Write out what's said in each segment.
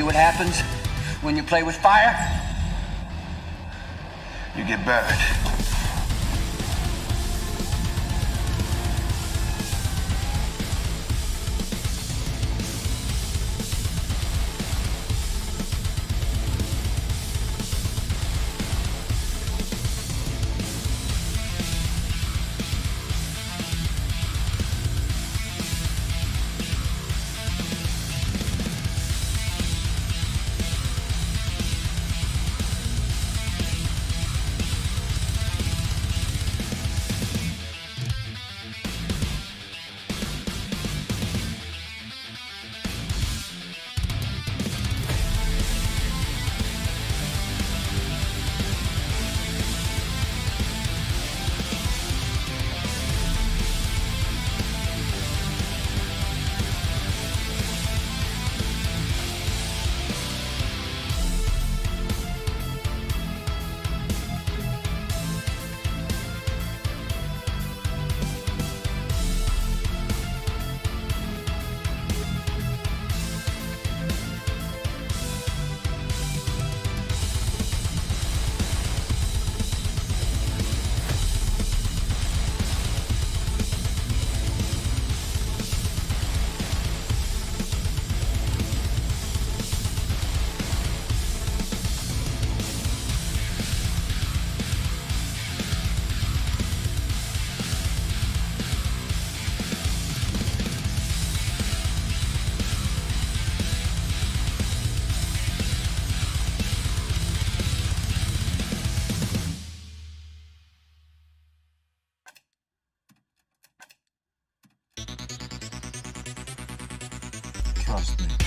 see what happens when you play with fire? You get buried. Trust me.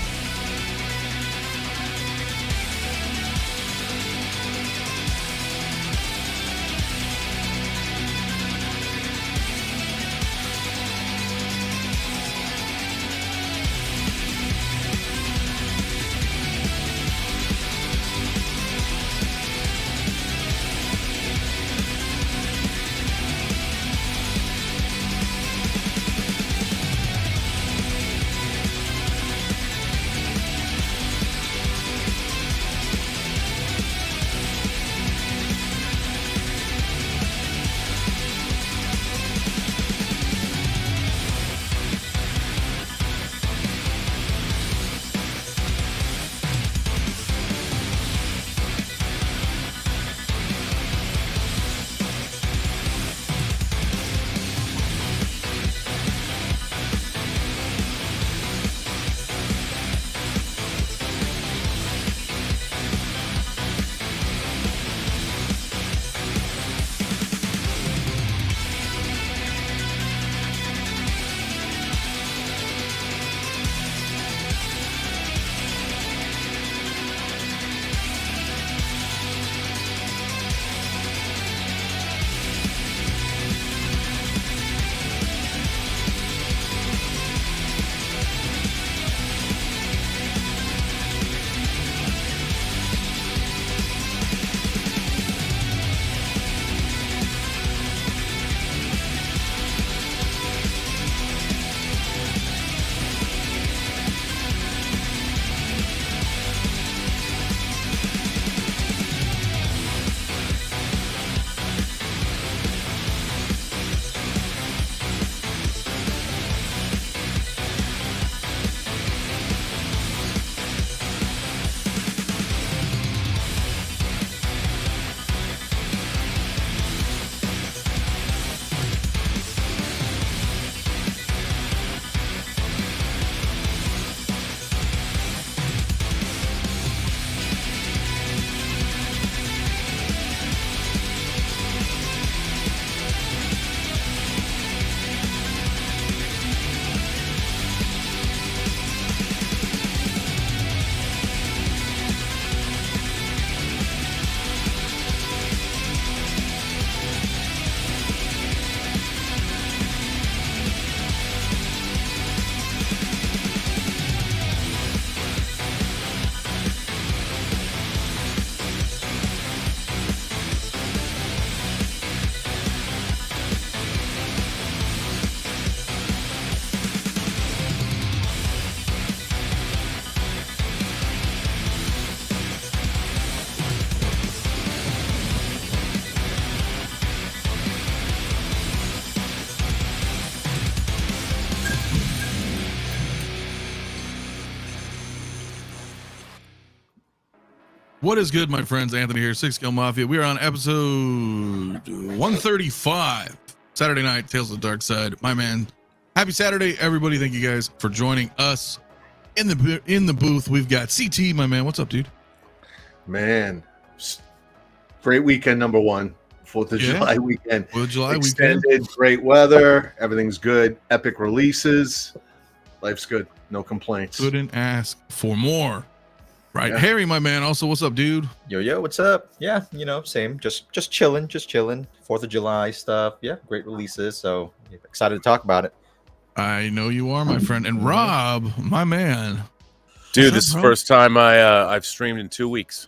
What is good, my friends? Anthony here, 𝗠𝗘𝗥𝗖𝗛. We are on episode 135, Saturday night, Tales of the Darkside. My man, happy Saturday, everybody. Thank you guys for joining us in the booth. We've got CT, my man. What's up, dude? Man, great weekend, number one. 4th of July weekend. 4th of July Extended, weekend. Great weather. Everything's good. Epic releases. Life's good. No complaints. Couldn't ask for more. Right. Yeah. Harry, my man. Also, what's up, dude? Yo, what's up? Yeah, same. Just chilling. 4th of July stuff. Yeah, great releases. So excited to talk about it. I know you are, my friend. And Rob, my man. Dude, What's this is up, the bro? first time I've streamed in 2 weeks.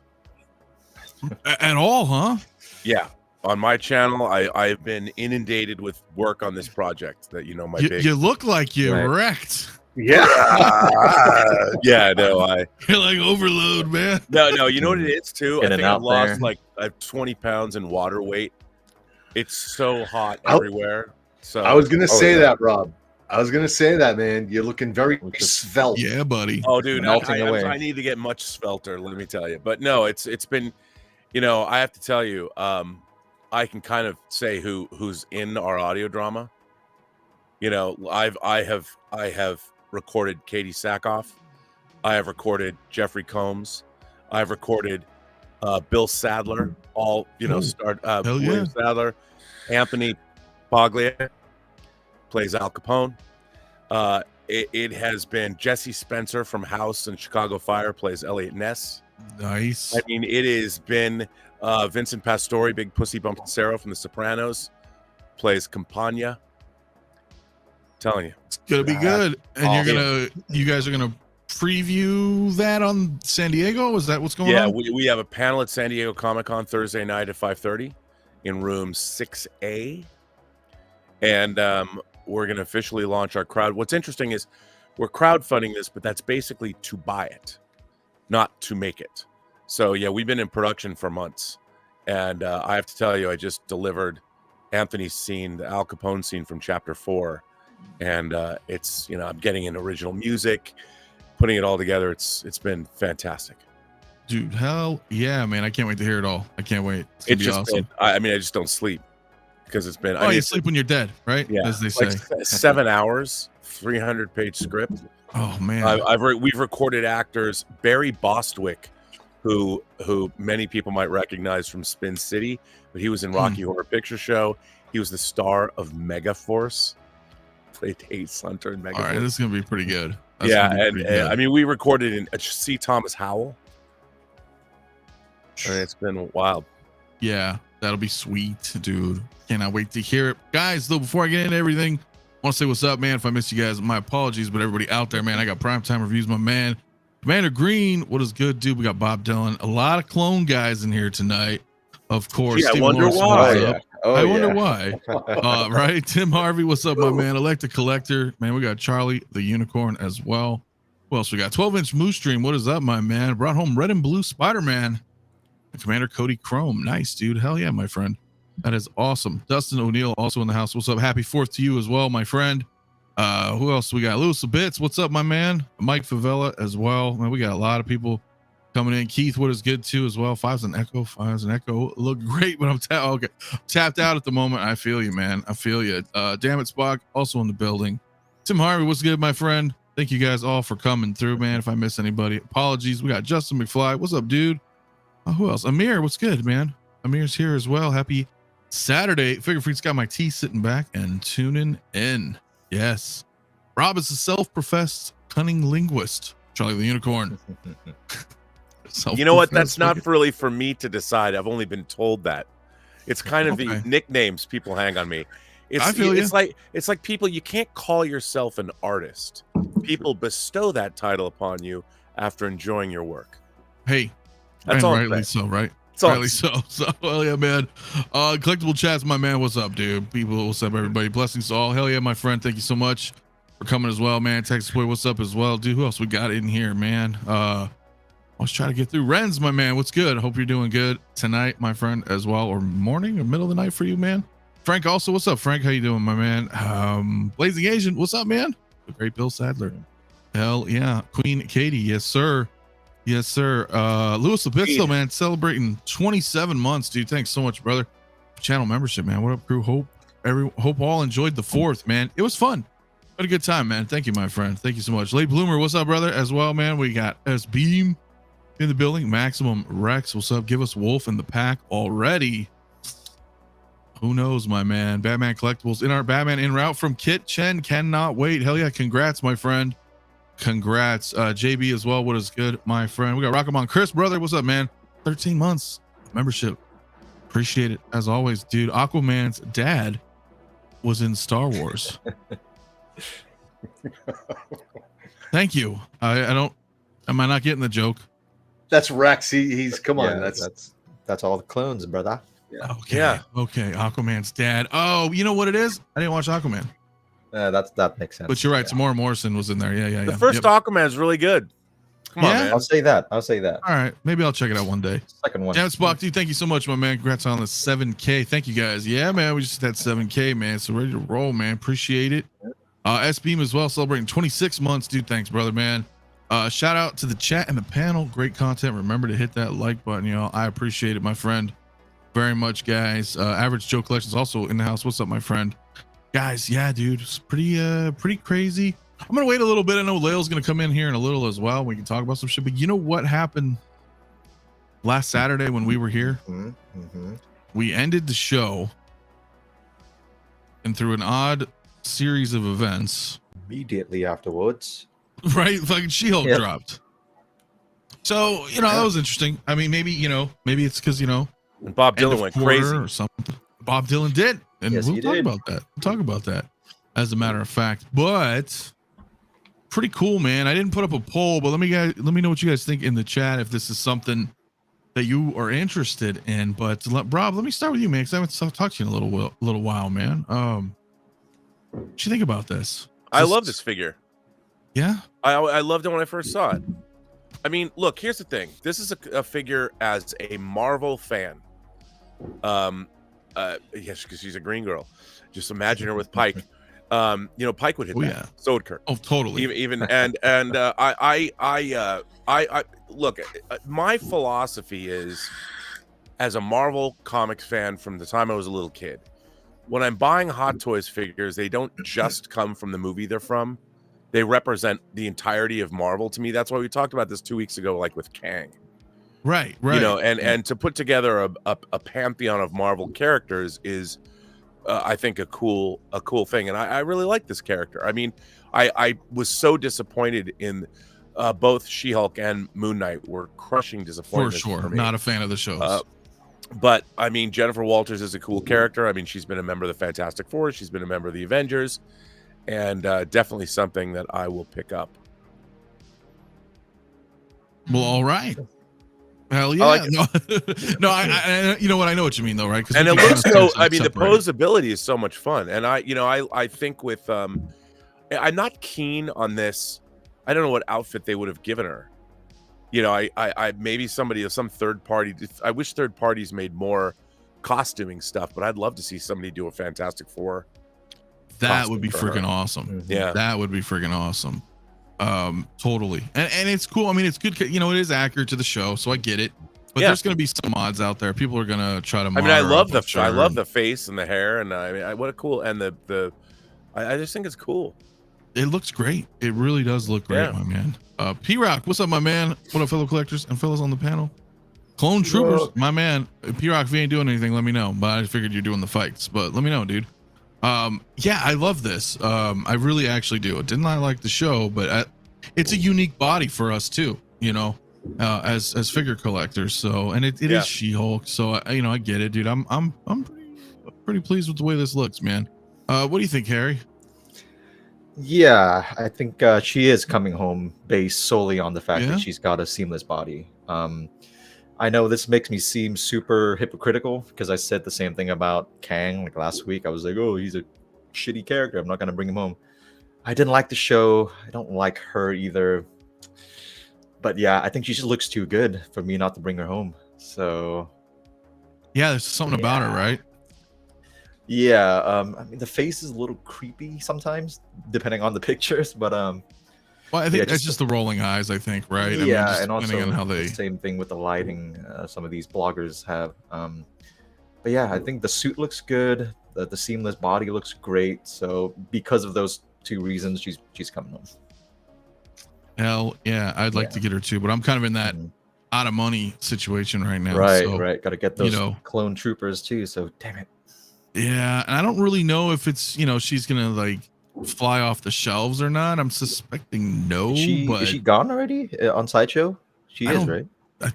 At all, huh? Yeah. On my channel, I've been inundated with work on this project that my big. You look like you Right. wrecked. Yeah. Yeah, no, You're like overload, man. no, you know what it is too? In I and think I've out lost there. I have 20 pounds in water weight. It's so hot I- everywhere. So I was going to say yeah. that, Rob. I was going to say that, man. You're looking very svelte. Yeah, buddy. Oh, dude, Melting away. I need to get much svelter, let me tell you. But no, it's been, I have to tell you, I can kind of say who's in our audio drama. I have recorded 𝗣𝗘𝗢𝗥𝗖𝗛. I have recorded Jeffrey Combs. I've recorded Bill Sadler. All Oh, hell William Sadler. Anthony Paglia plays Al Capone. It has been Jesse Spencer from House and Chicago Fire plays Elliot Ness. Nice. I mean, it has been Vincent Pastore, Big Pussy Bumpensero from The Sopranos, plays Campagna. Telling you, It's gonna be good. And Oh, you guys are gonna preview that on San Diego? Is that what's going yeah, on? we have a panel at San Diego Comic-Con Thursday night at 5:30 in room 6A, and we're going to officially launch our crowd. What's interesting is we're crowdfunding this, but that's basically to buy it, not to make it. So yeah, we've been in production for months, and I have to tell you, I just delivered Anthony's scene, the Al Capone scene from Chapter 4, and it's I'm getting in original music, putting it all together. It's been fantastic. Dude, hell yeah, man. I can't wait to hear it all. I can't wait. It's gonna It's be just awesome. been, I just don't sleep because it's been. Oh, you sleep when you're dead, right? Yeah, As they say. like 7 hours, 300-page script. Oh man. We've recorded actors. Barry Bostwick, who many people might recognize from Spin City, but he was in Rocky Horror Picture Show. He was the star of Megaforce. Played Ace Hunter in Megaforce. All right, this is gonna be pretty good. That's Yeah, gonna be and pretty good. I mean, we recorded in C. Thomas Howell. And it's been wild. Yeah, that'll be sweet, dude. Cannot wait to hear it. Guys, though, before I get into everything, I want to say what's up, man. If I missed you guys, my apologies, but everybody out there, man, I got primetime reviews, my man. Commander Green, what is good, dude? We got Bob Dylan, a lot of clone guys in here tonight, of course. Yeah, I Steve wonder Lawrence, why. what's yeah. up? Oh, I yeah. wonder why. Right? Tim Harvey, what's up, my man? Elected Collector, man. We got Charlie the Unicorn as well. Who else we got? 12-inch Moose Stream, what is up, my man? Brought home Red and Blue Spider-Man. And Commander Cody Chrome, nice, dude. Hell yeah, my friend. That is awesome. Dustin O'Neill also in the house. What's up? Happy 4th to you as well, my friend. Who else we got? Lewis Bits, what's up, my man? Mike Favela as well. Man, we got a lot of people coming in. Keith, what is good too as well? Fives and Echo look great, but I'm tapped out at the moment. I feel you, man. I feel you. Damn it, Spock, also in the building. Tim Harvey, what's good, my friend? Thank you guys all for coming through, man. If I miss anybody, apologies. We got Justin McFly. What's up, dude? Who else? Amir, what's good, man? Amir's here as well. Happy Saturday. Figure Freak's got my tea sitting back and tuning in. Yes. Rob is a self-professed cunning linguist. Charlie the Unicorn. You know what? That's not really for me to decide. I've only been told that. It's kind of Okay. the nicknames people hang on me. I feel it's like people, you can't call yourself an artist. People bestow that title upon you after enjoying your work. Hey, That's and all I'm rightly saying. so, right? That's all I'm Rightly so. So, hell yeah, man. Collectible chats, my man. What's up, dude? People, what's up, everybody? Blessings to all. Hell yeah, my friend. Thank you so much for coming as well, man. Texas Boy, what's up as well, dude? Who else we got in here, man? I was trying to get through. Renz, my man. What's good? Hope you're doing good tonight, my friend, as well, or morning or middle of the night for you, man. Frank, also, what's up, Frank? How you doing, my man? Blazing Asian, what's up, man? The great Bill Sadler. Hell yeah. Queen Katie, yes, sir. Yes, sir. Louis Lapizzo, man, celebrating 27 months, dude. Thanks so much, brother. Channel membership, man. What up, crew? Hope all enjoyed the 4th, man. It was fun. Had a good time, man. Thank you, my friend. Thank you so much. Late Bloomer, what's up, brother? As well, man. We got S Beam in the building. Maximum Rex, what's up? Give us Wolf in the pack already. Who knows, my man? Batman Collectibles in our Batman en route from Kit Chen. Cannot wait. Hell yeah. Congrats, my friend. Congrats. JB as well. What is good, my friend? We got Rockamon. Chris, brother. What's up, man? 13 months membership. Appreciate it as always, dude. Aquaman's dad was in Star Wars. Thank you. I don't. Am I not getting the joke? That's Rex. He's come on. Yeah, that's all the clones, brother. Okay. Yeah. Okay. Aquaman's dad. Oh, you know what it is? I didn't watch Aquaman. That makes sense. But you're right. Tamora Morrison was in there. Yeah. The first Aquaman is really good. Come on, man. I'll say that. All right. Maybe I'll check it out one day. Second one. Damn, Spock, dude, thank you so much, my man. Congrats on the 7K. Thank you, guys. Yeah, man. We just had 7K, man. So ready to roll, man. Appreciate it. S Beam as well, celebrating 26 months, dude. Thanks, brother, man. Shout out to the chat and the panel. Great content. Remember to hit that like button, y'all. I appreciate it, my friend. Very much, guys. Average Joe Collections also in the house. What's up, my friend? Guys, yeah, dude. It's pretty crazy. I'm gonna wait a little bit. I know Lael's gonna come in here in a little as well. We can talk about some shit. But you know what happened last Saturday when we were here? We ended the show, and through an odd series of events, immediately afterwards, right? Fucking She-Hulk dropped. So that was interesting. I mean, maybe it's because and Bob Dylan went crazy or something. Bob Dylan did, and yes, we'll talk about that. We'll talk about that as a matter of fact. But pretty cool, man. I didn't put up a poll, but let me know what you guys think in the chat if this is something that you are interested in. But Rob, let me start with you, man, because I haven't talked to you in a little while, man. What you think about this? I love this figure. Yeah, I loved it when I first saw it. I mean, look, here's the thing. This is a figure as a Marvel fan. Yes, because she's a green girl. Just imagine her with Pike. Pike would hit that. Yeah. So would Kirk. Oh, totally. Even I look. My philosophy is, as a Marvel Comics fan from the time I was a little kid, when I'm buying Hot Toys figures, they don't just come from the movie they're from. They represent the entirety of Marvel to me. That's why we talked about this 2 weeks ago, like with Kang. Right. And to put together a pantheon of Marvel characters is, I think, a cool thing. And I really like this character. I mean, I was so disappointed in both She-Hulk and Moon Knight were crushing disappointment. For sure. For me. Not a fan of the shows. But I mean, Jennifer Walters is a cool character. I mean, she's been a member of the Fantastic Four. She's been a member of the Avengers, and definitely something that I will pick up. Well, all right. Hell yeah. No, I you know what? I know what you mean though, right? And it looks so, I mean, the posability is so much fun. And I think with, I'm not keen on this. I don't know what outfit they would have given her. I maybe some third party. I wish third parties made more costuming stuff, but I'd love to see somebody do a Fantastic Four. That would be freaking awesome. Mm-hmm. Yeah, that would be freaking awesome. Totally. And it's cool. I mean, it's good. It is accurate to the show, so I get it. But there's going to be some mods out there. People are going to try to. I love the face and the hair, and I mean, what a cool and I just think it's cool. It looks great. It really does look great, my man. P-Rock, what's up, my man? What up, fellow collectors and fellas on the panel? Clone Troopers, my man. P-Rock, if you ain't doing anything, let me know. But I figured you're doing the fights. But let me know, dude. Yeah, I love this. I really actually do. Didn't I like the show? But it's a unique body for us too. As figure collectors. So, and it is She-Hulk. So I get it, dude. I'm pretty pleased with the way this looks, man. What do you think, Harry? Yeah, I think she is coming home based solely on the fact that she's got a seamless body. I know this makes me seem super hypocritical because I said the same thing about Kang like last week. I was like, oh, he's a shitty character. I'm not going to bring him home. I didn't like the show. I don't like her either. But yeah, I think she just looks too good for me not to bring her home. So yeah, there's something about her, right? Yeah, I mean, the face is a little creepy sometimes, depending on the pictures. But well, Well, I think that's just the rolling eyes. I think, right? Yeah, just and also depending on how the they. same thing with the lighting. Some of these bloggers have. But yeah, I think the suit looks good. The seamless body looks great. So because of those two reasons, she's coming home. Hell yeah, I'd like to get her too, but I'm kind of in that out of money situation right now. Right, so, right. Got to get those, you know, clone troopers too. So damn it. Yeah, and I don't really know if it's, you know, she's gonna like fly off the shelves or not. I'm suspecting no. Is she gone already on Sideshow? She is, right?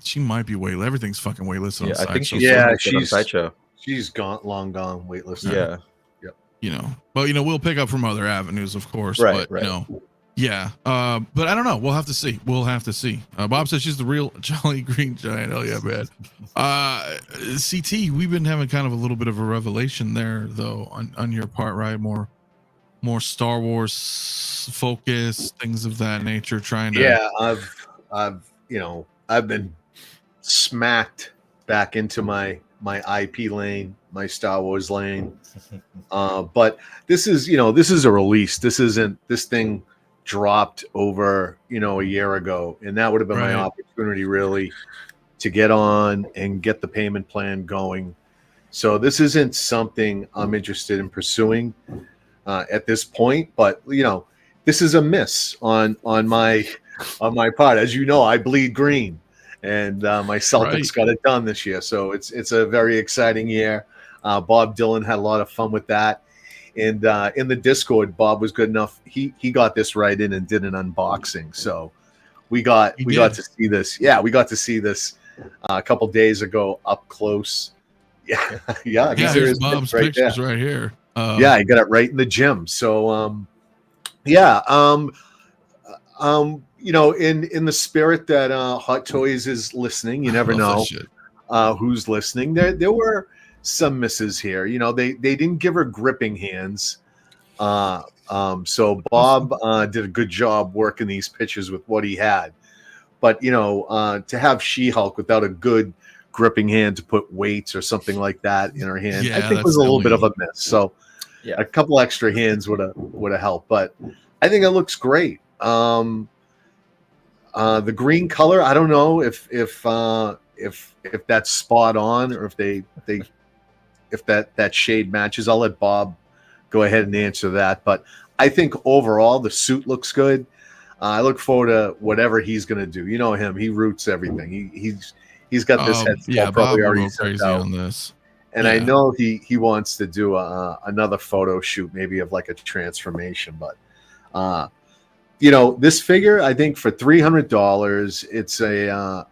She might be waitlist. Everything's fucking waitlisted on Sideshow. I think she's she's on Sideshow. She's long gone waitlisted. Yeah. Yep. You know, but you know, we'll pick up from other avenues, of course. Right, but you know, yeah. But I don't know. We'll have to see. Bob says she's the real Jolly Green Giant. Hell yeah, man. CT, we've been having kind of a little bit of a revelation there, though, on your part, right? More Star Wars focus, things of that nature. Trying to. Yeah, I've been smacked back into my IP lane, my Star Wars lane. But this is a release. This thing dropped over, a year ago, and that would have been my opportunity really to get on and get the payment plan going. So this isn't something I'm interested in pursuing at this point, but this is a miss on my part. As you know, I bleed green, and my Celtics got it done this year. So it's a very exciting year. Bob Dylan had a lot of fun with that. And in the Discord, Bob was good enough. He got this right in and did an unboxing. So we got to see this. Yeah, we got to see this a couple days ago up close. Yeah. Here's Bob's pictures right here. Yeah, I got it right in the gym. So in the spirit that Hot Toys is listening, you never know who's listening. There were some misses here. They didn't give her gripping hands. So Bob did a good job working these pitches with what he had. But to have She-Hulk without a good gripping hand to put weights or something like that in her hand, I think was a little bit of a miss. So a couple extra hands would have helped. But I think it looks great. The green color, I don't know if that's spot on, or if that shade matches. I'll let Bob go ahead and answer that. But I think overall the suit looks good. I look forward to whatever he's going to do. You know him; he roots everything. He's got this head Bob probably already crazy on this. And I know he wants to do another photo shoot, maybe of like a transformation. But this figure, I think for $300, it's a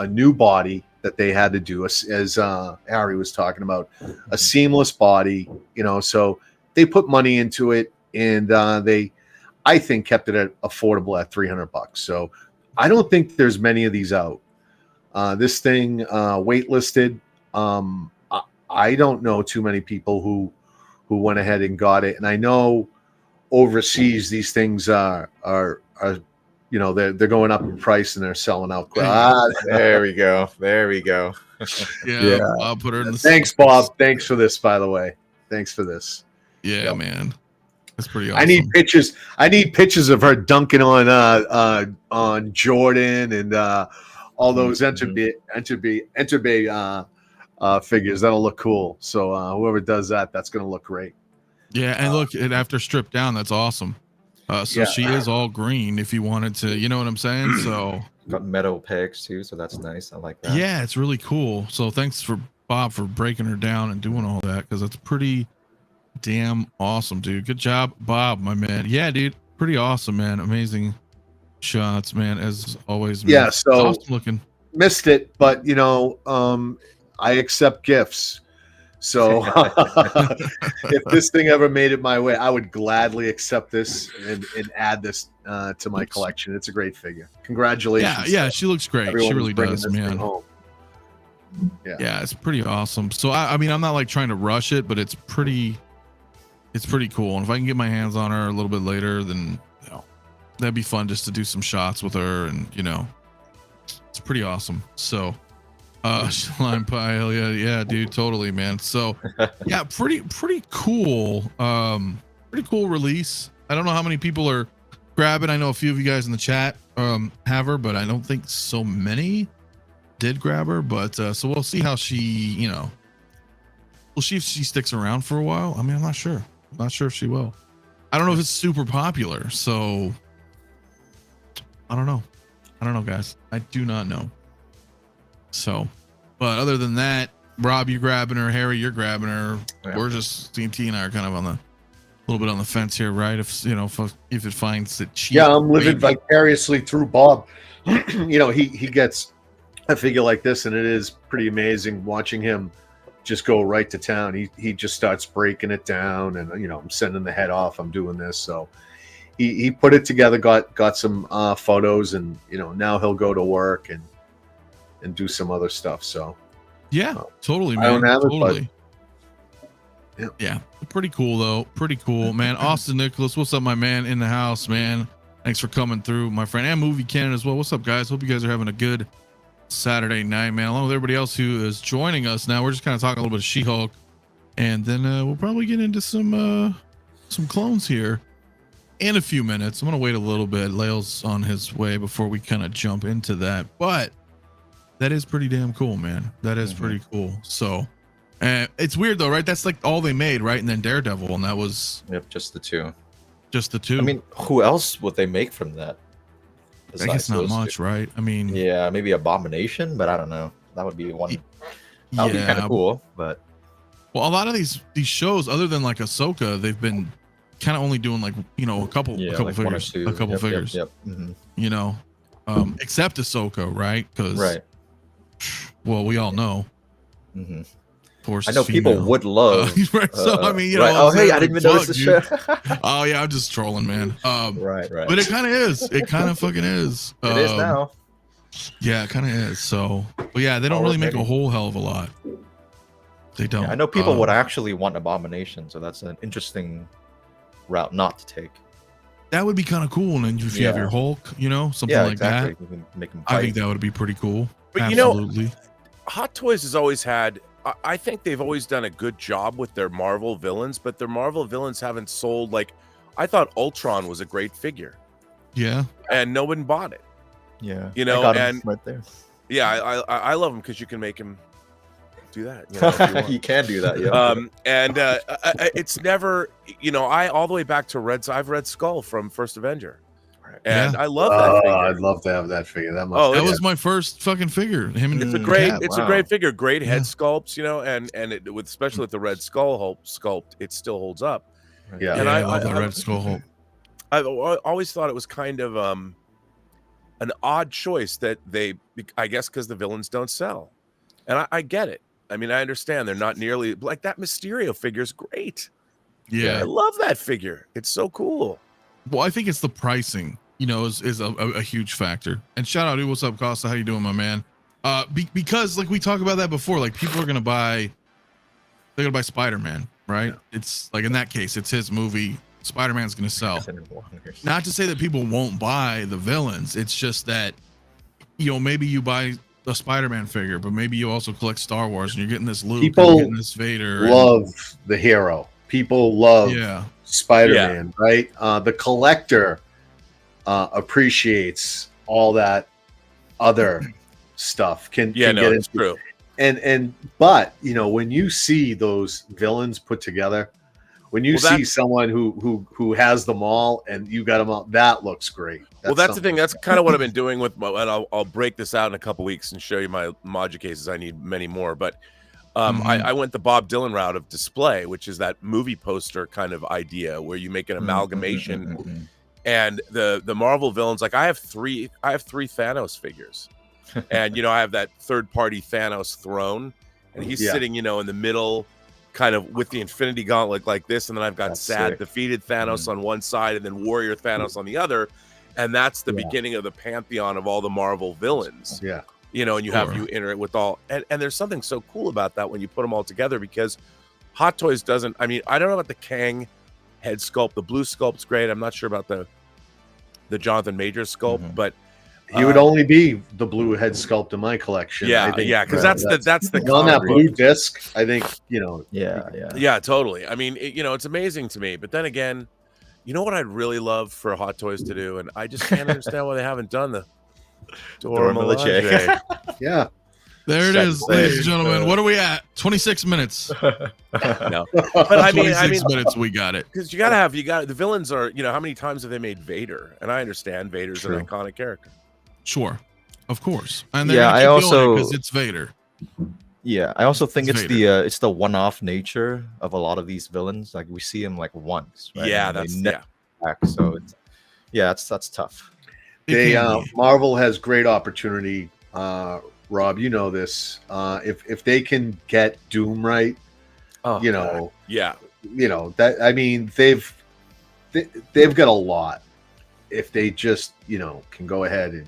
new body that they had to do, as Harry was talking about, a seamless body. So they put money into it, and I think kept it affordable at $300. So I don't think there's many of these out. This thing waitlisted. I don't know too many people who went ahead and got it, and I know overseas these things are they're going up in price and they're selling out. There we go. Yeah. I'll put her in the. Thanks, Bob. Thanks for this, by the way. Thanks for this. Yeah, man. That's pretty awesome. I need pictures of her dunking on Jordan and all those Enterbay figures. That'll look cool. So whoever does that's going to look great. Yeah, and look, after stripped down, that's awesome. She is all green if you wanted to, you know what I'm saying? So got metal pegs too, so that's nice. I like that. Yeah, it's really cool. So thanks for Bob for breaking her down and doing all that, because that's pretty damn awesome, dude. Good job, Bob, my man. Yeah, dude, pretty awesome, man. Amazing shots, man, as always. Man. Yeah, so awesome looking. Missed it, but I accept gifts. So if this thing ever made it my way, I would gladly accept this and add this to my collection. It's a great figure. Congratulations. Yeah, she looks great. She really does, man. Yeah, it's pretty awesome. So I mean, I'm not like trying to rush it, but it's pretty cool. And if I can get my hands on her a little bit later, then that'd be fun just to do some shots with her, and it's pretty awesome. So Slime Pie, hell yeah, dude, totally, man. So yeah, pretty cool. Pretty cool release. I don't know how many people are grab it. I know a few of you guys in the chat have her, but I don't think so many did grab her. But so we'll see how she, you know, we'll see if she sticks around for a while. I mean, I'm not sure. I'm not sure if she will. I don't know if it's super popular, so I don't know. I don't know, guys. I do not know. So, but other than that, Rob, you're grabbing her. Harry, you're grabbing her. Yeah. We're just T and I are kind of on the little bit on the fence here, right? If you know, if it finds it cheap. Yeah, I'm living vicariously through Bob. You know, he gets a figure like this, and it is pretty amazing watching him just go right to town. He just starts breaking it down, and you know, I'm sending the head off. I'm doing this, so he put it together, got some photos, and you know, now he'll go to work and do some other stuff. So yeah, totally, man. I don't have totally. It, yeah, pretty cool though. Pretty cool, man. Austin Nicholas, what's up, my man, in the house, man? Thanks for coming through, my friend, and Movie Cannon as well. What's up, guys? Hope you guys are having a good Saturday night, man. Along with everybody else who is joining us now, we're just kind of talking a little bit of She-Hulk, and then we'll probably get into some clones here in a few minutes. I'm gonna wait a little bit. Lael's on his way before we kind of jump into that, but that is pretty damn cool, man. That is pretty cool. So it's weird though, right? That's like all they made, right? And then Daredevil, and that was just the two. Just the two. I mean, who else would they make from that? I guess not much, right? I mean, yeah, maybe Abomination, but I don't know. That would be one. That would be kind of cool, but well, a lot of these shows, other than like Ahsoka, they've been kind of only doing like, you know, a couple like figures, a couple figures. Yep. Mm-hmm. You know, except Ahsoka, right? Because well, we all know. Mm-hmm. Force I know female. people would love. Right. So I mean, you know. Right. Oh, hey, I didn't even notice the show. Oh yeah, I'm just trolling, man. Right. But it kind of is. It kind of fucking is. It is now. Yeah, it kind of is. So, but yeah, they don't really make a whole hell of a lot. They don't. Yeah, I know people would actually want Abomination, so that's an interesting route not to take. That would be kind of cool. And then if you have your Hulk, you know, something like that. You can make him I think that would be pretty cool. But absolutely. You know, Hot Toys has always had. I think they've always done a good job with their Marvel villains, but their Marvel villains haven't sold. Like, I thought Ultron was a great figure. Yeah. And no one bought it. Yeah. You know, and right there. Yeah, I love him because you can make him do that. You know, if you can do that, yeah. And it's never, you know, all the way back to I've Red Skull from First Avenger. And I love that figure. I'd love to have that figure. That was my first fucking figure. Him and it's a great figure, great head sculpts, you know, and especially with the Red Skull sculpt, it still holds up. Yeah, and I love the Red Skull Hulk. I always thought it was kind of an odd choice that I guess because the villains don't sell, and I get it. I mean, I understand they're not nearly like that. Mysterio figure is great. Yeah, I love that figure. It's so cool. Well, I think it's the pricing. You know, is a huge factor. And shout out to what's up, Costa? How you doing, my man? Because like we talked about that before, like people are gonna buy Spider-Man, right? Yeah. It's like in that case, it's his movie. Spider-Man's gonna sell. Not to say that people won't buy the villains. It's just that, you know, maybe you buy a Spider-Man figure, but maybe you also collect Star Wars and you're getting this Luke, people getting this Vader. Love the hero. People love Spider-Man, right? The collector appreciates all that other stuff. Can get it's into. True. But you know, when you see those villains put together, when you see someone who has them all and you got them all, that looks great. That's the thing. That's kind of what I've been doing with and I'll break this out in a couple weeks and show you my Moduspace cases. I need many more, but I went the Bob Dylan route of display, which is that movie poster kind of idea where you make an amalgamation. And the Marvel villains, like I have three Thanos figures, and you know I have that third-party Thanos throne, and he's sitting, you know, in the middle, kind of with the Infinity Gauntlet like this, and then I've got defeated Thanos on one side, and then Warrior Thanos on the other, and that's the beginning of the pantheon of all the Marvel villains. Yeah, you know, and you enter it with all, and there's something so cool about that when you put them all together because Hot Toys doesn't. I mean, I don't know about the Kang head sculpt. The blue sculpt's great. I'm not sure about the Jonathan Majors sculpt, but he would only be the blue head sculpt in my collection. Yeah, because that's the on that blue disc. I think, you know. Yeah, totally. I mean, you know, it's amazing to me. But then again, You know what I'd really love for Hot Toys to do, and I just can't understand why they haven't done the 𝗣𝗘𝗥𝗖𝗛. Yeah. There it is, Second ladies and stage, gentlemen. What are we at? 26 minutes. No, but I mean, 26 minutes. We got it. because you got the villains are, how many times have they made Vader? And I understand Vader's True. an iconic character. Sure, of course. And Yeah, I also because it's Vader. Yeah, I also think It's it's the one-off nature of a lot of these villains. Like we see him like once, right? Yeah, And they that's never back, so that's tough. Marvel has great opportunity. Rob, you know this. If they can get Doom right, Yeah, that, I mean, they've got a lot. If they just can go ahead and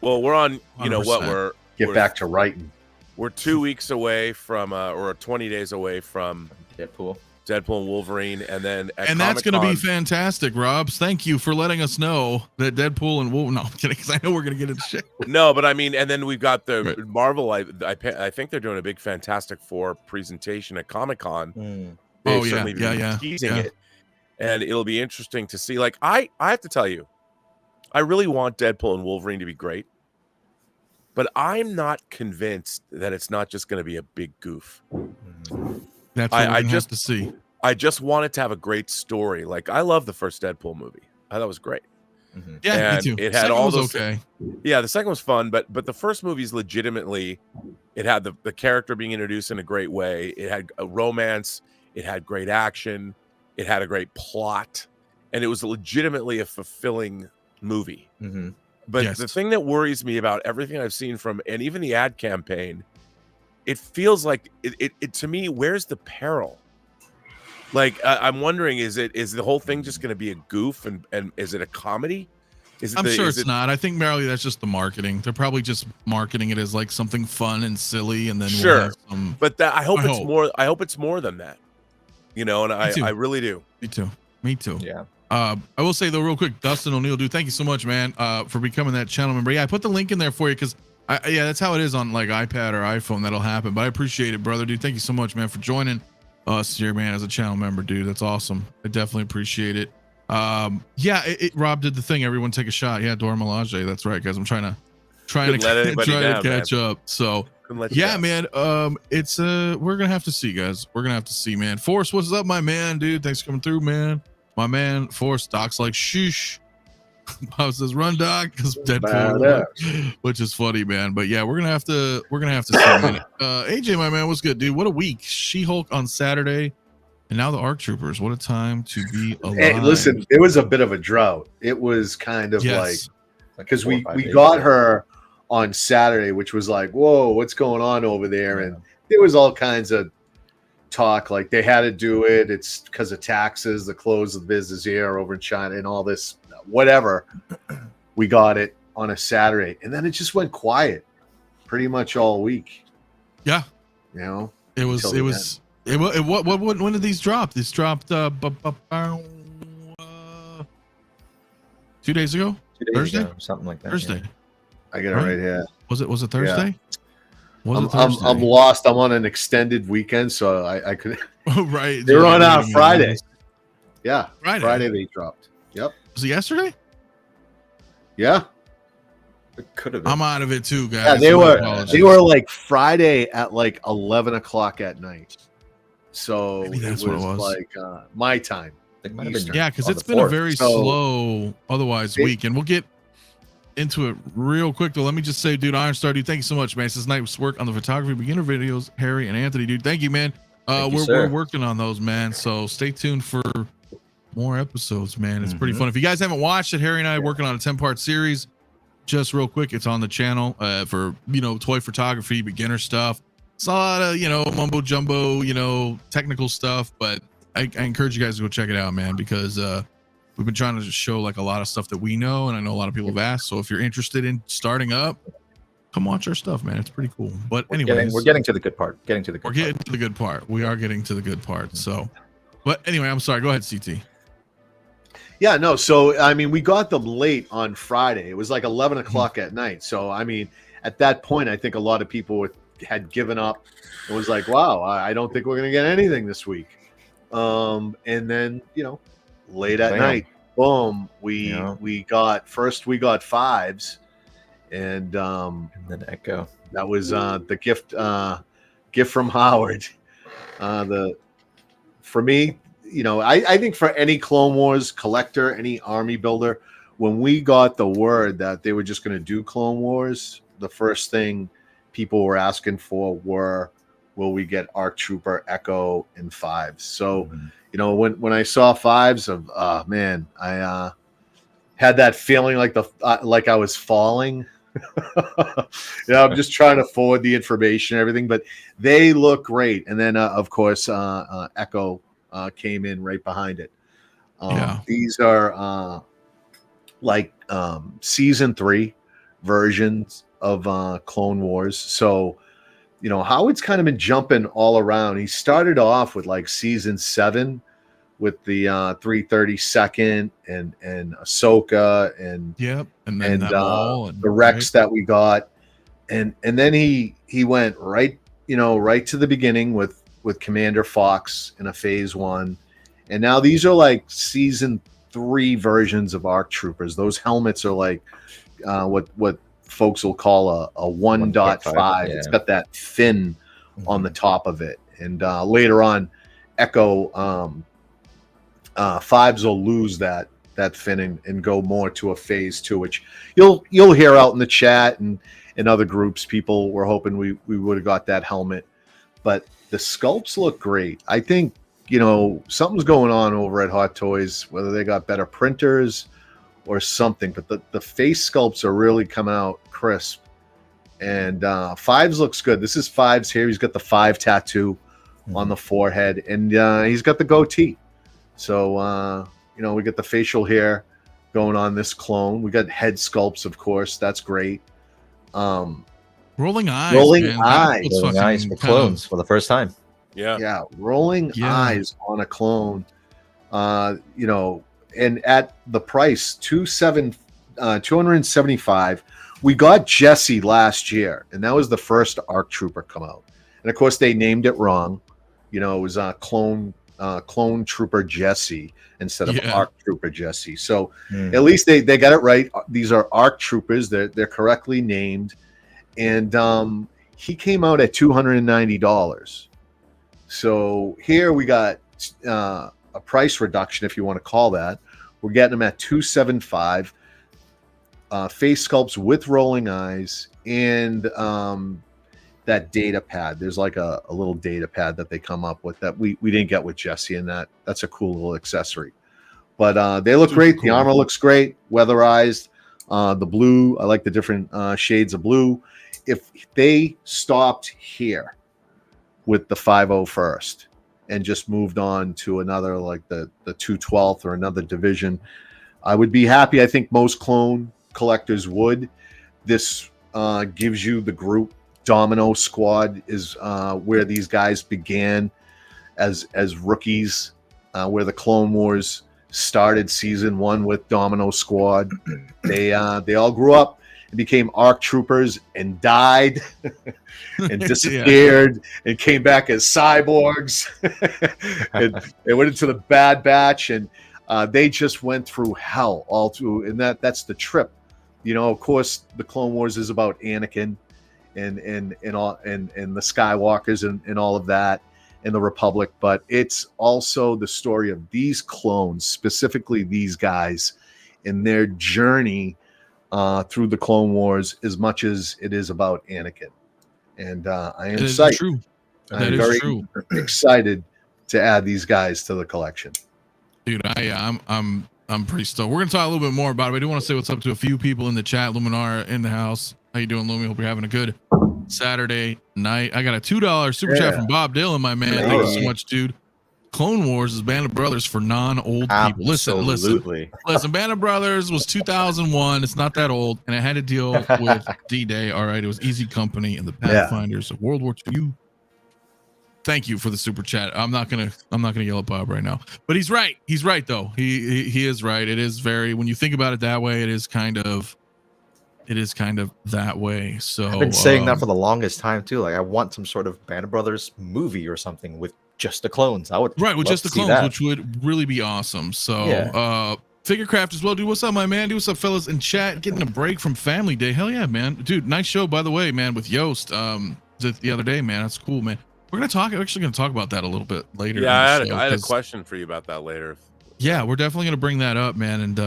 well, we're on. You know 100%. what? We're back to writing. We're 2 weeks away from, or 20 days away from Deadpool and Wolverine, and then And that's going to be fantastic, Robs. Thank you for letting us know that Deadpool and Wolverine. No, I'm kidding, because I know we're going to get into shit. No, but I mean, and then we've got the Right. Marvel. I think they're doing a big Fantastic Four presentation at Comic-Con. Mm. They've Oh, yeah, certainly been yeah, teasing yeah. it, and it'll be interesting to see. Like, I have to tell you, I really want Deadpool and Wolverine to be great, but I'm not convinced that it's not just going to be a big goof. That's what I we just- have to see. I just want it to have a great story. Like, I love the first Deadpool movie. I thought it was great. Mhm. Yeah, And me too. it had Second all was those- okay. Yeah, the second was fun, but the first movie is legitimately, it had the character being introduced in a great way. It had a romance. It had great action. It had a great plot, and it was legitimately a fulfilling movie. Mhm. But Yes. the thing that worries me about everything I've seen from, and even the ad campaign, it feels like it to me, where's the peril? Like, I'm wondering, is the whole thing just going to be a goof, and is it a comedy? I'm sure it's not. I think merely that's just the marketing. They're probably just marketing it as like something fun and silly, and then Sure. we'll have some. But I hope I it's hope. more. I hope it's more than that. And too. I really do. Me too. Me too. Yeah. I will say though, real quick, Dustin O'Neill, dude, thank you so much, man, for becoming that channel member. Yeah, I put the link in there for you because that's how it is on like iPad or iPhone. That'll happen. But I appreciate it, brother, dude. Thank you so much, man, for joining us here, man, as a channel member, dude. That's awesome. I definitely appreciate it. Rob did the thing. Everyone take a shot. Yeah, 𝗣𝗘𝗥𝗖𝗛. That's right, guys. I'm trying to Couldn't let anybody down, catch up. So Couldn't let you yeah, down. man. It's we're gonna have to see, guys. We're gonna have to see, man. Force, what's up, my man, dude? Thanks for coming through, man. My man, Force. Doc's like, shoosh. Bob says, run, Doc, because Deadpool, which is funny, man. But yeah, we're gonna have to see, man. AJ, my man, what's good, dude? What a week. She-Hulk on Saturday, and now the ARC Troopers. What a time to be alive. Hey, listen, it was a bit of a drought. It was kind of Yes. because 4 or we 5 days got ago. her on Saturday, which was like, whoa, what's going on over there? And there was all kinds of talk, like they had to do it. It's because of taxes, the close of the business here over in China, and all this, whatever. We got it on a Saturday, and then it just went quiet pretty much all week. Yeah. It was. When did these drop? These dropped 2 days ago. 2 days Thursday? ago, something like that. Thursday. I got it Right? right here. Was it Thursday? Was it I'm Thursday? lost. I'm on an extended weekend, so I could. Oh, right. They were on Friday. Friday. Yeah, Friday. they dropped. Yep. Was it yesterday? Yeah. It could have been. I'm out of it too, guys. Yeah, they My were apologies. like Friday at like 11 o'clock at night. So Maybe that's it what was, it was. like my time. It might have been Eastern. Yeah, because on it's the been a 4th. very So- slow otherwise It- week, and we'll get into it real quick though. Let me just say, dude, Iron Star, dude, thank you so much, man. This night's work on the photography beginner videos, Harry and Anthony, dude. Thank you, man. Thank you, We're sir. working on those, man. So stay tuned for more episodes, man. It's pretty Mhm. fun. If you guys haven't watched it, Harry and I are working on a 10-part series. Just real quick, it's on the channel for toy photography, beginner stuff. It's a lot of mumbo jumbo, technical stuff, but I encourage you guys to go check it out, man, because we've been trying to just show like a lot of stuff that we know, and I know a lot of people have asked. So if you're interested in starting up, come watch our stuff, man. It's pretty cool. But anyways, We're getting to the good part. we're getting to the good part. We are getting to the good part. So, but anyway, I'm sorry. Go ahead, CT. Yeah, no. So I mean, we got them late on Friday. It was like 11 o'clock at night. So I mean, at that point, I think a lot of people had given up. It was like, wow, I don't think we're gonna get anything this week. And then late at Bam. night, boom, we Yeah. got 5s, and And then Echo. that was the gift from Howard. For me, I think for any Clone Wars collector, any army builder, when we got the word that they were just going to do Clone Wars, the first thing people were asking for were, will we get ARC Trooper, Echo, and 5s? So, when I saw 5s of, man, I had that feeling like I was falling. I'm just trying to forward the information and everything, but they look great. And then, of course, Echo came in right behind it. These are season 3 versions of Clone Wars. So, Howard's kind of been jumping all around. He started off with season 7 with the 332nd and Ahsoka and then the Rex that we got, and then he went right to the beginning with Commander Fox in a phase 1, and now these are season 3 versions of ARC Troopers. Those helmets are what folks will call a 1.5. It's got that fin on the top of it, and later on, Echo 5s will lose that fin and go more to a phase 2, which you'll hear out in the chat and in other groups. People were hoping we would have got that helmet, but the sculpts look great. I think something's going on over at Hot Toys, whether they got better printers or something, but the face sculpts are really come out crisp, and 5s looks good. This is 5s here. He's got the 5 tattoo on the forehead, and he's got the goatee. So, we got the facial hair going on this clone. We got head sculpts, of course. That's great. Rolling eyes. Rolling man. eyes. Rolling eyes for clones for the first time. Yeah. Rolling eyes on a clone. And at the price, $275. We got Jesse last year, and that was the first ARC Trooper come out. And of course, they named it wrong. It was Clone Trooper Jesse instead of ARC Trooper Jesse. So at least they got it right. These are ARC Troopers. They're correctly named, and he came out at $290. So here we got a price reduction, if you want to call that. We're getting them at $275. Face sculpts with rolling eyes and that data pad. There's a little data pad that they come up with that we didn't get with Jesse, and that's a cool little accessory. But they look great. Cool. The armor looks great, weatherized. The blue, I like the different shades of blue. If they stopped here with the 501st and just moved on to another, like the 212th or another division, I would be happy. I think most clone collectors would. This gives you the group. Domino Squad is where these guys began as rookies, where the Clone Wars started season 1 with Domino Squad. They all grew up and became ARC Troopers and died and disappeared and came back as cyborgs and they went into the Bad Batch, and they just went through hell all through, and that's the trip. Of course, the Clone Wars is about Anakin and the Skywalkers and all of that, and the Republic, but it's also the story of these clones, specifically these guys, and their journey through the Clone Wars, as much as it is about Anakin. And I am true. I'm very excited to add these guys to the collection. Dude, I'm pretty stoked. We're gonna talk a little bit more about it. I do want to say what's up to a few people in the chat. Luminara in the house. How you doing, Lumi? Hope you're having a good Saturday night. I got a $2 super chat from Bob Dylan, my man. Thank you so much, dude. Clone Wars is Band of Brothers for non-old people. Listen. Band of Brothers was 2001. It's not that old, and it had to deal with D-Day. All right, it was Easy Company and the Pathfinders of World War II. Thank you for the super chat. I'm not gonna yell at Bob right now, but he's right. He's right though. He is right. It is very, when you think about it that way, it is kind of it is kind of that way. So I've been saying that for the longest time too. Like I want some sort of Band of Brothers movie or something with just the clones. I would right with love just the to see clones, that. which would really be awesome. So Yeah. Figurecraft as well, dude. What's up, my man? Dude, what's up, fellas in chat? Getting a break from Family Day. Hell yeah, man. Dude, nice show, by the way, man, with Yost the other day, man. That's cool, man. We're actually gonna talk about that a little bit later. Yeah, in the I had a show, question for you about that later. yeah, we're definitely gonna bring that up, man, and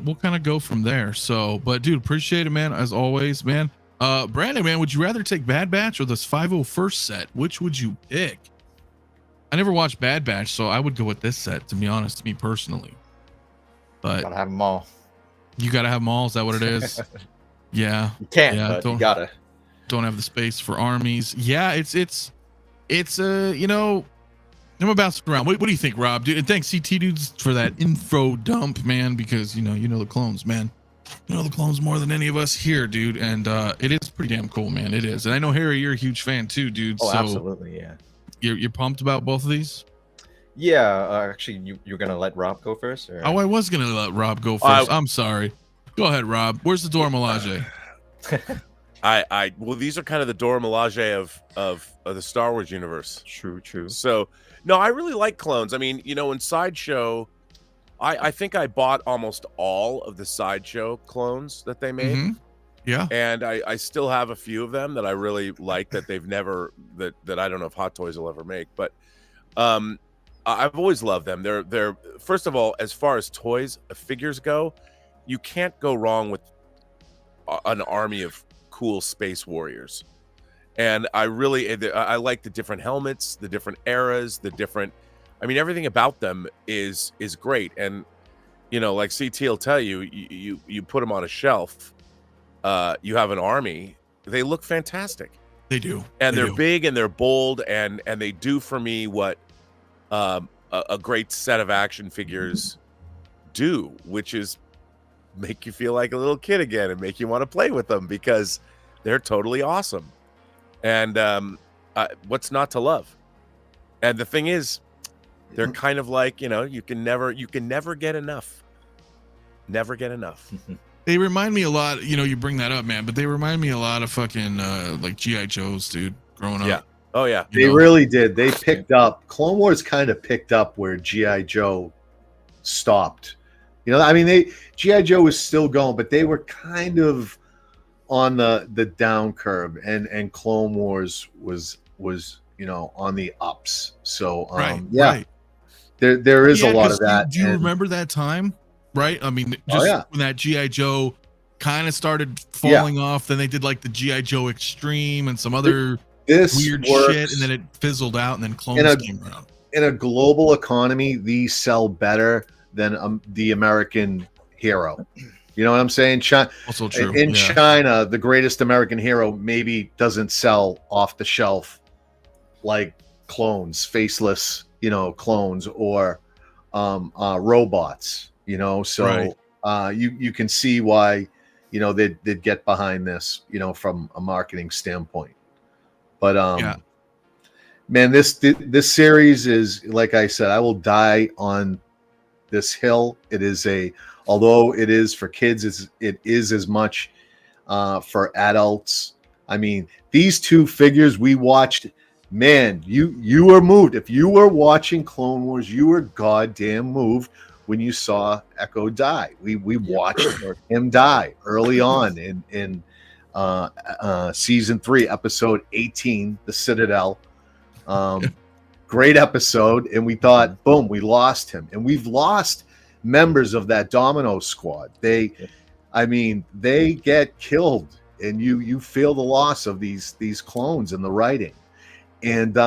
we'll kind of go from there. So, but dude, appreciate it, man, as always, man. Brandon, man, would you rather take Bad Batch or this 501st set? Which would you pick? I never watched Bad Batch, so I would go with this set, to be honest, to me personally. But Gotta have them all. you gotta have them all. Is that what it is? Yeah, You can't, yeah, but you gotta. don't have the space for armies. Yeah, it's you know, I'm about around. What do you think, Rob? Dude, and thanks CT dudes for that info dump, man, because you know the clones, man. You know the clones more than any of us here, dude, and it is pretty damn cool, man. It is. And I know Harry, you're a huge fan too, dude. Oh, so absolutely, yeah. you're pumped about both of these? Yeah, actually, you're gonna let Rob go first? Or? Oh, I was gonna let Rob go first. I'm sorry. Go ahead, Rob. Where's the Dora Milaje? Well, these are kind of the Dora Milaje of the Star Wars universe. True. So, no, I really like clones. I mean, you know, in Sideshow, I think I bought almost all of the Sideshow clones that they made. Mhm. Yeah. And I still have a few of them that I really like that they've never that I don't know if Hot Toys will ever make, but I've always loved them. They're first of all, as far as toys figures go, you can't go wrong with an army of cool space warriors. And I like the different helmets, the different eras, I mean, everything about them is great. And you know, like CT will tell you, you put them on a shelf, you have an army, they look fantastic. They do. And they're big and they're bold, and they do for me what a great set of action figures do, which is make you feel like a little kid again and make you want to play with them because they're totally awesome. And what's not to love? And the thing is, they're kind of like, you know, you can never get enough. Never get enough. They remind me a lot, you know, you bring that up, man, but they remind me a lot of fucking like G.I. Joes, dude, growing up. Yeah. Oh yeah. They really did. They picked up, Clone Wars kind of picked up where G.I. Joe stopped. You know, I mean, G.I. Joe was still going, but they were kind of on the down curve, and Clone Wars was you know, on the ups. So right. There is a lot of that. Do you remember that time? Right? I mean, just when that G.I. Joe kind of started falling off, then they did like the G.I. Joe Extreme and some other weird shit, and then it fizzled out, and then clones came around. In a global economy, these sell better than the American hero. You know what I'm saying? Also true. In China, the greatest American hero maybe doesn't sell off the shelf like clones, faceless, you know, clones or robots. You know, so you can see why, you know, they'd get behind this, you know, from a marketing standpoint. But man, this series is, like I said, I will die on this hill. It is although it is for kids, it is as much for adults. I mean, these two figures we watched, man, you were moved. If you were watching Clone Wars, you were goddamn moved when you saw Echo die. We watched him die early on in season 3, episode 18, The Citadel. Great episode, and we thought, boom, we lost him, and we've lost members of that Domino squad. They get killed, and you feel the loss of these clones in the writing. And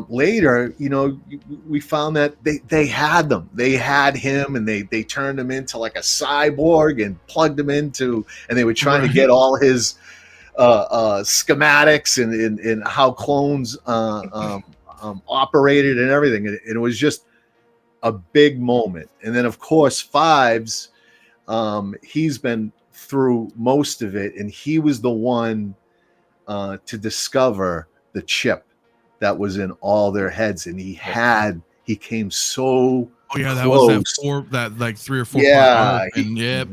later, you know, we found that they had them. They had him, and they turned him into like a cyborg and plugged him into, and they were trying to get all his schematics and how clones operated and everything. And it was just a big moment. And then, of course, Fives, he's been through most of it, and he was the one to discover the chip that was in all their heads, and he came so Oh yeah, that was close. that like 3 or 4 Yeah, part arc. And yep,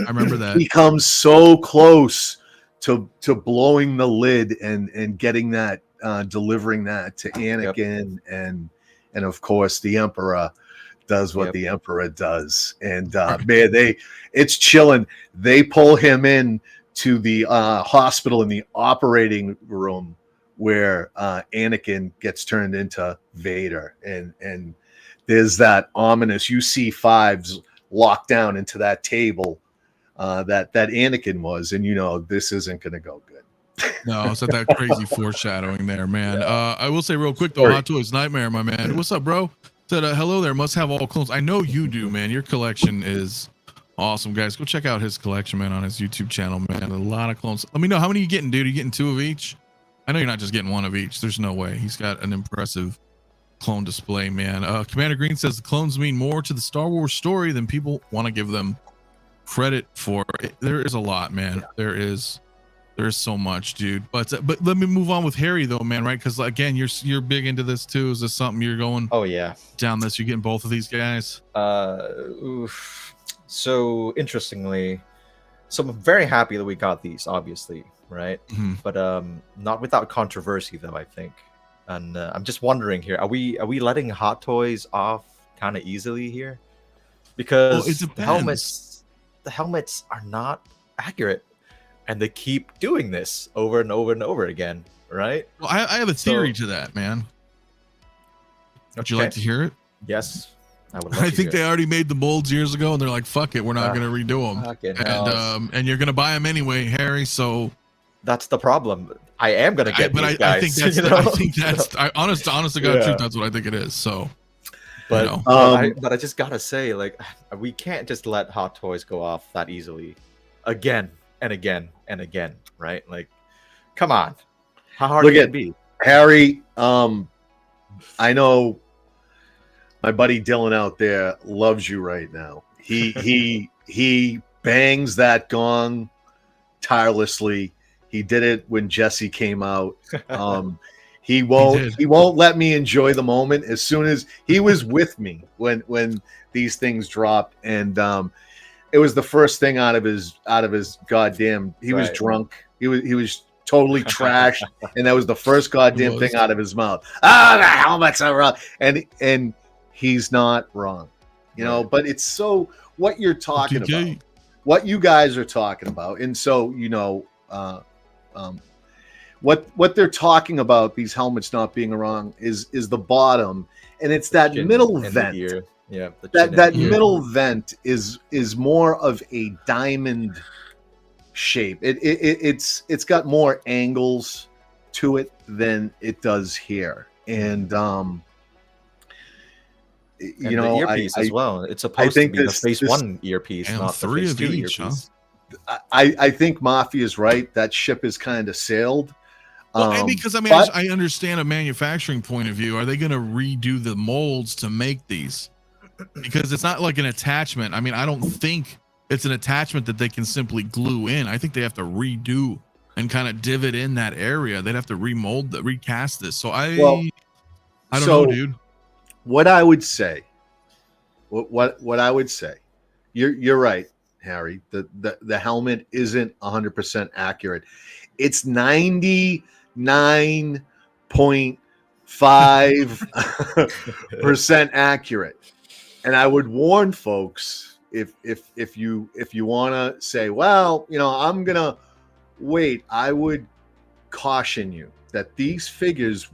I remember that. He comes so close to blowing the lid and getting that, delivering that to Anakin, and of course the Emperor does what the Emperor does, and man, it's chilling. They pull him in to the hospital in the operating room where Anakin gets turned into Vader, and there's that ominous UC-5s locked down into that table that Anakin was, and this isn't going to go good. No, it's not that crazy foreshadowing there, man. I will say real quick though, Hot Toys Nightmare, my man. What's up, bro? Said hello there. Must have all clones. I know you do, man. Your collection is awesome, guys. Go check out his collection, man, on his YouTube channel, man. A lot of clones. Let me know, how many you getting, dude? Are you getting 2 of each? I know you're not just getting 1 of each. There's no way. He's got an impressive clone display, man. Commander Green says the clones mean more to the Star Wars story than people want to give them credit for. There is a lot, man. There's so much, dude. But let me move on with Harry though, man. Right? Because again, you're big into this too. Is this something you're going? Oh yeah, down this. You're getting both of these guys. So interestingly, so I'm very happy that we got these, obviously, right? But not without controversy though, I think. And I'm just wondering here, are we letting Hot Toys off kind of easily here? Because the helmets are not accurate, and they keep doing this over and over and over again, right? Well, I have a theory to that, man. Would you like to hear it? Yes, I would. I think they already made the molds years ago, and they're like, "Fuck it, we're not going to redo them." And you're going to buy them anyway, Harry. So that's the problem. I am going to get these guys. I think that's honest to God truth. That's what I think it is. So, but I just gotta say, like, we can't just let Hot Toys go off that easily, again and again and again, right? Like, come on, how hard can it be? Harry, I know my buddy Dylan out there loves you right now. He bangs that gong tirelessly. He did it when Jesse came out. He won't let me enjoy the moment. As soon as he was with me when these things dropped, and it was the first thing out of his goddamn. He was drunk. He was totally trashed, and that was the first goddamn thing out of his mouth. The helmets are wrong, and he's not wrong, But it's so what you're talking about, what you guys are talking about, and so what they're talking about, these helmets not being wrong, is the bottom, and it's that middle vent. That middle vent is more of a diamond shape. It's got more angles to it than it does here, and the earpiece as well. It's supposed to be the Phase 1 earpiece, not the Phase 2 earpiece. I think Mafia is right. That ship is kind of sailed. Well, because I understand a manufacturing point of view. Are they going to redo the molds to make these? Because it's not like an attachment. I mean, I don't think it's an attachment that they can simply glue in. I think they have to redo and kind of divot in that area. They'd have to recast this. So I don't know, dude. What I would say, what I would say, you're right, Harry. The helmet isn't 100% accurate. It's 99.5% accurate. And I would warn folks, if you want to say, well, I'm gonna wait, I would caution you that these figures,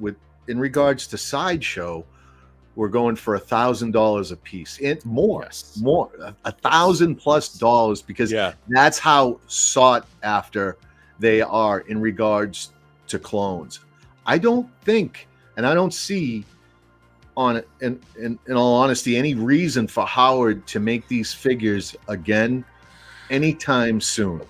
in regards to Sideshow, we're going for $1,000 a piece, and more, $1,000+ because that's how sought after they are in regards to clones. I don't think, and I don't see, in all honesty, any reason for Howard to make these figures again anytime soon.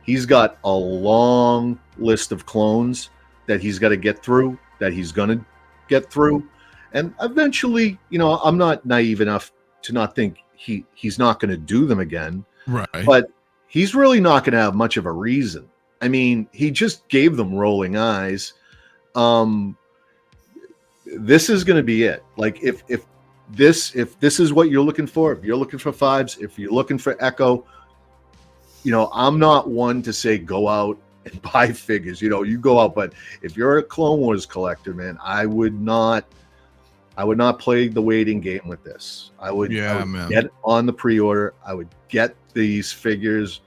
He's got a long list of clones that he's got to get through, that he's going to get through. And eventually, I'm not naive enough to not think he's not going to do them again. Right. But he's really not going to have much of a reason. I mean, he just gave them rolling eyes. This is going to be it. Like if if this is what you're looking for, if you're looking for fives, if you're looking for Echo, I'm not one to say go out and buy figures. You go out, but if you're a Clone Wars collector, man, I would not play the waiting game with this. I would get on the pre-order. I would get these figures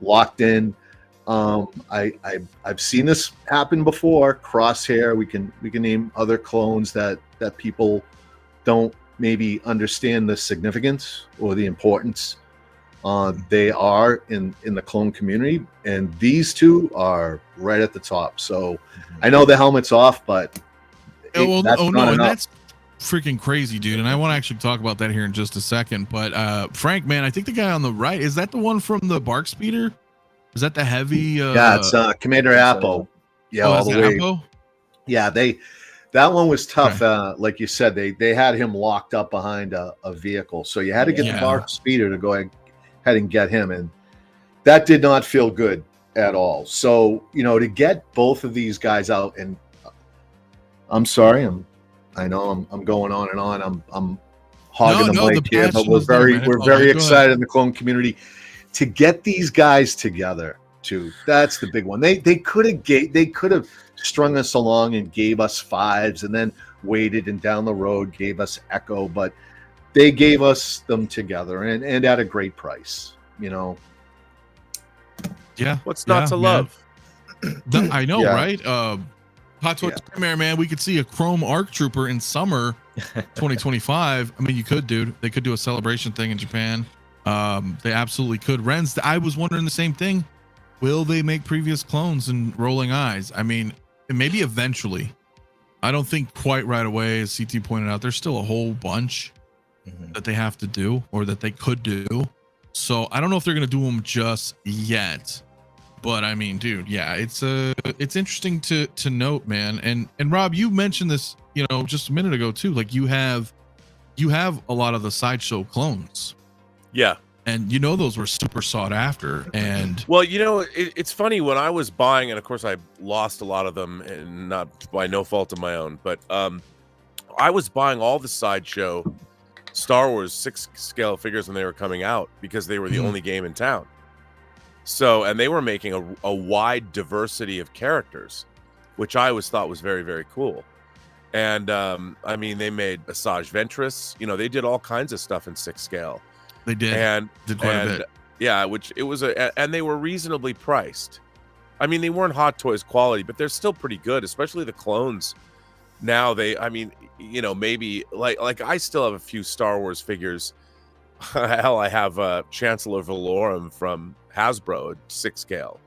locked in. I've seen this happen before. Crosshair. We can name other clones that people don't maybe understand the significance or the importance. They are in the clone community, and these two are right at the top. So I know the helmet's off, but that's freaking crazy, dude. And I want to actually talk about that here in just a second. But Frank, man, I think the guy on the right, is that the one from the Bark Speeder? Is that the heavy? Yeah, it's Commander Appo. Yeah, all the way. Appo? Yeah, that one was tough. Like you said, they had him locked up behind a vehicle, so you had to get the Bark Speeder to go ahead and get him, and that did not feel good at all. So to get both of these guys out, and I'm sorry, I know I'm going on and on. I'm hogging the mic here, but we're very excited in the clone community to get these guys together too. That's the big one. They could have strung us along and gave us fives, and then waited and down the road gave us Echo, but they gave us them together and at a great price. Yeah. What's not to love? I know, right? Hot Toys Premiere, man. We could see a Chrome Arc Trooper in summer 2025. I mean, you could, dude. They could do a celebration thing in Japan. They absolutely could. Renz, I was wondering the same thing. Will they make previous clones in Rolling Eyes? I mean, maybe eventually. I don't think quite right away, as CT pointed out. There's still a whole bunch that they have to do, or that they could do. So I don't know if they're going to do them just yet. But I mean, dude, yeah, it's interesting to note, man. And Rob, you mentioned this, just a minute ago too. Like you have a lot of the Sideshow clones. Yeah. And those were super sought after. And well, it's funny, when I was buying, and of course I lost a lot of them, and not by no fault of my own, but I was buying all the Sideshow Star Wars 6 scale figures when they were coming out, because they were the only game in town. So, and they were making a wide diversity of characters, which I always thought was very, very cool. And I mean, they made Asajj Ventress. They did all kinds of stuff in 6 scale. They did. And did quite a bit. Yeah, which it was and they were reasonably priced. I mean, they weren't Hot Toys quality, but they're still pretty good, especially the clones. Now maybe like I still have a few Star Wars figures. Hell, I have Chancellor Valorum from Hasbro at 6 scale.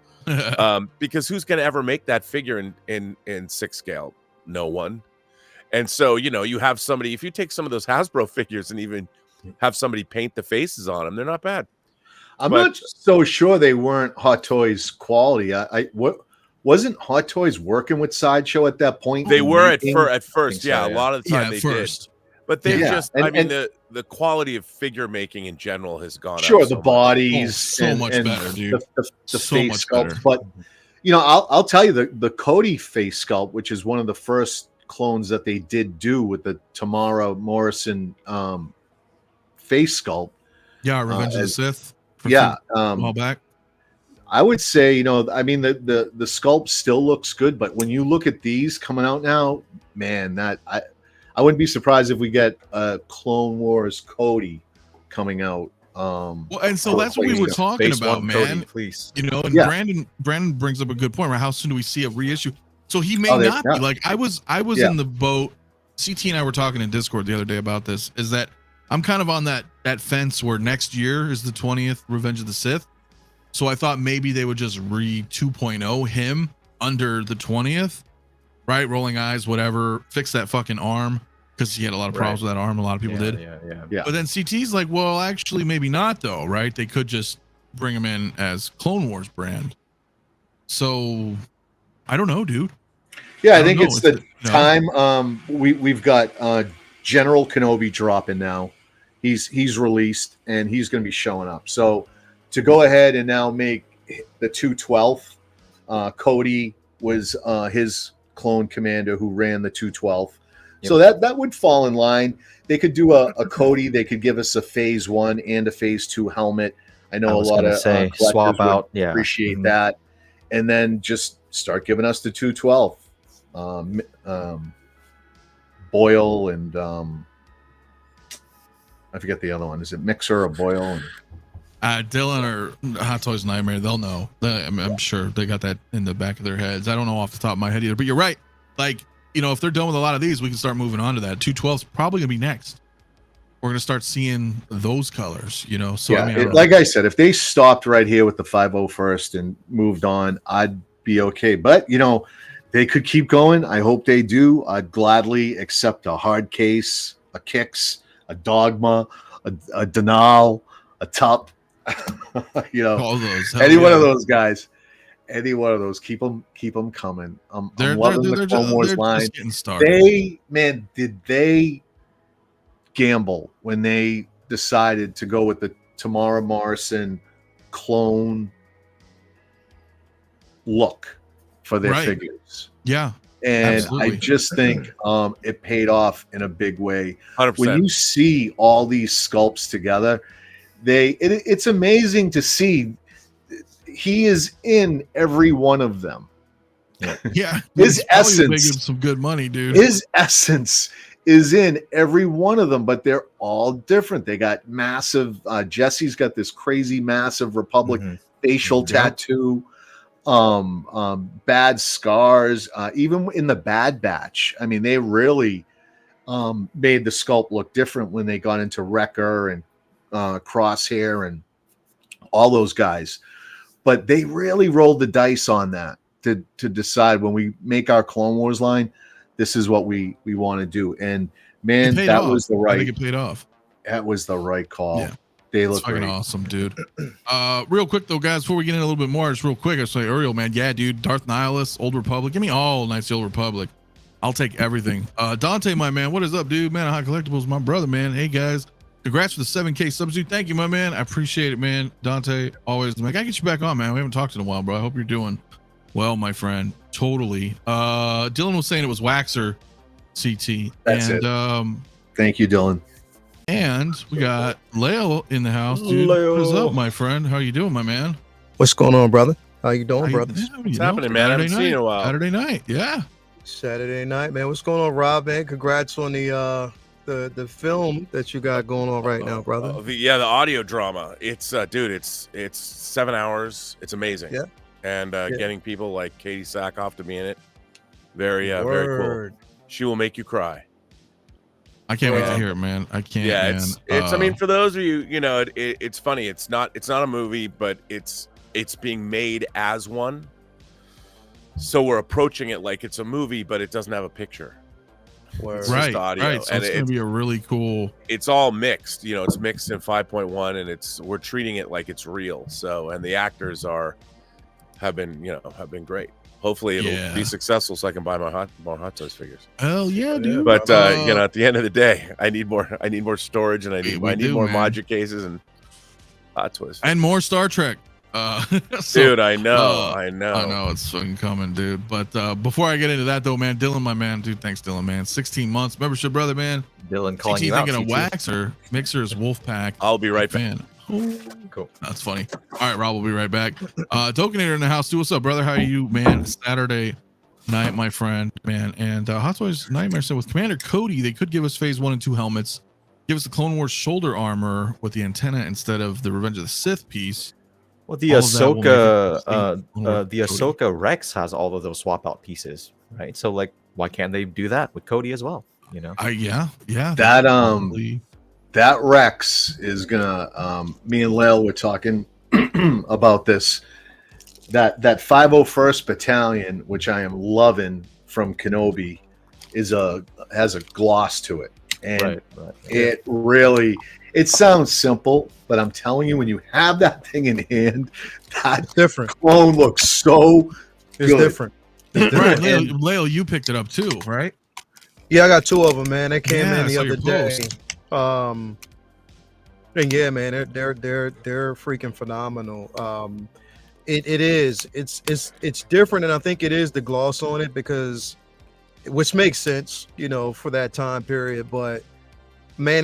Because who's going to ever make that figure in 6 scale? No one. And so, you have somebody, if you take some of those Hasbro figures and even have somebody paint the faces on them, they're not bad. I'm not so sure they weren't Hot Toys quality. Wasn't Hot Toys working with Sideshow at that point? They were at first. Yeah, a lot of the time they did. But they the quality of figure making in general has gone up. Sure, the bodies so much better, dude. The face sculpt. But I'll tell you, the Cody face sculpt, which is one of the first clones that they did do with the Tamara Morrison face sculpt. Yeah, Revenge of the Sith. All back. I would say, I mean, the sculpt still looks good, but when you look at these coming out now, man, I wouldn't be surprised if we get a Clone Wars Cody coming out. Well, and so that's what we were talking about, man. Cody, please. Brandon brings up a good point. Right? How soon do we see a reissue? So he may not be. Like I was in the boat. CT and I were talking in Discord the other day about this. Is that I'm kind of on that fence where next year is the 20th Revenge of the Sith. So I thought maybe they would just 2.0 him under the 20th, right? Rolling Eyes, whatever. Fix that fucking arm, because he had a lot of problems with that arm. A lot of people did. Yeah. But then CT's like, well, actually, maybe not though, right? They could just bring him in as Clone Wars brand. So I don't know, dude. Yeah, I think it's the time. We've got General Kenobi dropping now. He's released and he's going to be showing up. So to go ahead and now make the 212th, Cody was his clone commander who ran the 212th. So that would fall in line. They could do a Cody. They could give us a phase 1 and a phase 2 helmet. I know a lot of collectors swap out. would appreciate that, and then just start giving us the 212 Boyle and I forget the other one. Is it Mixer or Boyle? Dylan or Hot Toys Nightmare, they'll know. I'm sure they got that in the back of their heads. I don't know off the top of my head either, but you're right. Like, you know, if they're done with a lot of these, we can start moving on to that. 212's probably gonna be next. We're gonna start seeing those colors, you know. So yeah, I mean, like I said, if they stopped right here with the 501st and moved on, I'd be okay. But you know, they could keep going. I hope they do. I'd gladly accept a hard case, a Kicks, a Dogma, a Denal, a Tup. You know, all those, any one of those guys, any one of those, keep them coming. I'm loving the Clone Wars line. Did they gamble when they decided to go with the Tamara Morrison clone look for their figures? Yeah. And absolutely. I just think it paid off in a big way. 100%. When you see all these sculpts together, it's amazing to see. He is in every one of them. Yeah, his essence making some good money, dude. His essence is in every one of them, but they're all different. They got massive. Jesse's got this crazy massive Republic facial tattoo. Bad scars. Even in the Bad Batch, I mean, they really made the sculpt look different when they got into Wrecker and Crosshair and all those guys. But they really rolled the dice on that to decide when we make our Clone Wars line, this is what we want to do. And man, that was the right. I think it paid off. That was the right call. Yeah. They look fucking great. awesome, dude. Real quick though, guys, before we get in a little bit more, just real quick, I say Uriel, man, yeah, dude, Darth Nihilus, Old Republic, give me all Knights of the Old Republic. I'll take everything. Dante, my man, what is up, dude? Man, Hot Collectibles, my brother, man. Hey guys, congrats for the 7K subs, dude. Thank you, my man. I appreciate it, man. Dante, always. I gotta get you back on, man. We haven't talked in a while, bro. I hope you're doing well, my friend. Totally. Dylan was saying it was Waxer CT. That's it. Thank you, Dylan. And we got Leo in the house, dude. What's up, my friend? How you doing, my man? What's going on, brother? How you doing, brother? What's happening, man? I haven't seen you in a while. Saturday night, yeah. Saturday night, man. What's going on, Rob, man? Congrats on the film that you got going on right now, brother. The audio drama. It's dude, it's 7 hours. It's amazing. Yeah. And getting people like 𝗘𝗢𝗥𝗖𝗛 to be in it. Very very cool. She will make you cry. I can't wait to hear it, man. I can't. Yeah, man. it's. I mean, for those of you, you know, it's funny. It's not a movie, but it's being made as one. So we're approaching it like it's a movie, but it doesn't have a picture. It's right, just audio. right. So and it's gonna be a really cool. It's all mixed. You know, it's mixed in 5.1, and we're treating it like it's real. So, and the actors have been great. Hopefully it'll be successful so I can buy more Hot Toys figures. Hell yeah, dude. But you know, at the end of the day, I need more storage, and I need more module cases and Hot Toys. And more Star Trek. Dude, I know. I know it's fucking coming, dude. But before I get into that though, man, Dylan, my man, dude, thanks, Dylan, man. 16 months membership, brother, man. Dylan calling you thinking out. of Waxer, Mixer's Wolfpack. I'll be right back. Cool. That's funny. All right, Rob, we'll be right back. Tokinator in the house, too. What's up, brother? How are you, man? Saturday night, my friend, man. And Hot Toys Nightmare said with Commander Cody, they could give us phase 1 and 2 helmets, give us the Clone Wars shoulder armor with the antenna instead of the Revenge of the Sith piece. Well, the Ahsoka Rex has all of those swap out pieces, right? So like, why can't they do that with Cody as well? You know? Yeah. That Rex is gonna. Me and Lael were talking about this. That 501st Battalion, which I am loving from Kenobi, has a gloss to it, and it really. It sounds simple, but I'm telling you, when you have that thing in hand, that different clone looks so good. Different. Right, Leo, you picked it up too, right? Yeah, I got 2 of them, man. They came in the other day. And yeah, man, they're freaking phenomenal. It's different, and I think it is the gloss on it because which makes sense, for that time period. But man,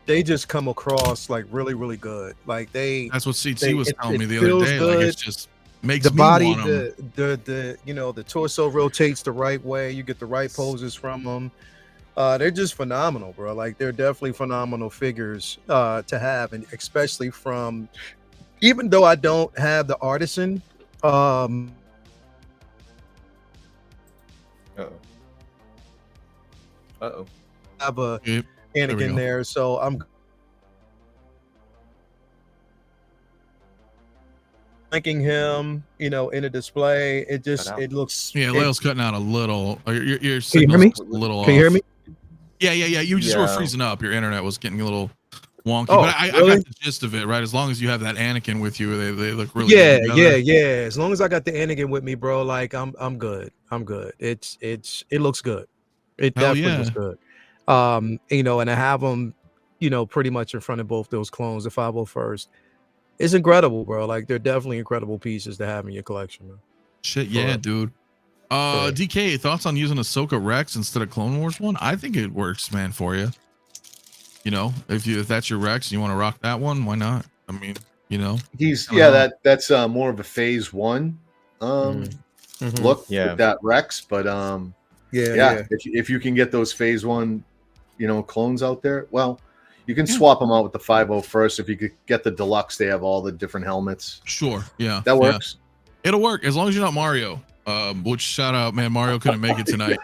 they just come across like really, really good. Like that's what CT was telling me the other feels day. good. Like, it's just makes the me body, want 'em. the torso rotates the right way. You get the right poses from them. They're just phenomenal, bro. Like, they're definitely phenomenal figures to have, and especially from, even though I don't have the artisan, have a Yep. There we Anakin go. there, so I'm thanking him, in a display. It looks. Yeah, Lael's cutting out a little. Your Can you hear signal's me? a little Can you hear off. me? Yeah. You just were Yeah. freezing up. Your internet was getting a little wonky. Oh, But I really? got the gist of it, right? As long as you have that Anakin with you, they look really Yeah, good together. yeah. As long as I got the Anakin with me, bro, like I'm good. I'm good. It looks good. It Hell definitely yeah. looks good. And I have them, pretty much in front of both those clones, the 501st. It's incredible, bro. Like, they're definitely incredible pieces to have in your collection, man. Shit, yeah, dude. DK, thoughts on using Ahsoka Rex instead of Clone Wars one? I think it works, man, for you. If that's your Rex and you want to rock that one, why not? I mean, that's more of a phase 1 look with that Rex, but if you can get those phase 1 clones out there, well, you can swap them out with the 501st. If you could get the deluxe, they have all the different helmets. Sure, yeah, that works. Yeah. It'll work as long as you're not Mario. Which, shout out, man, Mario couldn't make it tonight.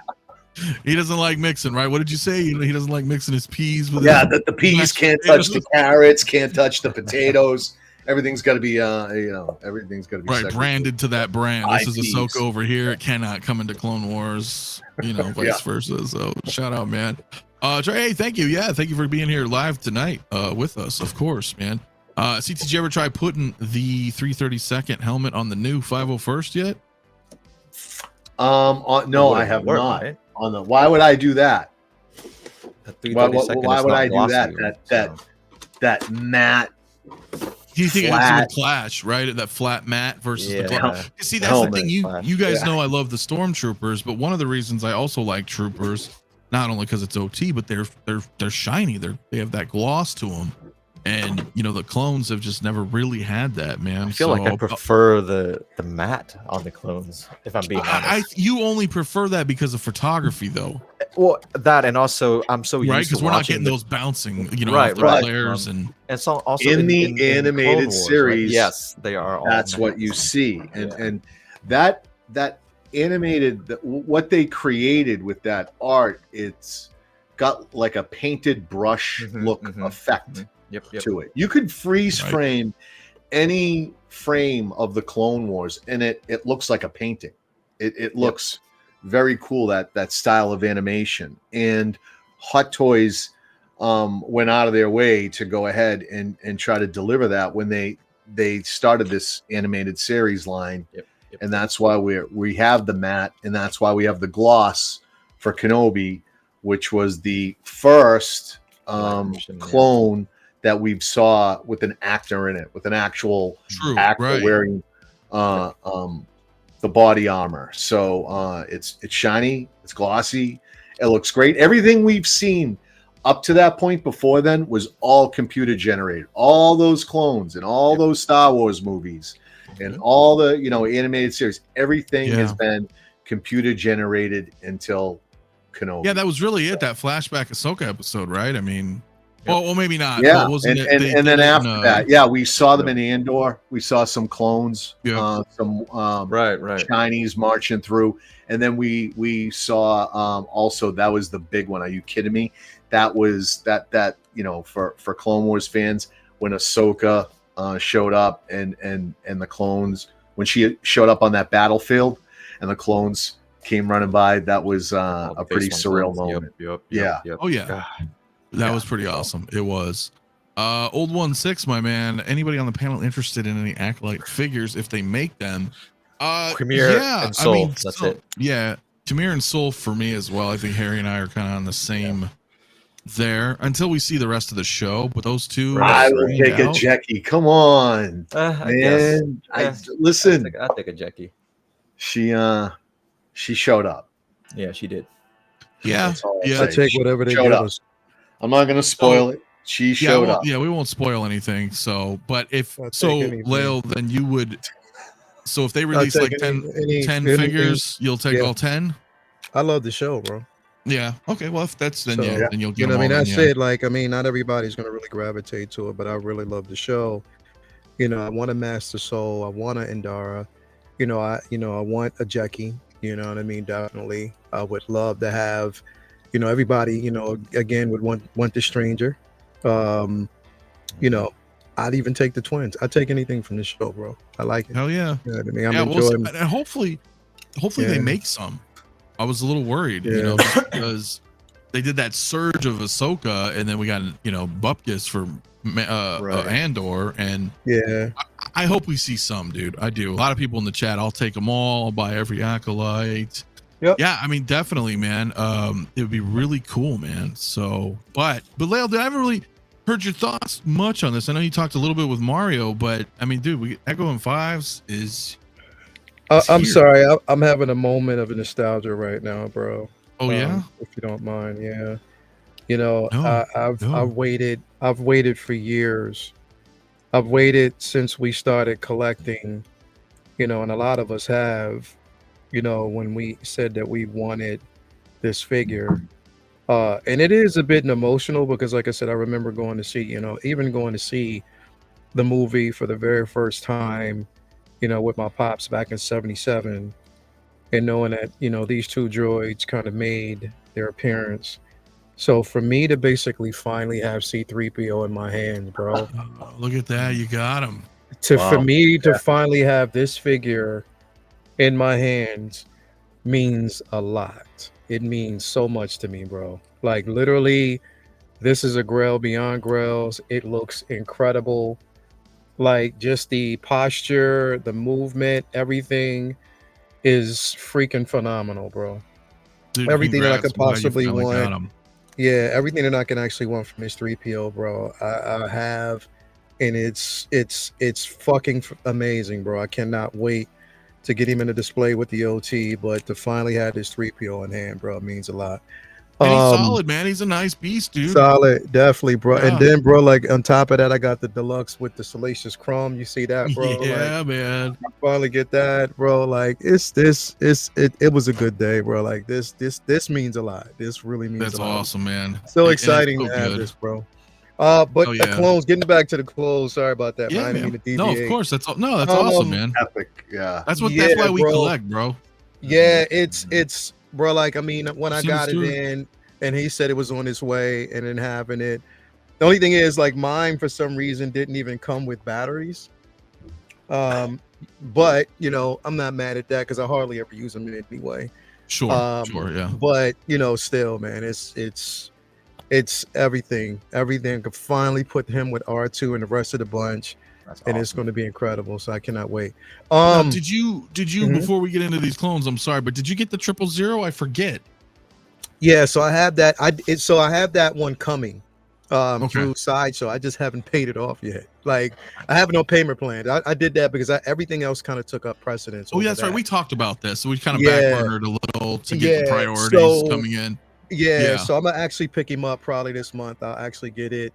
He doesn't like mixing, right? What did you say? He doesn't like mixing his peas with the peas can't touch the carrots, can't touch the potatoes. Everything's got to be everything's got to be right, branded to that brand. This is IPs. Ahsoka over here. It cannot come into Clone Wars, vice versa. So shout out, man. Hey, thank you. Yeah, thank you for being here live tonight with us, of course, man. CT, did you ever try putting the 332nd helmet on the new 501st yet? No, I have not. Right? Why would I do that? Why would I do that? That matte. Do you think it would clash, right? That flat matte versus the glass? See, that's the thing. You guys know I love the Stormtroopers, but one of the reasons I also like Troopers, not only because it's OT, but they're shiny. They have that gloss to them, and the clones have just never really had that, man. I feel like I prefer the matte on the clones, if I'm being honest. You only prefer that because of photography, though. Well, that, and also I'm so used to because we're not getting those bouncing, right. flares and so also in the animated Wars, series, right? Yes, they are. That's what you see, and that animated, what they created with that art, it's got like a painted brush look effect to it. You could freeze frame any frame of the Clone Wars, and it looks like a painting. It looks very cool, that style of animation. And Hot Toys went out of their way to go ahead and try to deliver that when they started this animated series line. And that's why we have the matte, and that's why we have the gloss for Kenobi, which was the first clone that we saw with an actor in it, with an actual actor wearing the body armor. So it's shiny, it's glossy, it looks great. Everything we've seen up to that point before then was all computer generated. All those clones and all those Star Wars movies and all the animated series, everything has been computer generated until Kenobi. Yeah, that was really it. That flashback Ahsoka episode, right? I mean, well, maybe not. Yeah, wasn't and then after that, we saw them in Andor. We saw some clones, some Chinese marching through, and then we saw also, that was the big one. Are you kidding me? That was that for Clone Wars fans, when Ahsoka showed up and the clones, when she showed up on that battlefield and the clones came running by, that was a pretty surreal moment. Oh yeah. That was pretty awesome. It was. Old 1-6, my man. Anybody on the panel interested in any Acolyte figures if they make them? Premier and Soul. That's it. Yeah, Tamir and Soul for me as well. I think Harry and I are kind of on the same there until we see the rest of the show. But those two, I will take a Jackie. Come on, man. Listen. I'll take a Jackie. She showed up. Yeah, she did. Yeah, That's all I'll yeah. I say. take whatever they Showed give up. us. I'm not gonna spoil it. She Yeah, showed up. yeah, we won't spoil anything. So, but if I'll take so, anything. Lael, then you would. So if they I'll release take like any 10 anything. figures, you'll take Yeah. all 10. I love the show, bro. Yeah. Okay. Well, if that's then So, yeah, then you'll get You know them what I mean? all. That's Then, yeah. it. Like, I mean, not everybody's gonna really gravitate to it, but I really love the show. You know, I want a Master Soul. I want a Indara. You know, I want a Jackie. You know what I mean? Definitely. I would love to have, you know, everybody, you know, again would want the Stranger. You know, I'd even take the twins. I'd take anything from this show, bro. I like it. Hell yeah. You know what I mean? I'm Yeah. We'll see. enjoying. And hopefully they Yeah. make some. I was a little worried, you Yeah. know, just because they did that surge of Ahsoka, and then we got Bupkis for Right. Andor, and Yeah. I hope we see some, dude. I do. A lot of people in the chat. I'll take them all. I'll buy every acolyte. Yep. Yeah, I mean, definitely, man. It would be really cool, man. So, but Lael, I haven't really heard your thoughts much on this. I know you talked a little bit with Mario, but I mean, dude, Echo and Fives is. I'm here. sorry. I'm having a moment of nostalgia right now, bro. Oh yeah. If you don't mind, yeah. You know, No, I've no. I've waited for years. I've waited since we started collecting, you know, and a lot of us have, you know, when we said that we wanted this figure. And it is a bit emotional because, like I said, I remember going to see, you know, even going to see the movie for the very first time, you know, with my pops back in '77, and knowing that, you know, these two droids kind of made their appearance. So for me to basically finally have C-3PO in my hands, bro, Oh, look at that. You got him. for Wow. me to finally have this figure in my hands means a lot. It means so much to me, bro. Like, literally, this is a Grail beyond Grails. It looks incredible. Like, just the posture, the movement, everything is freaking phenomenal, bro. Dude, Everything that I congrats. could I'm glad you possibly finally want. got him. Yeah, everything that I can actually want from this 3PO, bro, I have, and it's fucking amazing, bro. I cannot wait to get him in a display with the OT, but to finally have this 3PO in hand, bro, means a lot. And he's solid, man. He's a nice beast, dude. Solid, definitely, bro. Yeah. And then, bro, like on top of that, I got the deluxe with the Salacious Chrome. You see that, bro? Yeah, Like, man. finally get that, bro. Like, it was a good day, bro. Like, this means a lot. This really means That's a lot. awesome, man. So And it's exciting so to have good. this, bro. But Oh, the yeah. clones, getting back to the clones. Sorry about that, Yeah, man. I didn't man. mean to No, of deviate. course. That's awesome, Um, man. Epic. Yeah. That's Yeah, why we bro. collect, bro. Yeah, it's bro. Like, I mean, when I See got the it story. in, and he said it was on its way, and then having it. The only thing is, like, mine for some reason didn't even come with batteries. But you know, I'm not mad at that because I hardly ever use them anyway. Sure, sure, yeah. But you know, still, man, it's everything. Everything could finally put him with R2 and the rest of the bunch, That's and it's awesome. going to be incredible. So I cannot wait. Now, did you mhm. before we get into these clones? I'm sorry, but did you get the 000? I forget. Yeah, so I have that. So I have that one coming Okay. through Sideshow. I just haven't paid it off yet. Like, I have no payment plan. I did that because everything else kind of took up precedence. Oh, over yeah, that's right. that. We talked about this. So we kind of Yeah. backburnered a little to get the Yeah, priorities so- coming in. Yeah, Yeah. so I'm gonna actually pick him up probably this month. I'll actually get it.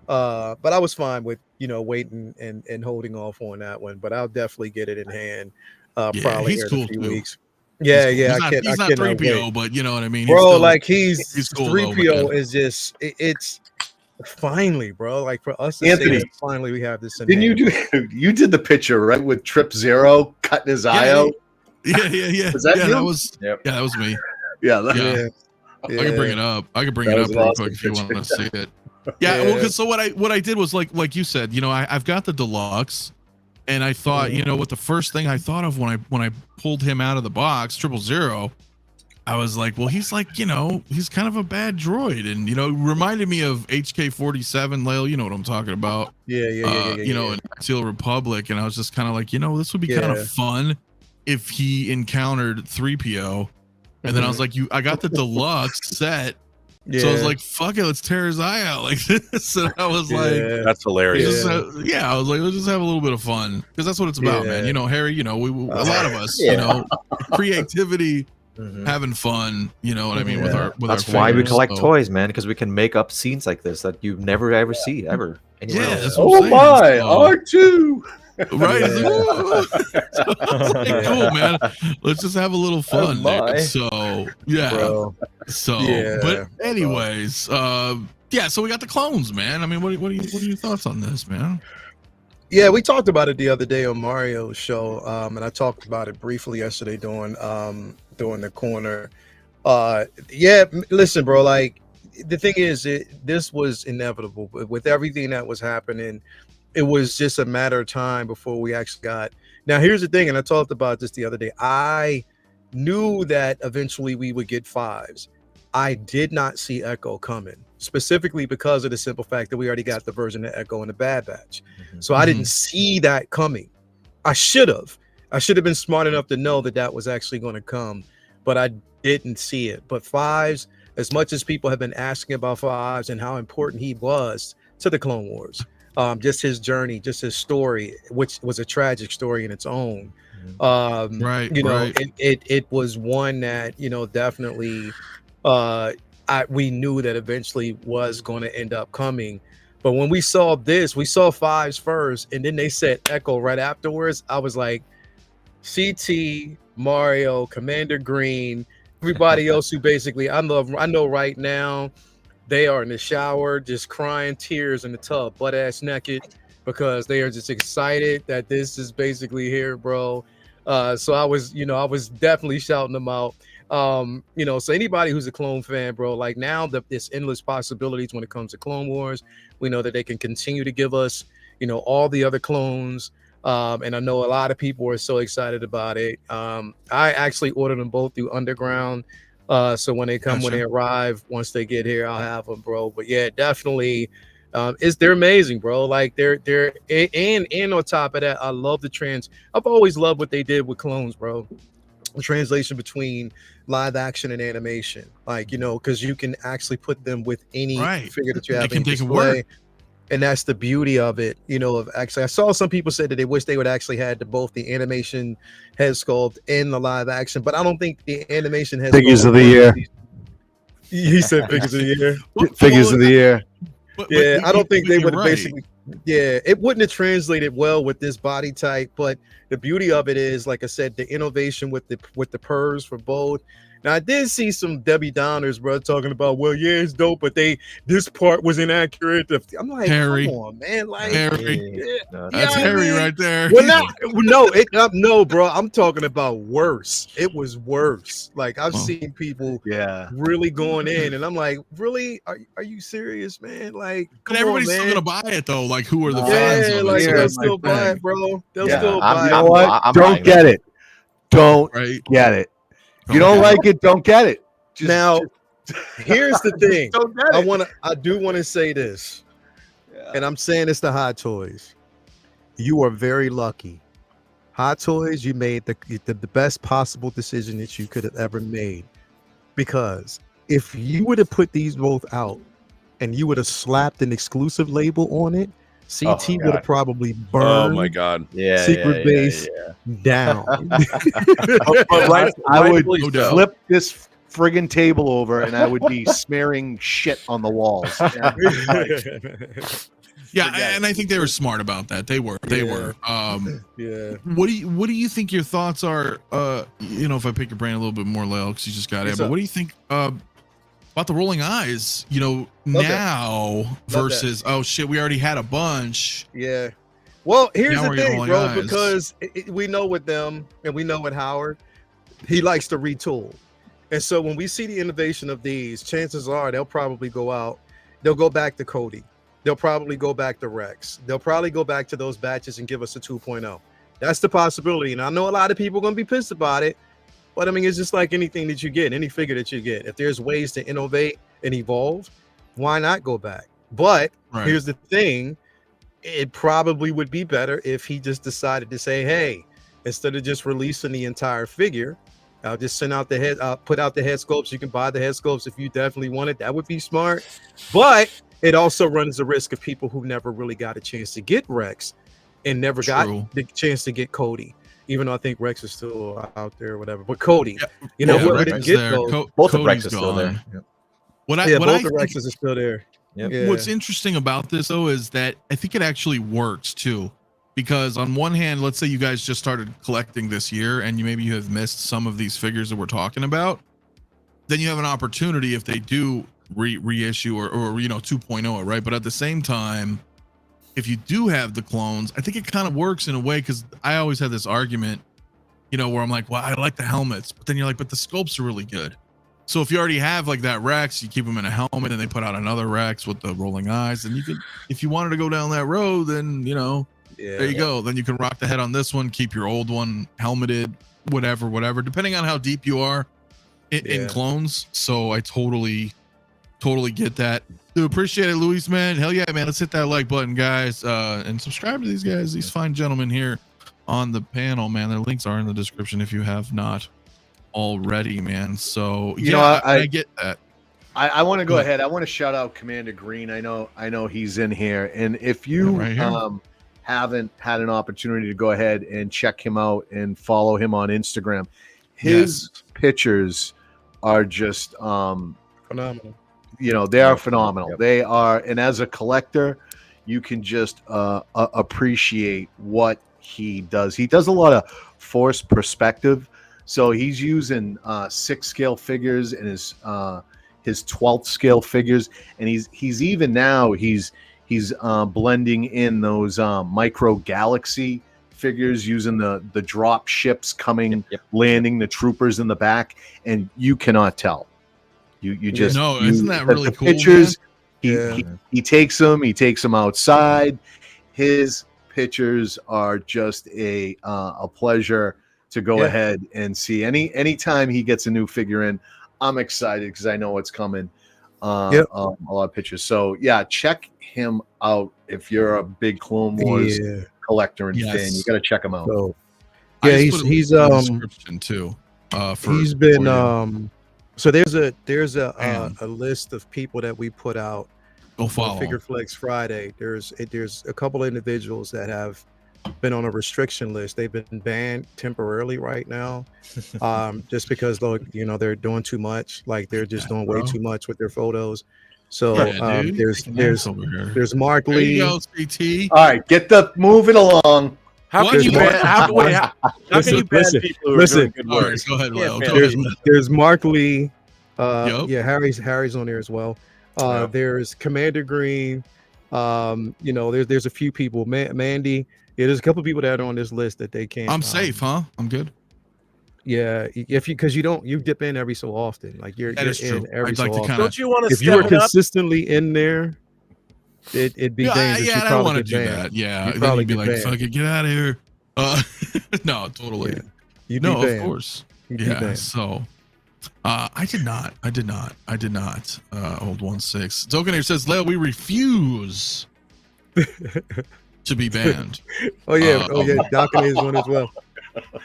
But I was fine with, you know, waiting and holding off on that one. But I'll definitely get it in hand. Yeah, Probably he's here in cool a few too. weeks. Yeah, He's cool. yeah. He's not, he's not 3PO, wait. but you know what I mean. Bro, He's still, like he's he's cool, 3PO though, man. is just it's finally, bro. Like, for us to say Anthony, that finally we have this in Didn't you hand. do? You did the picture right with Trip Zero cutting his eye Yeah, out. yeah. Was that yeah, you? that was Yep. yeah, that was me. Yeah. that- Yeah. Yeah. I can bring it up. I can bring That it was up an real awesome quick if you want picture. to see it. Yeah, Yeah. well, because so what I did was like you said, you know, I've got the deluxe, and I thought, you know, what the first thing I thought of when I pulled him out of the box, 000, I was like, well, he's like, you know, he's kind of a bad droid, and you know, reminded me of HK-47, Lael. You know what I'm talking about? Yeah. You know, in Steel Republic, and I was just kind of like, you know, this would be kind Yeah. of fun if he encountered 3PO, and then I was like, I got the deluxe set. Yeah. So I was like, fuck it, let's tear his eye out like this. And I was like, Yeah. That's hilarious. I was like, let's just have a little bit of fun because that's what it's about, man. Yeah. You know, Harry, you know, a lot of us, Yeah. you know, creativity having fun. You know what I mean? With our That's our why we figures, collect so- toys, man, because we can make up scenes like this that you never ever see ever anywhere Yeah, else. that's what I'm Oh saying, my, so- R2. Right? It's Yeah. it's like, cool, man. Let's just have a little fun, my. dude. So yeah. Bro. So, Yeah. but anyways, yeah. So we got the clones, man. I mean, what are your thoughts on this, man? Yeah, we talked about it the other day on Mario's show, and I talked about it briefly yesterday during the corner. Yeah, listen, bro. Like the thing is, this was inevitable with everything that was happening. It was just a matter of time before we actually got. Now, here's the thing, and I talked about this the other day. I knew that eventually we would get 5s. I did not see Echo coming, specifically because of the simple fact that we already got the version of Echo in the Bad Batch. So I didn't see that coming. I should have. I should have been smart enough to know that that was actually going to come, but I didn't see it. But 5s, as much as people have been asking about 5s and how important he was to the Clone Wars, just his journey, just his story, which was a tragic story in its own. Right. You know, right. it was one that, you know, definitely we knew that eventually was going to end up coming. But when we saw this, we saw 5s first, and then they said Echo right afterwards. I was like, CT, Mario, Commander Green, everybody else who basically I know right now they are in the shower just crying tears in the tub, butt ass naked, because they are just excited that this is basically here, bro. So I was definitely shouting them out. You know, so anybody who's a Clone fan, bro, like now there's endless possibilities when it comes to Clone Wars. We know that they can continue to give us, you know, all the other clones. And I know a lot of people are so excited about it. I actually ordered them both through Underground. So when they come, when they arrive, once they get here, I'll have them, bro. But yeah, definitely, they're amazing, bro. Like they're and on top of that, I love I've always loved what they did with clones, bro. The translation between live action and animation, like, you know, because you can actually put them with any figure that you have in display. And that's the beauty of it, you know. Of actually, I saw some people say that they wish they would actually had both the animation head sculpt and the live action, but I don't think the animation head Figures sculpt of the year. He said figures of the year. Figures of the year. Yeah, I don't think they would have right. basically. Yeah, it wouldn't have translated well with this body type, but the beauty of it is, like I said, the innovation with the purrs for both. Now I did see some Debbie Downers, bro, talking about, well, yeah, it's dope, but this part was inaccurate. I'm like, Harry. come on, man, like Harry. yeah, That's yeah, Harry man. right there. Well, no, bro. I'm talking about worse. It was worse. Like I've seen people, really going in, and I'm like, really? Are you serious, man? Like, But everybody's on, still man. gonna buy it though. Like, who are the fans Yeah, of like it? they'll still buy it, bro. They'll still buy You know it. what? I'm Don't buying get it. Don't Right. get it. You don't like it, don't get it. Now, here's the thing. Don't get it. I do want to say this, and I'm saying this to Hot Toys. You are very lucky. Hot Toys, you made the best possible decision that you could have ever made, because if you would have put these both out and you would have slapped an exclusive label on it, CT would have probably burned Oh my god. Secret Base down. But right, I would No doubt. flip this friggin' table over and I would be smearing shit on the walls. Yeah, and I think they were smart about that. They were. Yeah. What do you think your thoughts are? You know, if I pick your brain a little bit more, Lel, because you just got it. But what do you think about the rolling eyes? You know, Love now versus oh shit, we already had a bunch. Yeah. Well, here's Now the we're getting thing, rolling bro, eyes. because we know with them and we know with Howard, he likes to retool. And so when we see the innovation of these, chances are they'll probably go out. They'll go back to Cody. They'll probably go back to Rex. They'll probably go back to those batches and give us a 2.0. That's the possibility. And I know a lot of people are going to be pissed about it, but I mean, it's just like anything that you get, any figure that you get. If there's ways to innovate and evolve, why not go back? But here's the thing. It probably would be better if he just decided to say, hey, instead of just releasing the entire figure, I'll just send out the head, put out the head sculpts. You can buy the head sculpts if you definitely want it. That would be smart. But it also runs the risk of people who never really got a chance to get Rex and never got the chance to get Cody. even though I think Rex is still out there or whatever. But Cody, Yeah, you know, yeah, what Rex didn't is get there. those. Both of Cody's Rex is still gone. there. Yep. What I Both think, the Rexes are still there. Yep. Yeah. What's interesting about this though is that I think it actually works too, because on one hand, let's say you guys just started collecting this year and maybe you have missed some of these figures that we're talking about, then you have an opportunity if they do reissue or 2.0 it, right? But at the same time, if you do have the clones, I think it kind of works in a way, because I always have this argument, where I'm like, well, I like the helmets, but then you're like, but the sculpts are really good. So if you already have like that Rex, you keep them in a helmet, and they put out another Rex with the rolling eyes, and you could, if you wanted to go down that road, then there you go. Then you can rock the head on this one, keep your old one helmeted, whatever, depending on how deep you are in clones. So I totally get that. Do appreciate it, Luis, man. Hell yeah, man. Let's hit that like button, guys, and subscribe to these guys, these fine gentlemen here on the panel, man. Their links are in the description if you have not already, man. So I get that. I want to go ahead. I want to shout out Commander Green. I know he's in here, and if you haven't had an opportunity to go ahead and check him out and follow him on Instagram, his pictures are just Phenomenal. They are phenomenal. Yep. They are, and as a collector, you can just appreciate what he does. He does a lot of forced perspective. So he's using 6 scale figures and his 12th scale figures, and he's even now he's blending in those micro galaxy figures using the drop ships coming, landing the troopers in the back, and you cannot tell. You just isn't that really the cool? Pictures. Man? He takes them outside. His pictures are just a pleasure to go ahead and see. Anytime he gets a new figure in, I'm excited because I know it's coming. A lot of pictures. So check him out if you're a big Clone Wars collector and fan. You got to check him out. So, He's he's in the description too. He's been so there's a list of people that we put out. Go follow Figure Flex Friday. There's a couple of individuals that have been on a restriction list. They've been banned temporarily right now, just because they're doing too much. Like they're just doing way too much with their photos. So there's Mark Lee. There you go, CT. All right, move it along. How can you ban people who are doing good work? Go ahead, Will. There's Mark Lee. Harry's on there as well. There's Commander Green. There's a few people. Mandy. Yeah, there's a couple of people that are on this list that they can't. I'm safe, huh? I'm good. Yeah, because you dip in every so often. Like you're in true. every I'd so like to often. Don't you want to? If you were consistently in there, it'd be dangerous. Yeah, I don't want to do that. Yeah, then you'd be like, "Fucking get out of here." No, totally. Yeah. Of course. Yeah. So, I did not. Old 1-6. Tokenator says, "Leo, we refuse to be banned." Dockinator's one as well.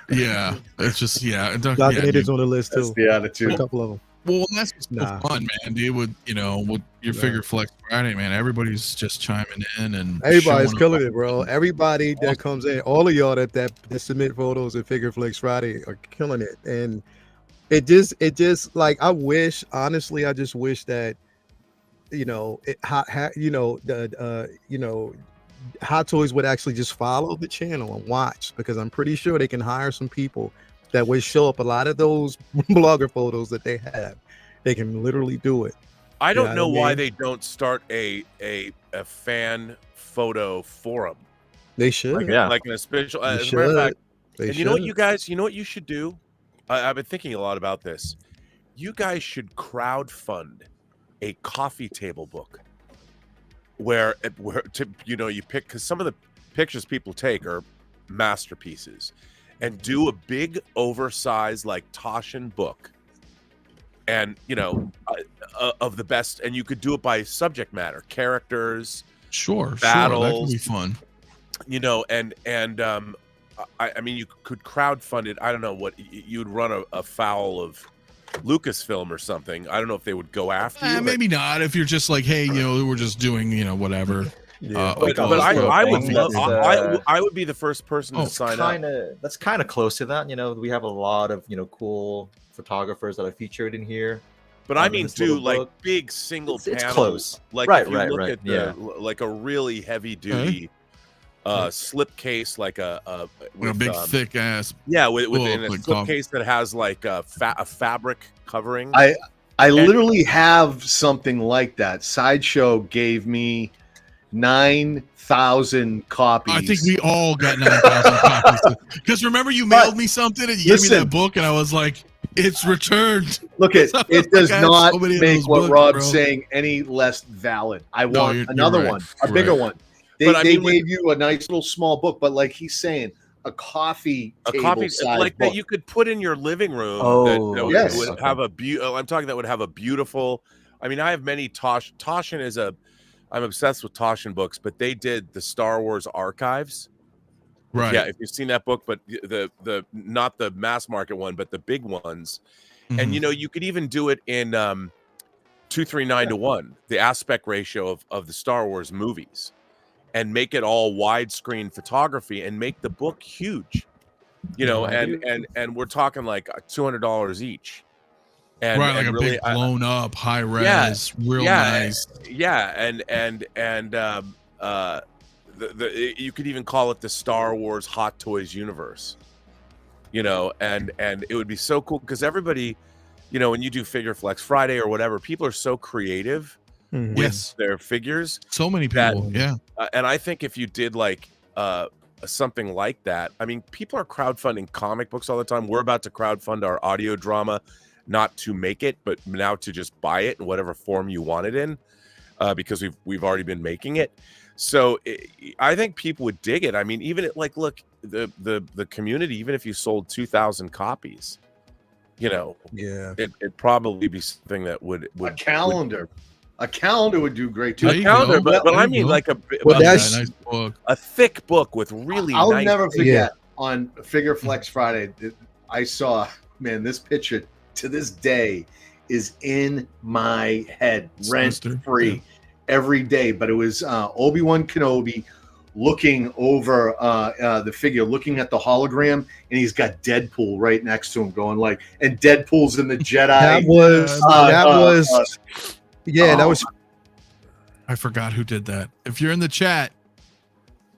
Yeah, it's just Dockinator's on the list too. That's the attitude. A couple of them. Well, that's what's so fun, man. Dude, with your Figure Flex Friday, man, everybody's just chiming in and everybody's killing it, bro. Everybody that comes in, all of y'all that submit photos at Figure Flex Friday are killing it, and it just like I just wish that Hot Toys would actually just follow the channel and watch, because I'm pretty sure they can hire some people that would show up a lot of those blogger photos that they have. They can literally do it. I don't know why they don't start a fan photo forum. They should. Like an official. As a matter of fact, and you know what, you guys, you know what you should do? I've been thinking a lot about this. You guys should crowdfund a coffee table book where you pick, because some of the pictures people take are masterpieces, and do a big oversized like Toshin book, and of the best, and you could do it by subject matter, characters, battles, that could be fun. I mean, you could crowdfund it. I don't know what you'd run afoul of Lucasfilm or something. I don't know if they would go after you. Maybe not. If you're just like, hey, we're just doing, whatever. But well, I would thing love, that's, I would be the first person to sign up. That's kind of close to that. We have a lot of cool photographers that are featured in here. But I mean, this little like book. big single It's panel. close. Like Right, if you right, look right, at yeah. like a really heavy duty slip case, like a big thick ass. with book, in a like slip coffee. case that has like a fabric covering. I literally have something like that. Sideshow gave me 9,000 copies. I think we all got 9,000 copies. Because remember, you mailed me something and you gave me that book, and I was like, "It's returned." Look at it. Does I have not so many of make those what books, Rob's bro. saying any less valid. I No, want you're another right. one, a You're bigger right. one. They But I mean, gave you a nice little small book, but like he's saying, a coffee coffee size like book. that you could put in your living room. Oh, that yes. would have a I'm talking that would have a beautiful. I mean, I have many Toshin is a. I'm obsessed with Toshin books, but they did the Star Wars archives. Right. Yeah, if you've seen that book, but the not the mass market one, but the big ones. And you could even do it in 2:3:9:1, the aspect ratio of the Star Wars movies, and make it all widescreen photography and make the book huge. And we're talking like $200 each. And, right, like and a really, big blown up, high res, real nice. You could even call it the Star Wars Hot Toys universe. And it would be so cool because everybody, when you do Figure Flex Friday or whatever, people are so creative with their figures. So many people, and I think if you did like something like that, I mean, people are crowdfunding comic books all the time. We're about to crowdfund our audio drama, not to make it, but now to just buy it in whatever form you want it in, because we've already been making it. So I think people would dig it. I mean, even look, the community, even if you sold 2,000 copies, it'd probably be something that would a calendar. A calendar would do great too. A calendar, but I mean, like a nice book, a thick book with really. I'll nice never forget on Figure Flex Friday. I saw, man, this picture to this day is in my head, rent free, every day. But it was Obi-Wan Kenobi looking over the figure, looking at the hologram, and he's got Deadpool right next to him, going like, and Deadpool's in the Jedi. That was. I forgot who did that. If you're in the chat,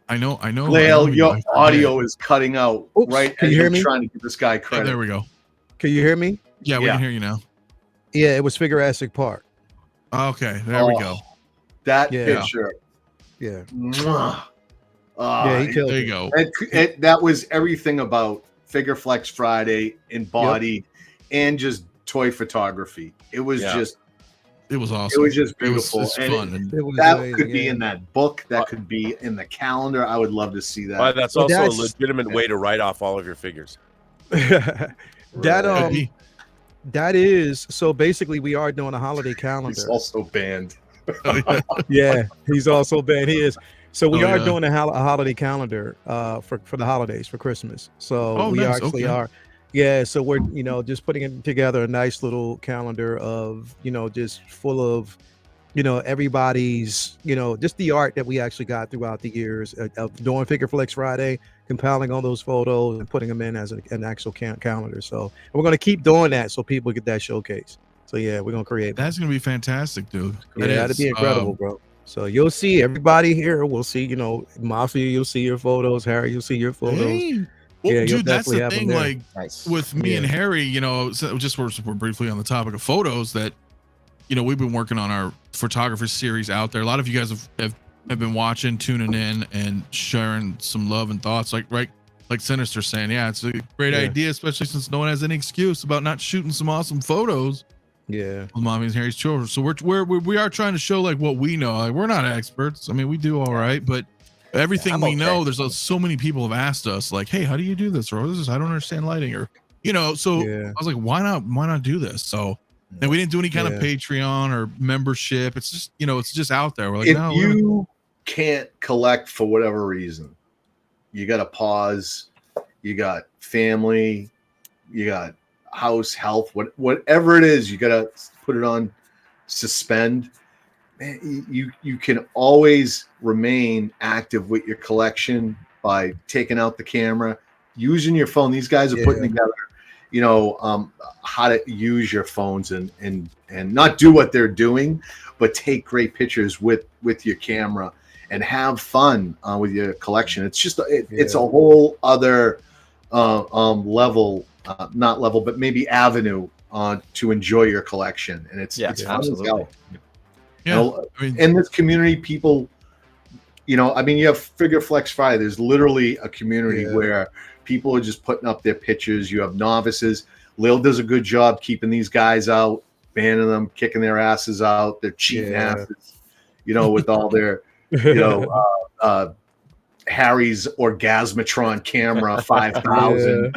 I know. Lael, your audio is cutting out. Oops, right can as you hear you're me? trying to give this guy credit. There we go. Can you hear me? Yeah, we can hear you now. Yeah, it was 𝗣𝗘𝗥𝗖𝗛. Okay, there we go. That picture. Yeah. He killed there it. you go. That was everything about Figure Flex Friday embodied, and just toy photography. It was just. It was awesome. It was just beautiful. It's fun. That could be in that book. That could be in the calendar. I would love to see that. Well, that's also a legitimate way to write off all of your figures. That is so. Basically, we are doing a holiday calendar. He's also banned. Yeah, he's also banned. He is. So we are doing a holiday calendar for the holidays, for Christmas. So we actually are. Yeah, so we're just putting together a nice little calendar of just full of everybody's just the art that we actually got throughout the years of doing Figure Flex Friday, compiling all those photos and putting them in as an actual calendar. So we're going to keep doing that so people get that showcase. So yeah, we're going to create that's going to be fantastic, dude. That'd be incredible, bro. So you'll see everybody here. We'll see Mafia, you'll see your photos. Harry, you'll see your photos. Hey. Well, Yeah, dude, that's the thing. Like Nice. with me and Harry, so just we're briefly on the topic of photos that, we've been working on our photography series out there. A lot of you guys have been watching, tuning in, and sharing some love and thoughts. Like Sinister saying, yeah, it's a great idea, especially since no one has any excuse about not shooting some awesome photos. Yeah, with Mommy and Harry's children. So we are trying to show like what we know. Like, we're not experts. I mean, we do all right, but everything we know, there's so many people have asked us like, hey, how do you do this? Or I don't understand lighting, or so I was like, why not do this? So and we didn't do any kind of Patreon or membership. It's just it's just out there. We're like, if you can't collect for whatever reason, you got to pause. You got family, you got house, health, whatever it is, you got to put it on suspend. man, you can always remain active with your collection by taking out the camera, using your phone. These guys are putting together, how to use your phones and not do what they're doing, but take great pictures with your camera and have fun with your collection. It's just it's a whole other level, not level, but maybe avenue to enjoy your collection, and it's fun as hell. Yeah, in this community, people, you have Figure Flex Friday. There's literally a community where people are just putting up their pictures. You have novices. Lil does a good job keeping these guys out, banning them, kicking their asses out. They're cheating asses, with all their, Harry's Orgasmatron camera 5000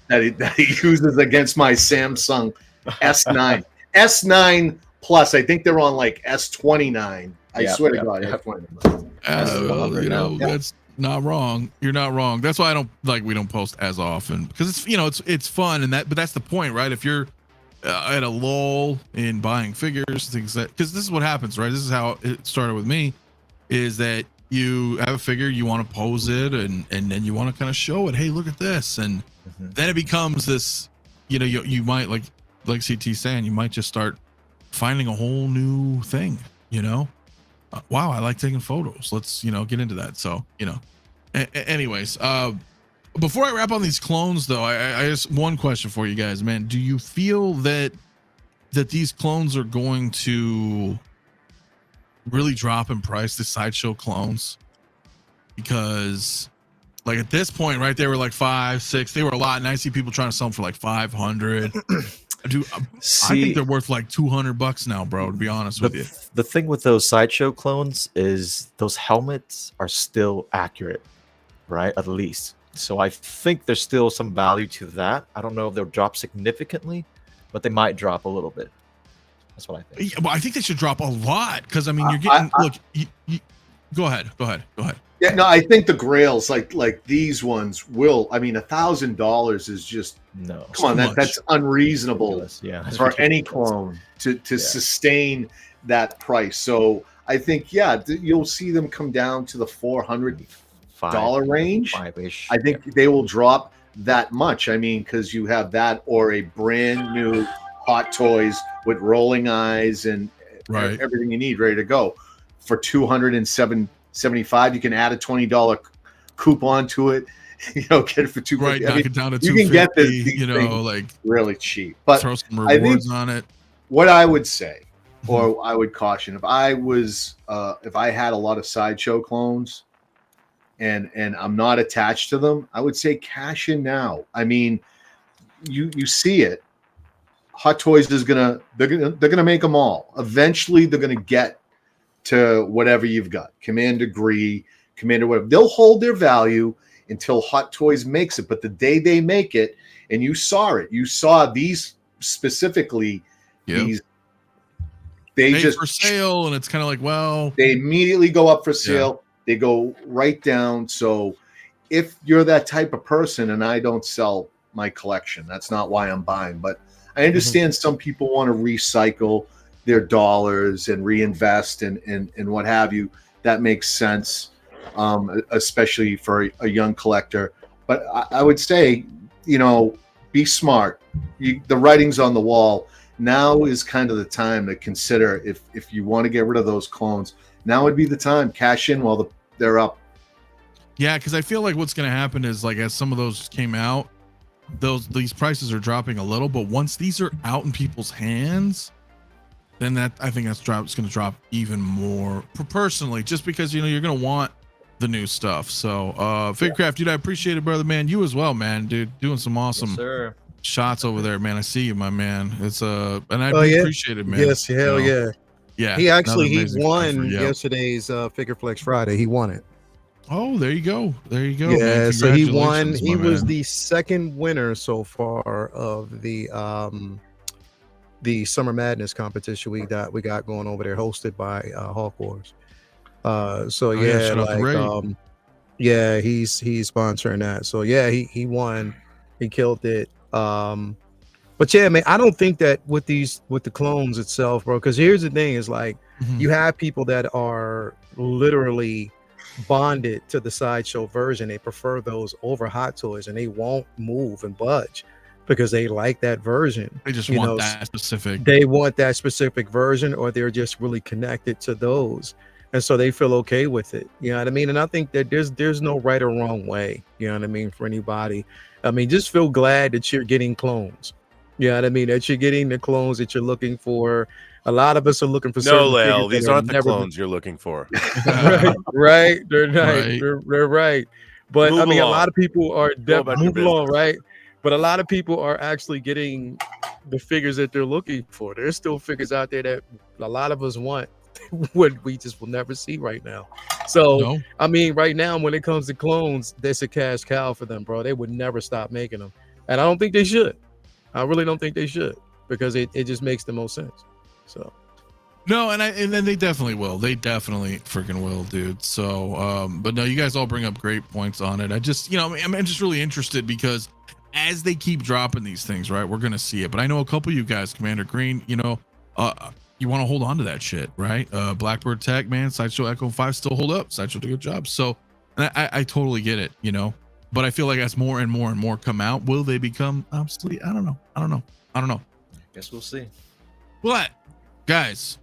that he uses against my Samsung S9. S9 Plus, I think they're on like S29. I swear to God, S29. That's not wrong. You're not wrong. That's why we don't post as often, because it's fun, but that's the point, right? If you're at a lull in buying figures, things because this is what happens, right? This is how it started with me, is that you have a figure, you want to pose it, and then you want to kind of show it. Hey, look at this, and then it becomes this. You might like CT saying, you might just start finding a whole new thing. Wow, I like taking photos. Let's get into that. So anyways, before I wrap on these clones, though, I just one question for you guys, man. Do you feel that these clones are going to really drop in price, the Sideshow clones? Because like at this point, right, they were like 5, 6, they were a lot, and I see people trying to sell them for like 500. I think they're worth like $200 now, bro, to be honest with you. The thing with those Sideshow clones is those helmets are still accurate, right? At least. So I think there's still some value to that. I don't know if they'll drop significantly, but they might drop a little bit. That's what I think. Yeah, well, I think they should drop a lot, because I mean, you're getting go ahead. Yeah, no, I think the grails like these ones will. I mean, $1,000 is just come on, that's unreasonable for any clone to sustain that price. So I think you'll see them come down to the $400 range. I think they will drop that much. I mean, because you have that or a brand new Hot Toys with rolling eyes and everything you need ready to go for $275. You can add a $20 coupon to it. Get it for $250. Right, knock it down to $250. You can get this, like really cheap. But throw some rewards on it. What I would say, or I would caution, if I had a lot of Sideshow clones, and I'm not attached to them, I would say cash in now. I mean, you see it. Hot Toys is they're gonna make them all. Eventually, they're gonna get to whatever you've got, Commander Gree, Commander whatever. They'll hold their value until Hot Toys makes it. But the day they make it, and you saw these specifically, they just for sale, and it's kind of like, well, they immediately go up for sale. They go right down. So if you're that type of person, and I don't sell my collection, that's not why I'm buying, but I understand some people want to recycle their dollars and reinvest and what have you. That makes sense, especially for a young collector. But I would say, be smart. The writing's on the wall. Now is kind of the time to consider if you want to get rid of those clones. Now would be the time. Cash in while they're up. Yeah, because I feel like what's going to happen is, like, as some of those came out, these prices are dropping a little, but once these are out in people's hands, then I think it's going to drop even more. Personally, just because you're going to want the new stuff. So Figcraft, dude, I appreciate it, brother, man. You as well, man, dude, doing some awesome shots over there, man. I see you, my man. It's and I appreciate it, man. Yes, hell yeah. He won yesterday's Figure Flex Friday. He won it. Oh, there you go. Yeah, man. so he won. He was the second winner so far of the Summer Madness competition we got going over there, hosted by Hawk Wars. He's sponsoring that. So he won. He killed it. But yeah, man, I don't think that with the clones itself, bro, because here's the thing, is like You have people that are literally bonded to the Sideshow version. They prefer those over Hot Toys, and they won't move and budge because they like that version. They just want that specific. They want that specific version, or they're just really connected to those, and so they feel okay with it. You know what I mean? And I think that there's no right or wrong way. You know what I mean, for anybody. I mean, just feel glad that you're getting clones. You know what I mean? That you're getting the clones that you're looking for. A lot of us are looking for no, Lael, these aren't the clones you're looking for. right. They're right. Right. They're right. But Move I mean, along. a lot of people are about your move along, business. right? But a lot of people are actually getting the figures that they're looking for. There's still figures out there that a lot of us want, what we just will never see right now. So No. I mean, right now, when it comes to clones, that's a cash cow for them, bro. They would never stop making them, and I don't think they should. I really don't think they should, because it just makes the most sense. So No, and then they definitely will. They definitely freaking will, dude. So, but no, you guys all bring up great points on it. I just, I'm just really interested because as they keep dropping these things, right, we're gonna see it. But I know a couple of you guys, Commander Green, you want to hold on to that shit, right? Blackbird Tech, man, Sideshow 𝗥𝗘𝗢𝗡 still hold up. Sideshow did a good job. So, and I totally get it, But I feel like as more and more and more come out, will they become obsolete? I don't know. Guess we'll see. But guys,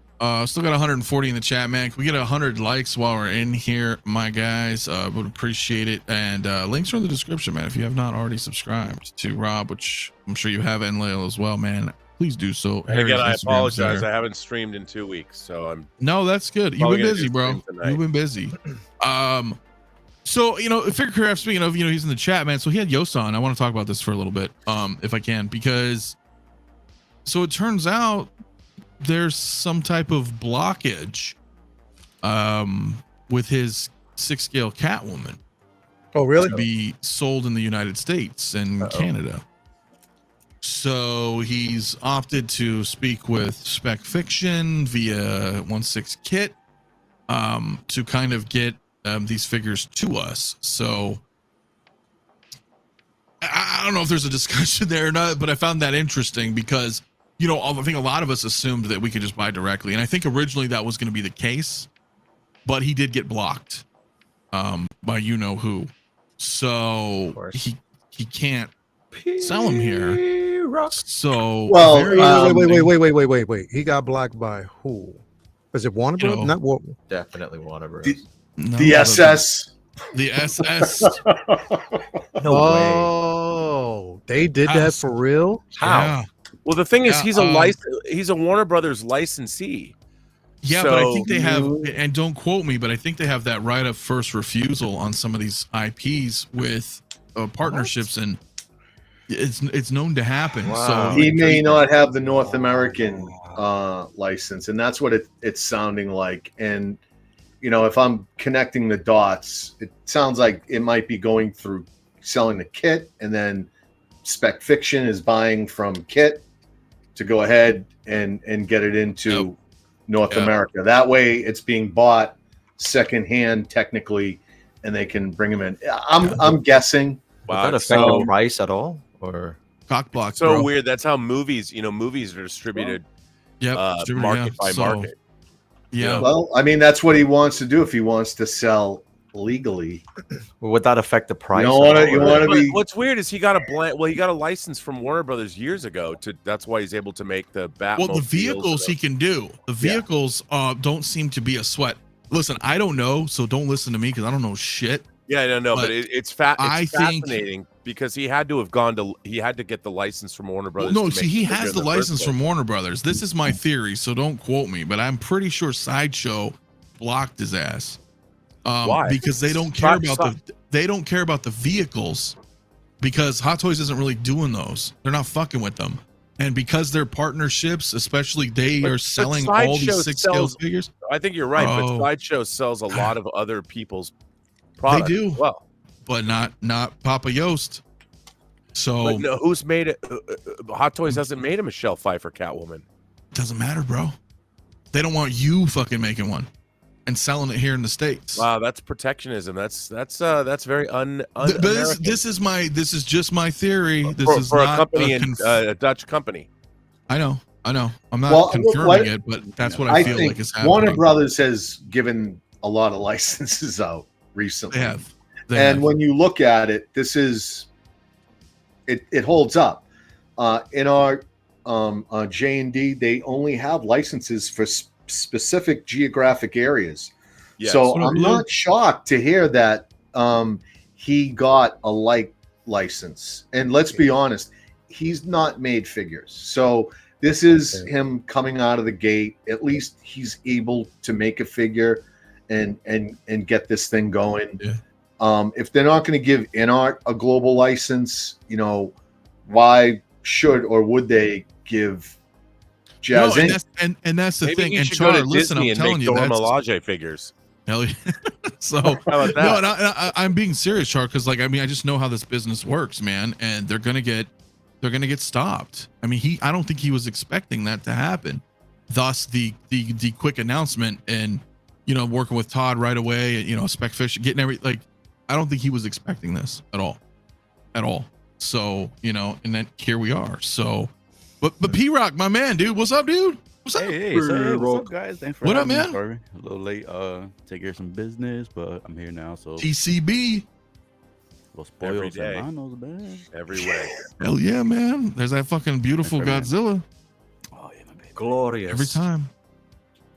still got 140 in the chat, man. Can we get 100 likes while we're in here, my guys? Would appreciate it. And links are in the description, man. If you have not already subscribed to Rob, which I'm sure you have, and Lael as well, man, please do so. And again, I Instagram's apologize. there. I haven't streamed in 2 weeks, so I'm No, that's good. You've Probably been gonna busy, do bro. stream tonight. You've been busy. So Figurecraft, speaking of, he's in the chat, man. So he had Yost on. I want to talk about this for a little bit, if I can, because so it turns out there's some type of blockage with his 6-scale Catwoman oh really? to be sold in the United States and Canada. So he's opted to speak with Spec Fiction via 16 Kit to kind of get these figures to us. So I don't know if there's a discussion there or not, but I found that interesting because I think a lot of us assumed that we could just buy directly, and I think originally that was going to be the case, but he did get blocked by who, so he can't sell them here. So Wait. He got blocked by who? Was it Warner Bros? Not what? Definitely Warner Bros. The SS. The SS. No way. Oh, they did that for real? How? Yeah. Well, the thing is, Yeah, he's a Warner Brothers licensee. Yeah, So- but I think they have, and don't quote me, but I think they have that right of first refusal on some of these IPs with partnerships, and it's known to happen. Wow. So He may not have the North American license, and that's what it's sounding like. And if I'm connecting the dots, it sounds like it might be going through selling the kit, and then Spec Fiction is buying from Kit to go ahead and get it into North America. That way, it's being bought secondhand technically, and they can bring them in. I'm guessing. Would Wow, that it's affect so, the price at all? Or cock block, so bro. weird. That's how movies are distributed Yep, distributor, market by So, market. Yeah. Well, I mean, that's what he wants to do if he wants to sell legally. would that affect the price? don't wanna- at all, you or- wanna- But be- what's weird is he got a license from Warner Brothers years ago. That's why he's able to make the Batmobile. Well, the vehicles he can do. The vehicles don't seem to be a sweat. Listen, I don't know, so don't listen to me because I don't know shit. Yeah, no, but But it's I think- fascinating because he had to get the license from Warner Well, Brothers. no, to see, make he the figure has in the first license place. from Warner Brothers. This is my theory, so don't quote me, but I'm pretty sure Sideshow blocked his ass. Why? Because they don't care about the vehicles, because Hot Toys isn't really doing those. They're not fucking with them. And because they're partnerships, especially they are selling all Sideshow these 6-scale sells- figures. I think you're right, but Oh. Sideshow sells a lot of other people's products. do. as well. But not Papa Yost. So But no, who's made it? Hot Toys hasn't made a Michelle Pfeiffer Catwoman. doesn't matter, bro. They don't want you fucking making one and selling it here in the States. Wow, that's protectionism. That's very But this is just my theory. This is for a not company a in a Dutch company. I know, I know. I'm not Well, confirming it, but that's what I feel think like is happening. Warner Brothers has given a lot of licenses out recently. They have. When you look at it, this is it holds up. In our J&D, they only have licenses for specific geographic areas. Yes. So What up, I'm Blue? not shocked to hear that he got a license. And let's be honest, he's not made figures. So this is him coming out of the gate. At least he's able to make a figure and get this thing going. Yeah. If they're not going to give InArt a global license, why should or would they give Jazz No, Inc? and that's the Maybe thing. he And should go to Char, listen, Disney I'm and telling make you, Dora that's Milaje figures. hell yeah. So How about no, that? and I'm being serious, Char, because like I mean, I just know how this business works, man, and they're gonna get stopped. I mean, I don't think he was expecting that to happen. Thus, the quick announcement and working with Todd right away, Spec Fish getting I don't think he was expecting this at all. So, and then here we are. So, but P-Rock, my man, dude, what's up, dude? What's up? Hey, what's up, guys? Thanks for What up, having me. man? Sorry, a little late. Take care of some business, but I'm here now. So TCB. los Every pollos day. hermanos, man. Every way. Hell yeah, man. There's that fucking beautiful Thanks for Godzilla Oh yeah, my baby. Glorious. every time.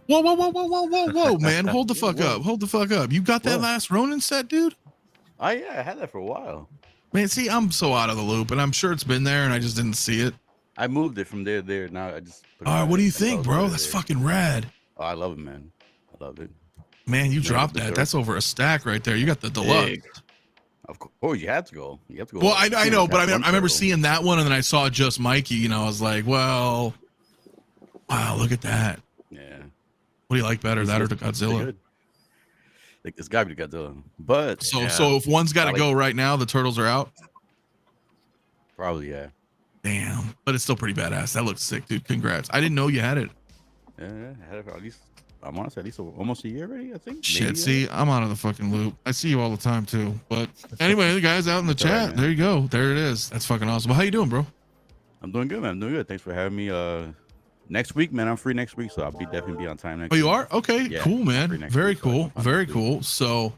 Whoa, man. Hold the fuck up. Hold the fuck up. You got that What? last Ronin set, dude? Oh yeah, I had that for a while. Man, see, I'm so out of the loop, and I'm sure it's been there, and I just didn't see it. I moved it from there to there. Now I just. Put it All right, back. what do you I thought it think, was bro? better That's there. fucking rad. Oh, I love it, man. I love it. Man, you Yeah, dropped for that. sure. That's over a stack right there. You got the deluxe. Big. Of course. Oh, you had to go. You have to go. Well, I know, but I One remember turtle. seeing that one, and then I saw just Mikey. I was like, well, wow, look at that. Yeah. What do you like better, that or the They're Godzilla? good. Like it's gotta be the Godzilla, but So, yeah, so if one's got to I like- go right now, the turtles are out. probably yeah. Damn, but it's still pretty badass. That looks sick, dude. Congrats. I didn't know you had it. Yeah, I had it for at least. I want to say at least almost a year already. I think. Shit, Maybe, see, I'm out of the fucking loop. I see you all the time too. But anyway, the guys out in the That's all right, chat, man. there you go. There it is. That's fucking awesome. Well, how you doing, bro? I'm doing good, man. I'm doing good. Thanks for having me. Next week, man. I'm free next week, so I'll be definitely be on time next. Oh, you week. are? Okay, Yeah, cool, I'm free man. next Very week, so I cool. can find Very it. cool. So,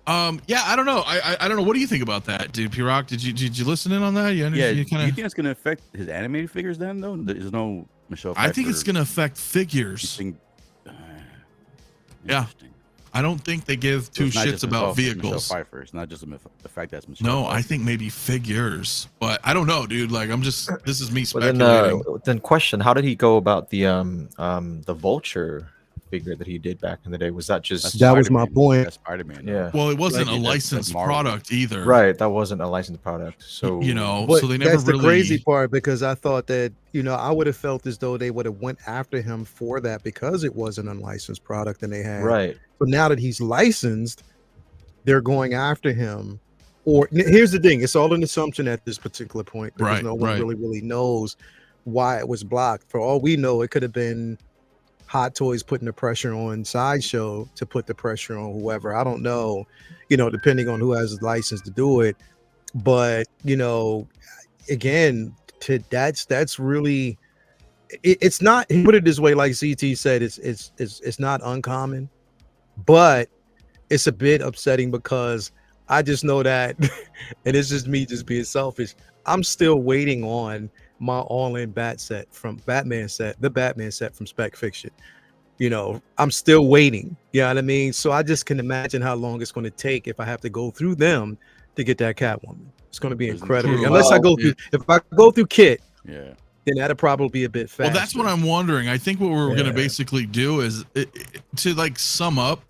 yeah, I don't know. I don't know. What do you think about that, dude? P-Rock, did you listen in on that? Yeah. You Do you kind think it's gonna affect his animated figures then? Though there's no Michelle. I think it's Pfeiffer. gonna affect You figures. think- Yeah. interesting. I don't think they give So two it's not shits just about Michelle vehicles. Pfeiffer. It's not just the fact that it's Michelle. No, I Pfeiffer. think maybe figures, but I don't know, dude. Like, this is me But speculating. then question: how did he go about the vulture figure that he did back in the day? Was that just That's That was my Spider-Man. point. That's Spider-Man. Yeah. Well, it wasn't Like, a that's licensed Marvel. product either. right? That wasn't a licensed product, so But so they never that's really. the crazy part, because I thought that I would have felt as though they would have went after him for that because it was an unlicensed product and they had. right. But now that he's licensed, they're going after him. Or here's the thing: it's all an assumption at this particular point because Right, no one right. really knows why it was blocked. For all we know, it could have been Hot Toys putting the pressure on Sideshow to put the pressure on whoever. I don't know, depending on who has a license to do it. But again, that's really it's not. Put it this way, like CT said, it's not uncommon, but it's a bit upsetting because I just know that, and it's just me just being selfish. I'm still waiting on my all-in Batman set from Spec Fiction. I'm still waiting. You know what I mean? So I just can imagine how long it's going to take if I have to go through them to get that Catwoman. It's going to be Isn't incredible. true. Unless I go through, if I go through Kit, Yeah. then that'll probably be a bit faster. Well, that's what I'm wondering. I think what we're Yeah. gonna basically do is to like sum up.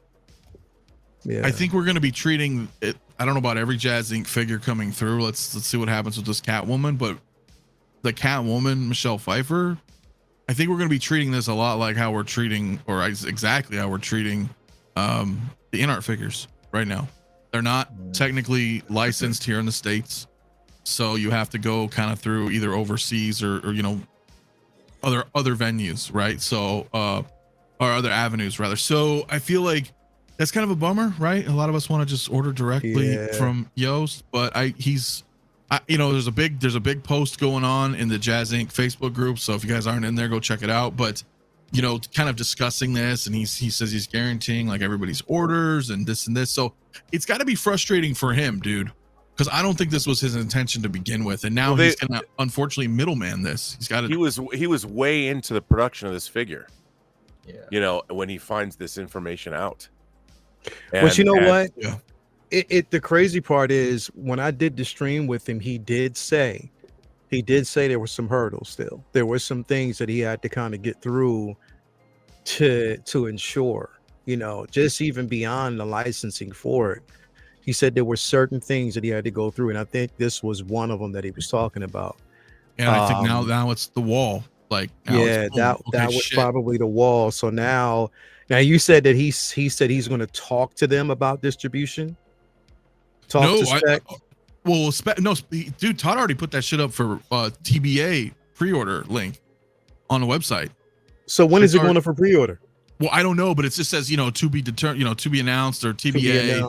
Yeah. I think we're gonna be treating it. I don't know about every Jazz Inc. figure coming through. Let's see what happens with this Catwoman, but the Catwoman, Michelle Pfeiffer. I think we're going to be treating this a lot like how we're treating, or exactly how we're treating, the InArt figures right now. They're not technically licensed here in the States, so you have to go kind of through either overseas or other venues, right? So or other avenues rather. So I feel like that's kind of a bummer, right? A lot of us want to just order directly Yeah. from Yoast, but there's a big post going on in the Jazz Inc. Facebook group. So if you guys aren't in there, go check it out. But kind of discussing this, and he says he's guaranteeing like everybody's orders and this and this. So it's got to be frustrating for him, dude, because I don't think this was his intention to begin with, and now he's gonna unfortunately middleman this. He's got to. He was way into the production of this figure. Yeah. When he finds this information out. But you know what? Yeah. The crazy part is when I did the stream with him, he did say there were some hurdles still. There were some things that he had to kind of get through to ensure, just even beyond the licensing for it. He said there were certain things that he had to go through, and I think this was one of them that he was talking about. And I think now it's the wall. Like, that was probably the wall. So now you said that he said he's going to talk to them about distribution. Dude, Todd already put that shit up for TBA pre-order link on the website. So when is it going up for pre-order? Well, I don't know, but it just says, to be determined, to be announced or TBA,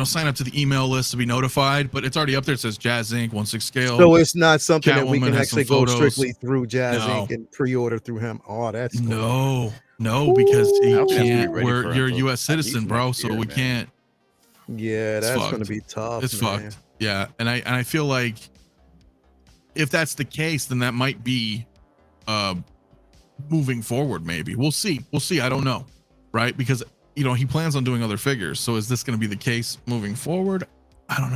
sign up to the email list to be notified, but it's already up there. It says Jazz Inc. 1/6 scale. So it's not something that we Catwoman can has actually some go photos. strictly through Jazz Inc. and pre-order through him. Oh, that's cool. No, because I don't think can't. we're ready for You're a him U.S. till at citizen, least bro, next so year, we man. can't. Yeah, that's going to be tough. It's man. fucked. Yeah, and I feel like if that's the case, then that might be moving forward. Maybe we'll see. I don't know, right? Because he plans on doing other figures. So is this going to be the case moving forward? I don't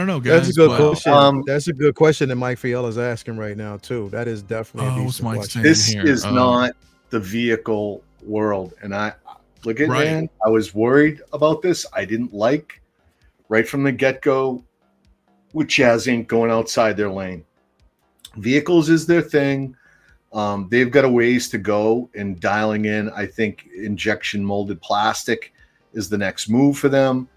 know, guys. That's a good question. That's a good question that Mike Fiala is asking right now too. That is definitely a decent question. This is not the vehicle world, and I look at man. I was worried about this. I didn't like right from the get-go with Jazz Inc. going outside their lane. Vehicles is their thing. They've got a ways to go in dialing in. I think injection molded plastic is the next move for them.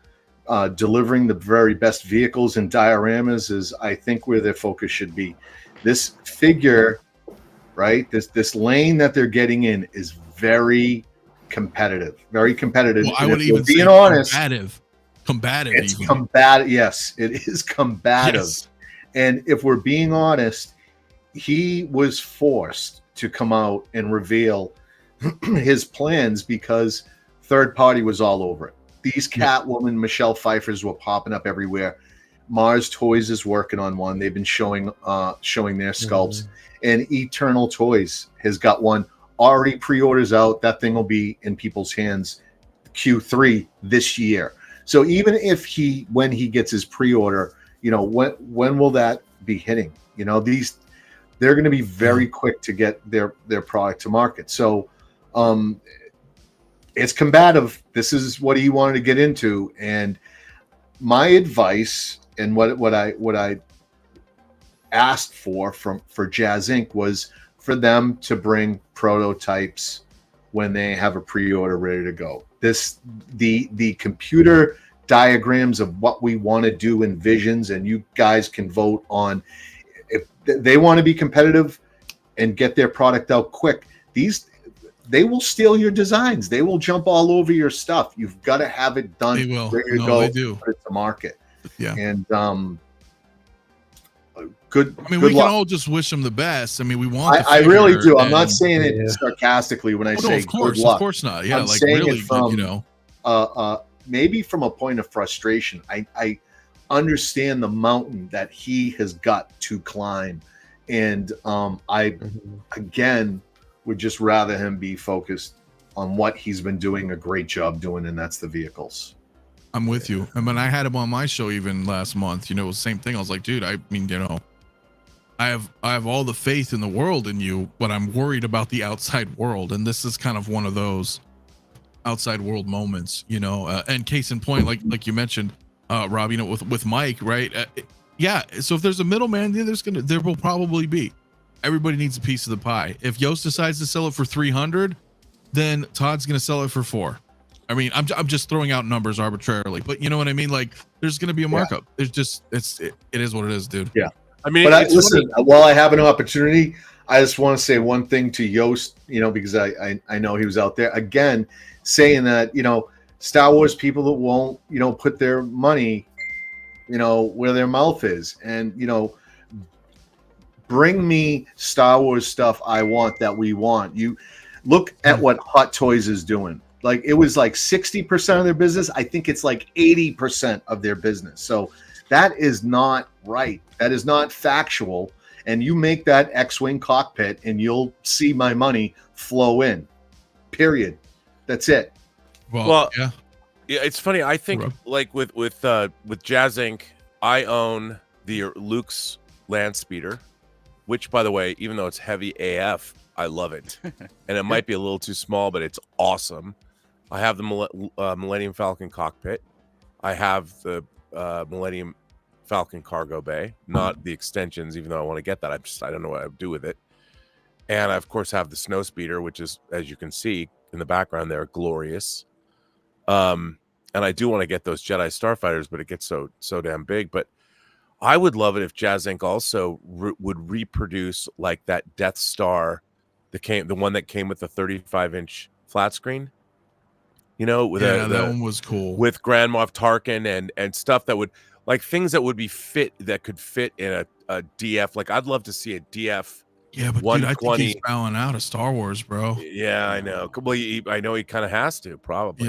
Delivering the very best vehicles and dioramas is, I think, where their focus should be. This figure, right? This lane that they're getting in is very competitive. Very competitive. Well, I would even being say honest, combative. It's combative. Yes, it is combative. Yes. And if we're being honest, he was forced to come out and reveal his plans because third party was all over it. These Catwoman, Michelle Pfeiffer's were popping up everywhere. Mars Toys is working on one. They've been showing their sculpts. And Eternal Toys has got one already pre-orders out. That thing will be in people's hands Q3 this year. So even if when he gets his pre-order, when will that be hitting? They're going to be very quick to get their product to market. So it's combative. This is what he wanted to get into. And my advice and what I asked for Jazz Inc. was for them to bring prototypes when they have a pre-order ready to go. The computer diagrams of what we want to do in visions, and you guys can vote on if they want to be competitive and get their product out quick. They will steal your designs. They will jump all over your stuff. You've got to have it done. They will. Ready to No, go. they do. Put it to market. Yeah. And good. I mean, good we luck. can all just wish him the best. I mean, we want. I really do. I'm not and- saying it sarcastically when I say of course, good luck. of course not. Yeah, I'm like saying really, it from, good, maybe from a point of frustration. I understand the mountain that he has got to climb, and I again would just rather him be focused on what he's been doing a great job doing, and that's the vehicles. I'm with you. And when I had him on my show even last month, it was the same thing. I was like, dude, I mean, I have all the faith in the world in you, but I'm worried about the outside world. And this is kind of one of those outside world moments, and case in point, like you mentioned, Rob, with Mike, right? Yeah. So if there's a middleman, there will probably be. Everybody needs a piece of the pie. If Yost decides to sell it for 300, then Todd's going to sell it for 4. I mean, I'm just throwing out numbers arbitrarily, but you know what I mean? Like, there's going to be a markup. There's just, it is what it is, dude. Yeah. I mean, but listen, while I have an opportunity, I just want to say one thing to Yost, because I know he was out there again saying that, Star Wars people that won't, put their money where their mouth is, and bring me Star Wars stuff I want that we want. You look at what Hot Toys is doing. Like, it was like 60% of their business. I think it's like 80% of their business. So that is not right. That is not factual. And you make that X-Wing cockpit and you'll see my money flow in. Period. That's it. Well, yeah, it's funny. I think like with Jazz Inc., I own the Luke's land speeder, which, by the way, even though it's heavy AF, I love it. And it might be a little too small, but it's awesome. I have the Millennium Falcon cockpit. I have the Millennium Falcon cargo bay, not the extensions, even though I want to get that. I don't know what I would do with it. And I, of course, have the snow speeder, which is, as you can see in the background there, glorious. And I do want to get those Jedi Starfighters, but it gets so damn big. But I would love it if Jazz Inc. also would reproduce like that Death Star, the one that came with the 35-inch flat screen. With that one was cool, with Grand Moff Tarkin and stuff that would, like, things that would be that could fit in a DF. Like, I'd love to see a DF. Yeah, but dude, I think he's bowing out of Star Wars, bro. Yeah, I know. Well, I know he kind of has to, probably.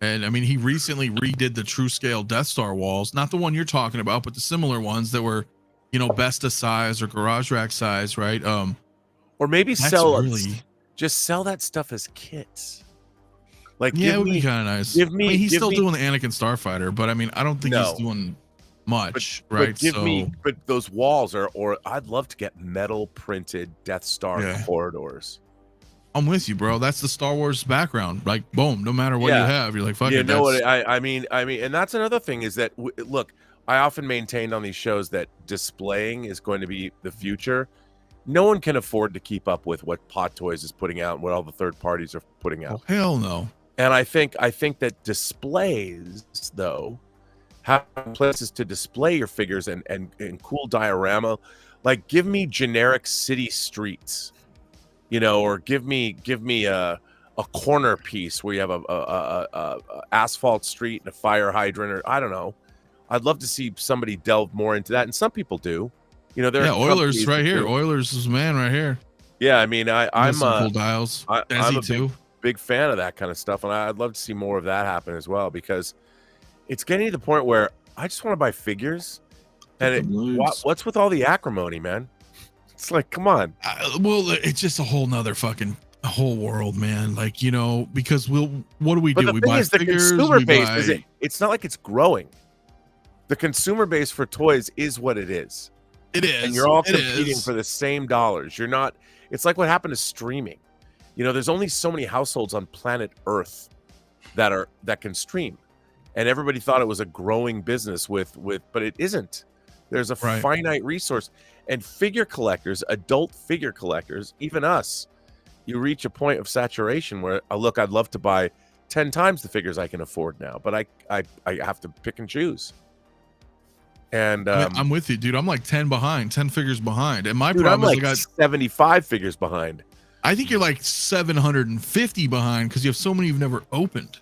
And I mean, he recently redid the true scale Death Star walls, not the one you're talking about, but the similar ones that were, Besta size or garage rack size, right? Or maybe just sell that stuff as kits. Like, yeah, it would be kind of nice. He's still doing the Anakin Starfighter, but I mean, I don't think he's doing much, right? But those walls or I'd love to get metal printed Death Star corridors. I'm with you, bro. That's the Star Wars background. Like, boom, no matter what you have, you're like, fuck it. You know what I mean, and that's another thing is that look, I often maintained on these shows that displaying is going to be the future. No one can afford to keep up with what Hot Toys is putting out and what all the third parties are putting out. Oh, hell no. And I think that displays, though, have places to display your figures and cool diorama. Like, give me generic city streets, or give me a corner piece where you have a asphalt street and a fire hydrant, or I don't know. I'd love to see somebody delve more into that, and some people do. Oilers right here. Oilers is man right here. Yeah, I mean, I'm cool dials. I'm a big fan of that kind of stuff, and I'd love to see more of that happen as well, because it's getting to the point where I just want to buy figures, and what's with all the acrimony, man? It's like, come on. Well, it's just a whole nother fucking whole world, man. Like, because what do we do? The we thing buy is, figures. The consumer base it's not like it's growing. The consumer base for toys is what it is. It is, and you're all competing for the same dollars. You're not. It's like what happened to streaming. There's only so many households on planet Earth that can stream, and everybody thought it was a growing business but it isn't. There's a finite resource, and figure collectors, adult figure collectors, even us, you reach a point of saturation where I'd love to buy 10 times the figures I can afford now, but I have to pick and choose. And I'm with you, dude. I'm like 10 figures behind, and my problem is I got 75 figures behind. I think you're like 750 behind because you have so many you've never opened.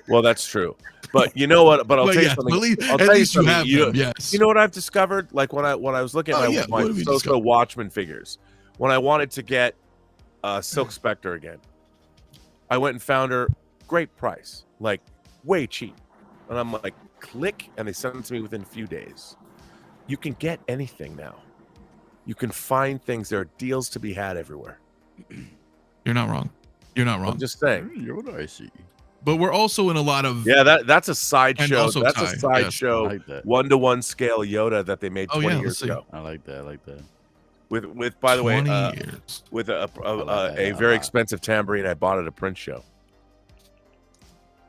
Well, that's true. But you know what? But I'll tell you something. At least you have them, yes. You know what I've discovered? Like when I was looking at my Soso Watchmen figures, when I wanted to get Silk Spectre again, I went and found her, great price, like way cheap. And I'm like, click, and they sent it to me within a few days. You can get anything now. You can find things. There are deals to be had everywhere. You're not wrong. I'm just saying. You're what I see. But we're also in a lot of that's a sideshow. That's a sideshow, like 1-to-1 scale Yoda that they made 20 years ago. I like that. With by the way, years. With a very expensive tambourine I bought at a print show.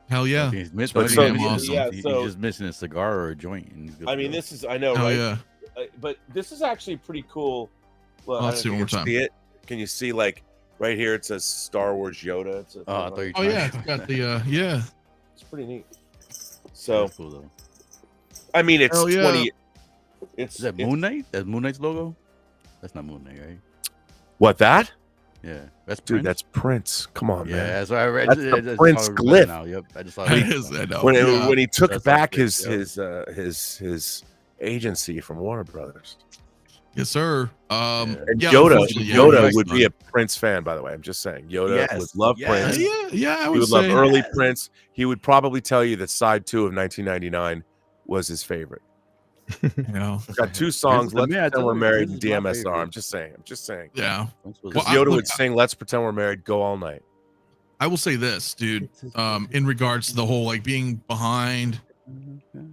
Hell yeah! He's missing. Awesome. He's just missing a cigar or a joint. I mean, this is right? Yeah. But this is actually pretty cool. Well, let's see one more time. See it? Can you see, like, right here? It says Star Wars Yoda. It's got the yeah. It's pretty neat. So cool though. I mean, it's 20. Is that Moon Knight? That's Moon Knight's logo. That's not Moon Knight, right? What, that? Yeah, that's Dude, Prince. that's Prince. Come on, Yeah, man. that's what I read. That's the I just Prince saw it glyph. now. Yep, I just saw That it. is, I know. When Yeah. he took That's back like his agency from Warner Brothers. Yes, sir. And yeah, Yoda unfortunately, yeah, Yoda he's would done. be a Prince fan, by the way. I'm just saying. Yoda Yes, would love yes. Prince. Yeah, I He would would love say. early Prince. He would probably tell you that side 2 of 1999 was his favorite. You know, Got 2 songs. to Let's me, I pretend told we're you, married Prince in is my DMSR. favorite. I'm just saying. yeah. Prince was Because Well, Yoda look, would sing "Let's Pretend We're Married," go all night. I will say this, dude. In regards to the whole like being behind,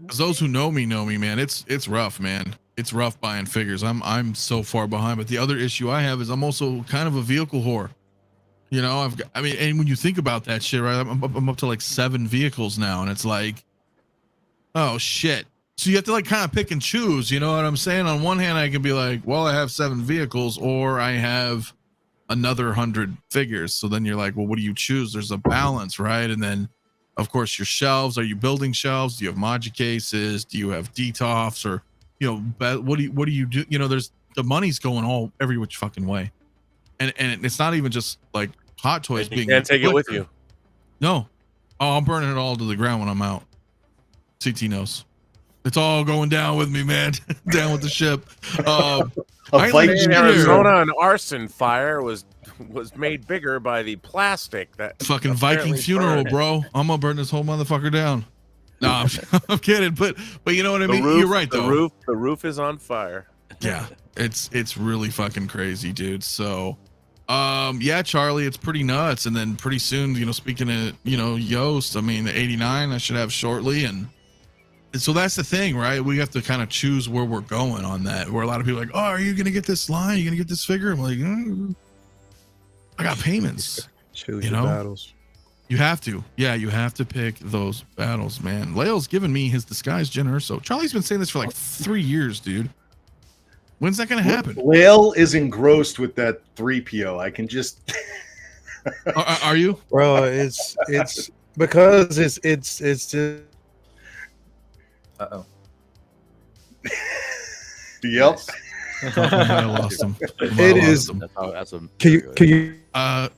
because those who know me, man. It's rough, man. It's rough buying figures. I'm so far behind. But the other issue I have is I'm also kind of a vehicle whore. You know, and when you think about that shit, right? I'm up to like 7 vehicles now, and it's like, oh shit. So you have to like kind of pick and choose. You know what I'm saying? On one hand, I can be like, well, I have 7 vehicles, or I have another 100 figures. So then you're like, well, what do you choose? There's a balance, right? And then, of course, your shelves. Are you building shelves? Do you have Moji cases? Do you have DTOFs? Or, you know, what do you do? You know, there's the money's going every which fucking way, and it's not even just like Hot Toys being. You can't take it with you. No, I'm burning it all to the ground when I'm out. CT knows. It's all going down with me, man. Down with the ship. A I fight like In Yeah. Arizona, an arson fire was made bigger by the plastic that fucking Viking apparently funeral, burned. bro. I'm gonna burn this whole motherfucker down. No, I'm kidding, but you know what I mean. The roof, You're right, though. The roof is on fire. Yeah, it's really fucking crazy, dude. So, yeah, Charlie, it's pretty nuts. And then pretty soon, you know, speaking of, you know, Yoast, I mean, the 89 I should have shortly, and so that's the thing, right? We have to kind of choose where we're going on that. Where a lot of people are like, oh, are you gonna get this line? Are you gonna get this figure? I'm like, I got payments. Choose You your know? battles. You have to. Yeah, you have to pick those battles, man. Leo's given me his disguised Jyn Erso. Charlie's been saying this for like 3 years, dude. When's that going to happen? Whale is engrossed with that 3PO. I can just. Are you? Bro, it's because it's just Uh-oh. Yep. I lost him. It is- That's a. can you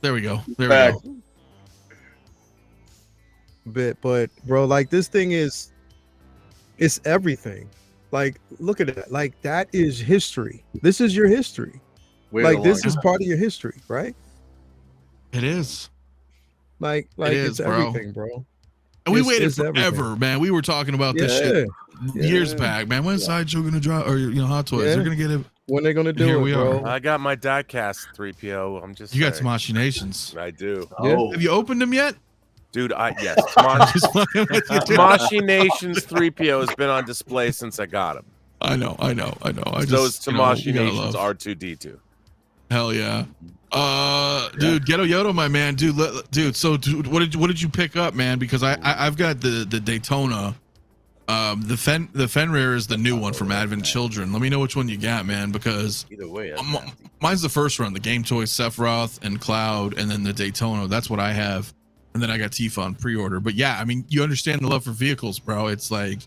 There we go. There Back. we go. but bro, like this thing is it's everything. Like look at it. Like that is history. This is your history. Wait Like a this long is part of your history, right? It is. Like is, it's bro. everything, bro. And we It's- waited it's forever, everything. man. We were talking about this shit years yeah. back, man. When's Sideshow going to drop? Or, you know, Hot Toys. Yeah. They're going to get it. When they gonna do Here it, we bro? are. I got my diecast 3PO. I'm just You got saying. machinations. I do. Oh, Have you opened them yet? Dude, yes. Just fucking with you, dude. Machinations 3PO has been on display since I got him. I know. I Those just, you know, we gotta Machinations love. R2D2. Hell yeah. Dude, Ghetto Yoda, my man, dude. Dude, what did you pick up, man? Because I've got the Daytona. The Fenrir is the new one from Advent Children. Let me know which one you got, man, because Either way, mine's the first run, the Game Toy Sephiroth and Cloud, and then the Daytona. That's what I have, and then I got Tifa on pre-order. But yeah, I mean, you understand the love for vehicles, bro. It's like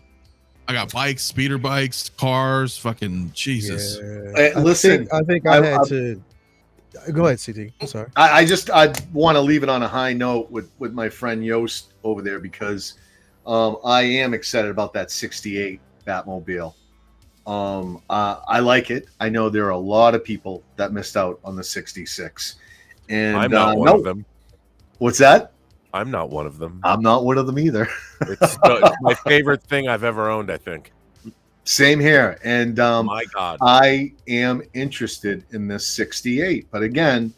I got bikes, speeder bikes, cars, fucking Jesus. Yeah. listen, I think I had to. Go ahead, CT. I'm sorry. I want to leave it on a high note with my friend Yost over there because I am excited about that 68 Batmobile. I like it. I know there are a lot of people that missed out on the 66. And I'm not one of them. What's that? I'm not one of them. I'm not one of them either. It's my favorite thing I've ever owned, I think. Same here. And My God. I am interested in this 68. But again,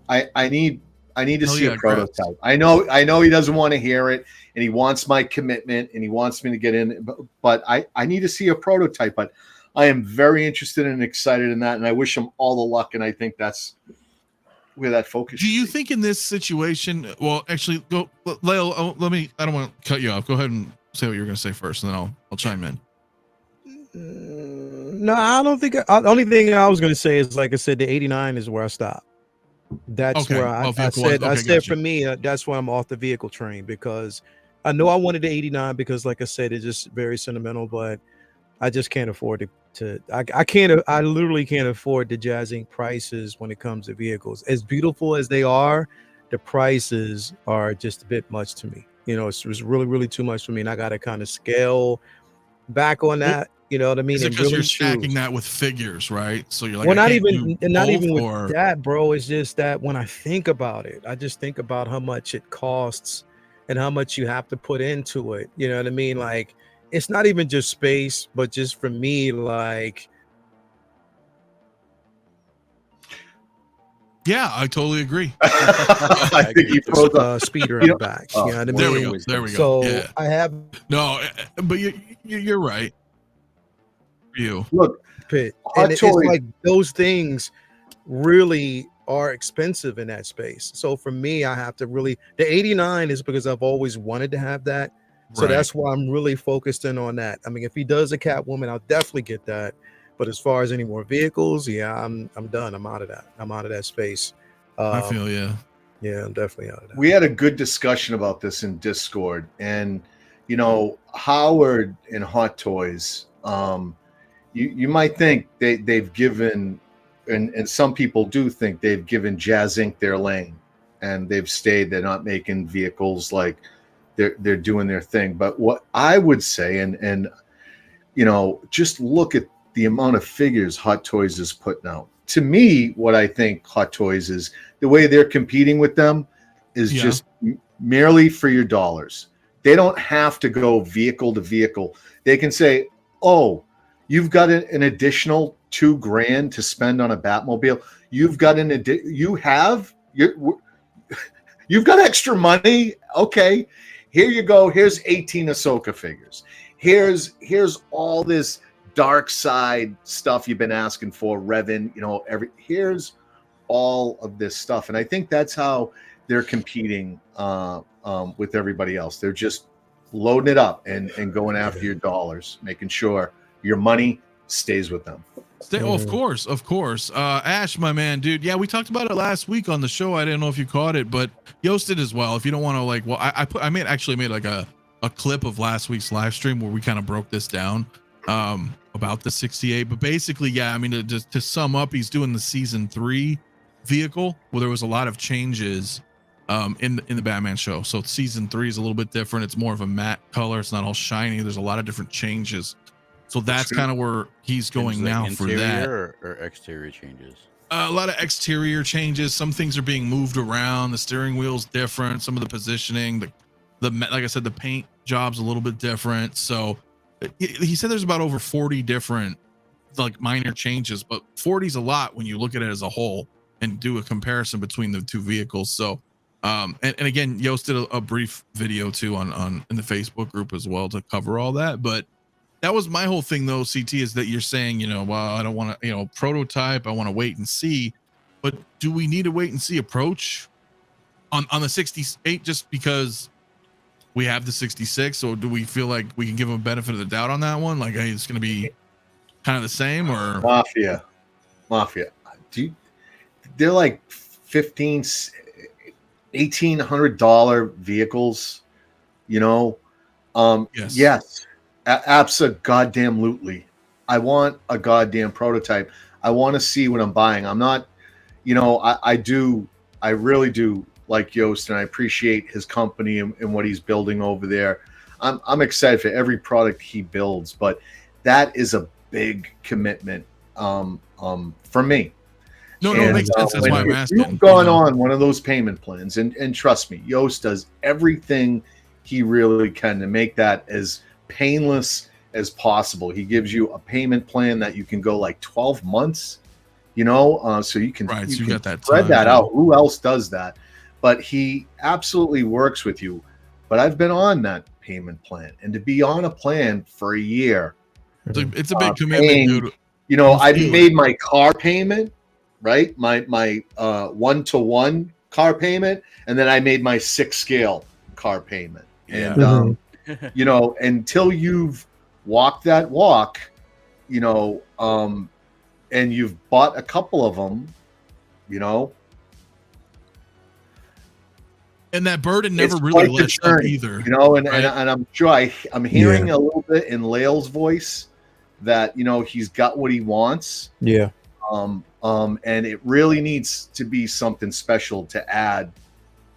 I need to Hell see yeah, a prototype. I know he doesn't want to hear it and he wants my commitment and he wants me to get in, but I need to see a prototype. But I am very interested and excited in that, and I wish him all the luck. And I think that's where that focus. Do you should be. think in this situation? Well, actually, go, Leo. Let me. I don't want to cut you off. Go ahead and say what you're going to say first, and then I'll chime in. No, I don't think. The only thing I was going to say is, like I said, the 89 is where I stopped. That's Okay. where I vehicle said. wise. I Okay, said gotcha. for me, that's why I'm off the vehicle train because I know I wanted the 89 because, like I said, it's just very sentimental. But I just can't afford I literally can't afford the Jazz Inc. prices when it comes to vehicles. As beautiful as they are, the prices are just a bit much to me. It's really, really too much for me. And I got to kind of scale back on that. You know what I mean? Is it And because really you're stacking choose. that with figures, right? So you're like, Well, I not can't even do not both, even with or that, bro. It's just that when I think about it, I just think about how much it costs and how much you have to put into it. You know what I mean? Like, it's not even just space, but just for me, like, yeah, I totally agree. I think he froze up. speeder in the back. You know what I mean? There we go. There we go. So Yeah. I have No, but you're right. You Look, pit, Hot and it's Toys- like those things really are expensive in that space. So for me, I have to really, the 89 is because I've always wanted to have that. So Right. that's why I'm really focused in on that. I mean, if he does a Catwoman, I'll definitely get that. But as far as any more vehicles, yeah, I'm done. I'm out of that. I'm out of that space. I feel Yeah, I'm definitely out of that. We had a good discussion about this in Discord, and Howard and Hot Toys. You might think they've given, and some people do think they've given Jazz Inc. their lane, and they've stayed. They're not making vehicles like they're doing their thing. But what I would say, and just look at the amount of figures Hot Toys is putting out. To me, what I think Hot Toys is, the way they're competing with them is just merely for your dollars. They don't have to go vehicle to vehicle. They can say, oh, you've got an additional $2,000 to spend on a Batmobile. You've got you've got extra money. Okay, here you go. Here's 18 Ahsoka figures. Here's all this Darkside stuff you've been asking for, Revan. Here's all of this stuff, and I think that's how they're competing with everybody else. They're just loading it up and going after your dollars, making sure your money stays with them. Of course. Ash, my man, dude. Yeah, we talked about it last week on the show. I didn't know if you caught it, but Yost did as well. If you don't want to, I made like a clip of last week's live stream where we kind of broke this down about the 68. But basically, yeah, I mean, to sum up, he's doing the season 3 vehicle where there was a lot of changes in the Batman show. So season 3 is a little bit different. It's more of a matte color. It's not all shiny. There's a lot of different changes. So that's kind of where he's going now for that. Or exterior changes. A lot of exterior changes. Some things are being moved around. The steering wheel's different. Some of the positioning, the like I said, the paint job's a little bit different. So he said there's about over 40 different like minor changes, but 40 is a lot when you look at it as a whole and do a comparison between the two vehicles. So and again, Yost did a brief video too on in the Facebook group as well to cover all that. But that was my whole thing though, CT, is that you're saying, well, I don't want to, prototype. I want to wait and see. But do we need a wait and see approach on the 68 just because we have the 66? Or do we feel like we can give them a benefit of the doubt on that one? Like, hey, it's going to be kind of the same, or Mafia. They're like $1,800 vehicles, Yes. Yes. Absolutely. I want a goddamn prototype. I want to see what I'm buying. I'm not, I really do like Yost, and I appreciate his company and what he's building over there. I'm excited for every product he builds, but that is a big commitment for me. No, it makes sense. That's why I'm asking. You've gone on one of those payment plans, and trust me, Yost does everything he really can to make that as painless as possible. He gives you a payment plan that you can go like 12 months, so you can, right, you so can got that spread time, that yeah. out. Who else does that? But he absolutely works with you. But I've been on that payment plan, and to be on a plan for a year, it's a big commitment, dude. I made my car payment, right? My 1-to-1 car payment, and then I made my 6-scale car payment. And until you've walked that walk, and you've bought a couple of them, and that burden never it's really quite the lets up journey, either. and right? I'm sure I'm hearing a little bit in Lael's voice that, you know, he's got what he wants. Yeah. And it really needs to be something special to add.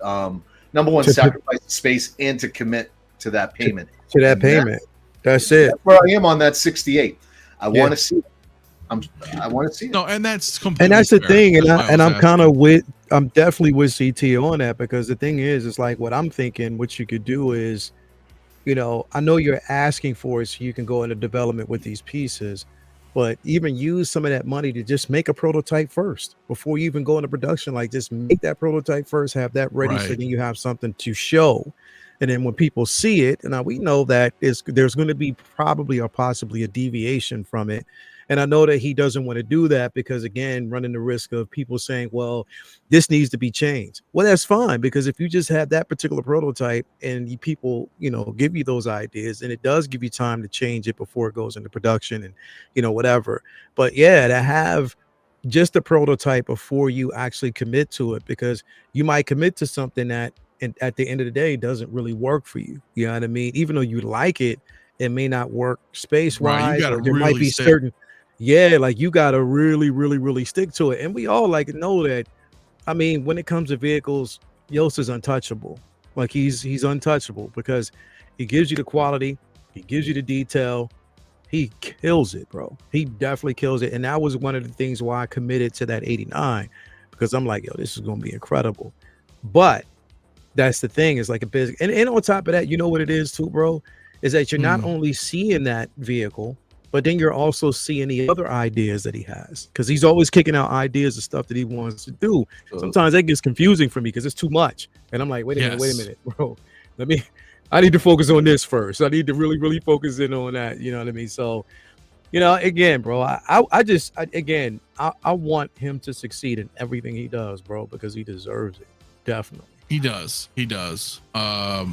Number one, To- sacrifice space and to commit to that payment. To that And payment. That's it. That's where I am on that 68. I Yeah. want to see it. I want to see it. No, and that's completely And that's the fair. thing, and That's why I I'm was kind asking. of with, I'm definitely with CT on that, because the thing is, it's like what I'm thinking. What you could do is, you know, I know you're asking for it so you can go into development with these pieces, but even use some of that money to just make a prototype first before you even go into production. Like, just make that prototype first, have that ready, so Right. then you have something to show. And then when people see it, and now we know that there's going to be probably or possibly a deviation from it. And I know that he doesn't want to do that because, again, running the risk of people saying, well, this needs to be changed. Well, that's fine, because if you just have that particular prototype and people, you know, give you those ideas, and it does give you time to change it before it goes into production and, you know, whatever. But yeah, to have just a prototype before you actually commit to it, because you might commit to something that at the end of the day doesn't really work for you. You know what I mean? Even though you like it, it may not work space Right, you wise, gotta or there might really be stick. certain, yeah, like you got to really, really, really stick to it. And we all like know that. I mean, when it comes to vehicles, Yost is untouchable. Like he's untouchable because he gives you the quality, he gives you the detail, he kills it, bro. He definitely kills it. And that was one of the things why I committed to that 89, because I'm like, yo, this is gonna be incredible. But that's the thing, is like a business. And on top of that, you know what it is too, bro, is that you're not only seeing that vehicle, but then you're also seeing the other ideas that he has, because he's always kicking out ideas of stuff that he wants to do. Sometimes that gets confusing for me because it's too much. And I'm like, wait a minute, bro. I need to focus on this first. I need to really, really focus in on that. You know what I mean? So, you know, again, bro, I want him to succeed in everything he does, bro, because he deserves it. Definitely. He does. I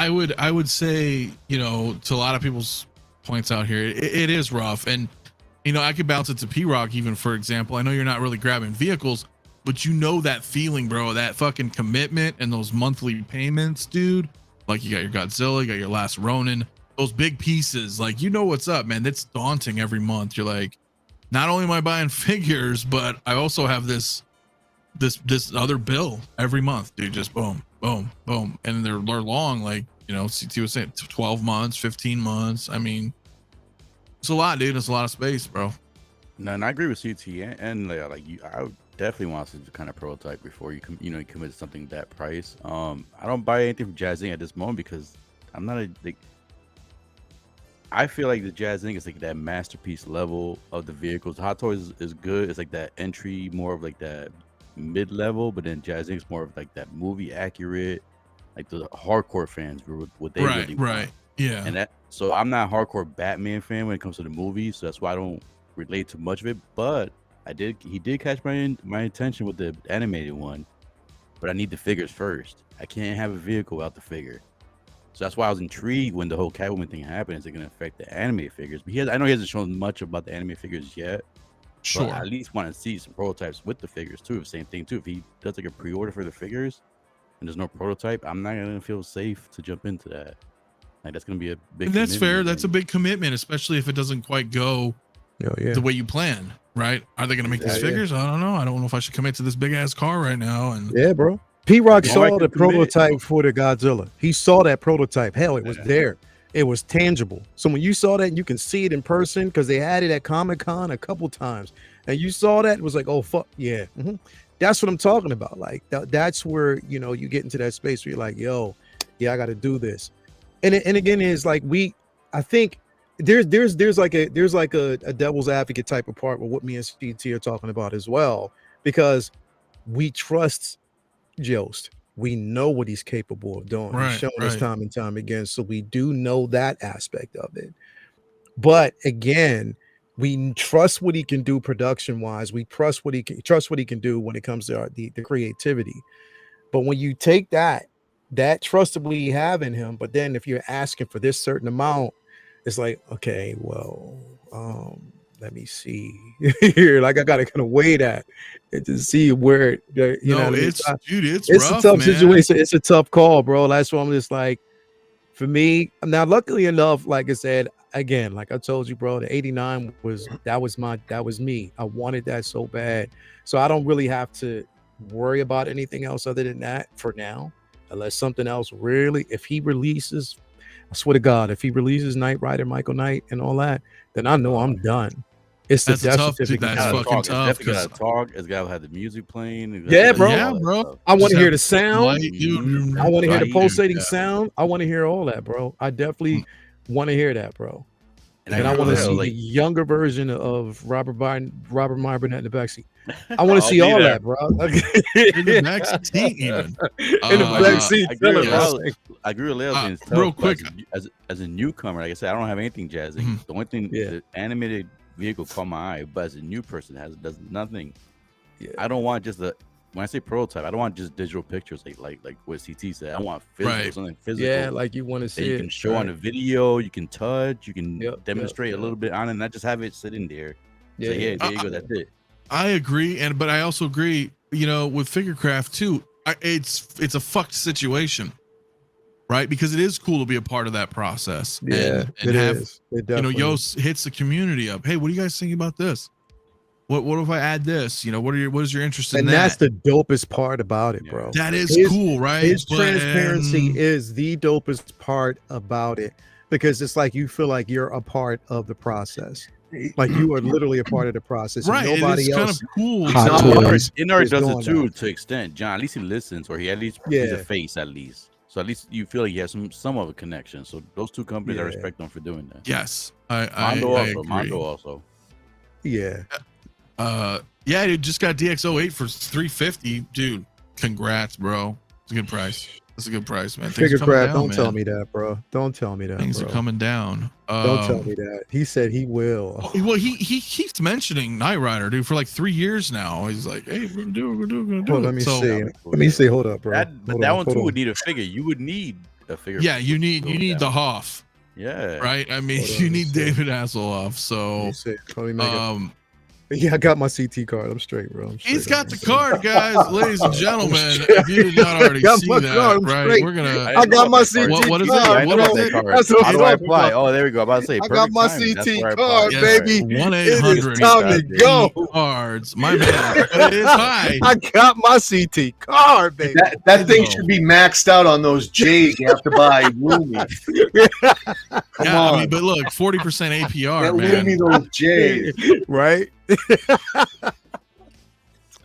would say, you know, to a lot of people's points out here, it is rough. And, you know, I could bounce it to P-Rock even, for example. I know you're not really grabbing vehicles, but you know that feeling, bro, that fucking commitment and those monthly payments, dude. Like, you got your Godzilla, you got your Last Ronin, those big pieces. Like, you know what's up, man. That's daunting every month. You're like, not only am I buying figures, but I also have this other bill every month, dude. Just boom, boom, boom. And they're long, like, you know, CT was saying 12 months, 15 months. I mean, it's a lot, dude. It's a lot of space, bro. No, and I agree with CT and like you. I would definitely want to kind of prototype before you you commit to something that price. I don't buy anything from Jazz Inc. at this moment because I'm not I feel like the Jazz Inc. is like that masterpiece level of the vehicles. Hot Toys is good. It's like that entry, more of like that mid-level, but then Jazz Inc. is more of like that movie accurate, like the hardcore fans what they really want. Yeah. And that, so I'm not a hardcore Batman fan when it comes to the movies, so that's why I don't relate to much of it. But he did catch my attention with the animated one, but I need the figures first. I can't have a vehicle without the figure. So that's why I was intrigued when the whole Catwoman thing happened. Is it going to affect the anime figures? But I know he hasn't shown much about the anime figures yet. Sure. But I at least want to see some prototypes with the figures too. Same thing too. If he does like a pre-order for the figures and there's no prototype, I'm not going to feel safe to jump into that. Like, that's going to be a big. And that's fair. That's a big commitment, especially if it doesn't quite go the way you plan. Right? Are they going to make these figures? I don't know. I don't know if I should commit to this big ass car right now. And yeah, bro. P-Rock saw the commit. prototype for the Godzilla. He saw that prototype. Hell, it was there. It was tangible. So when you saw that, you can see it in person because they had it at Comic-Con a couple times. And you saw that, it was like, oh, fuck, yeah. That's what I'm talking about. Like, that's where, you know, you get into that space where you're like, yo, yeah, I got to do this. And again, it's like I think there's like a devil's advocate type of part with what me and CT are talking about as well, because we trust Jost. We know what he's capable of doing. He's shown us time and time again. So we do know that aspect of it. But again, we trust what he can do production wise. We trust what he can do when it comes to the creativity. But when you take that trust that we have in him, but then if you're asking for this certain amount, it's like, okay, well, let me see here. Like, I gotta kind of weigh that and to see where it's rough, a tough situation. It's a tough call, bro. That's why I'm just like, for me now, luckily enough, like I said, again, like I told you, bro, the 89 was me. I wanted that so bad. So I don't really have to worry about anything else other than that for now, unless something else really, if he releases, I swear to God, if he releases Knight Rider, Michael Knight and all that, then I know I'm done. It's the death certificate. That's Gotta fucking talk. tough. It's definitely gotta talk. It's gotta have the music playing. Yeah, bro. Yeah, bro. I want Just to hear have the sound. light, dude. I want to hear the Light, pulsating yeah. sound. I want to hear all that, bro. I definitely want to hear that, bro. And I want to see the younger version of Robert Marburnett in the backseat. I want to see all that, bro. In the back seat, even. In the back seat. I agree with Leo. It's tough, real quick. as a newcomer, like I said, I don't have anything jazzing. The only thing, the animated vehicle caught my eye, but as a new person, does nothing. Yeah. I don't want just when I say prototype, I don't want just digital pictures like what CT said. I want physical, something physical. Yeah, like you want to see that you it. can show on a video, you can touch, you can demonstrate a yep. little bit on it, and not just have it sitting there. Yeah, Say, yeah, there you go, that's it. I agree, but I also agree, with Figurecraft too. It's a fucked situation, right? Because it is cool to be a part of that process. Yeah, and it have is. It definitely Yoast hits the community up. Hey, what do you guys think about this? What if I add this? What is your interest in and that? that's the dopest part about it, bro. That is cool, right? His transparency is the dopest part about it, because it's like you feel like you're a part of the process. Like you are literally a part of the process. Right. And nobody it's else. kind of cool. Inari does doing it too, that. to extent. John, at least he listens, or he at least he's a face at least. So at least you feel like he has some of a connection. So those two companies, I respect them for doing that. Yes, Mondo also. Yeah. Yeah, dude, just got DX08 for $350, dude. Congrats, bro. It's a good price. It's a good price, man. Figurecraft, don't tell me that, bro. Don't tell me that. Things are coming down. Don't tell me that. He said he will. Well, he keeps mentioning Knight Rider, dude, for like 3 years now. He's like, hey, we're gonna do it. Well, let me see. Let me see. Hold up, bro. That one too would need a figure. You would need a figure. Yeah, you need the Hoff. Yeah. Right. I mean, you need David Hasselhoff. So, yeah, I got my CT card. I'm straight, bro. He's got the card, guys, ladies and gentlemen. If you did not already see that, right? We're gonna. I got my CT what is card. it? What is it? How do I apply? Oh, there we go. I'm about to say. I got my CT card, baby. 1-800 time to go. Cards, my man. It is high. I got my CT card, baby. That thing should be maxed out on those J's you have to buy roomy. I mean, but look, 40% APR, man. Me those J's, right?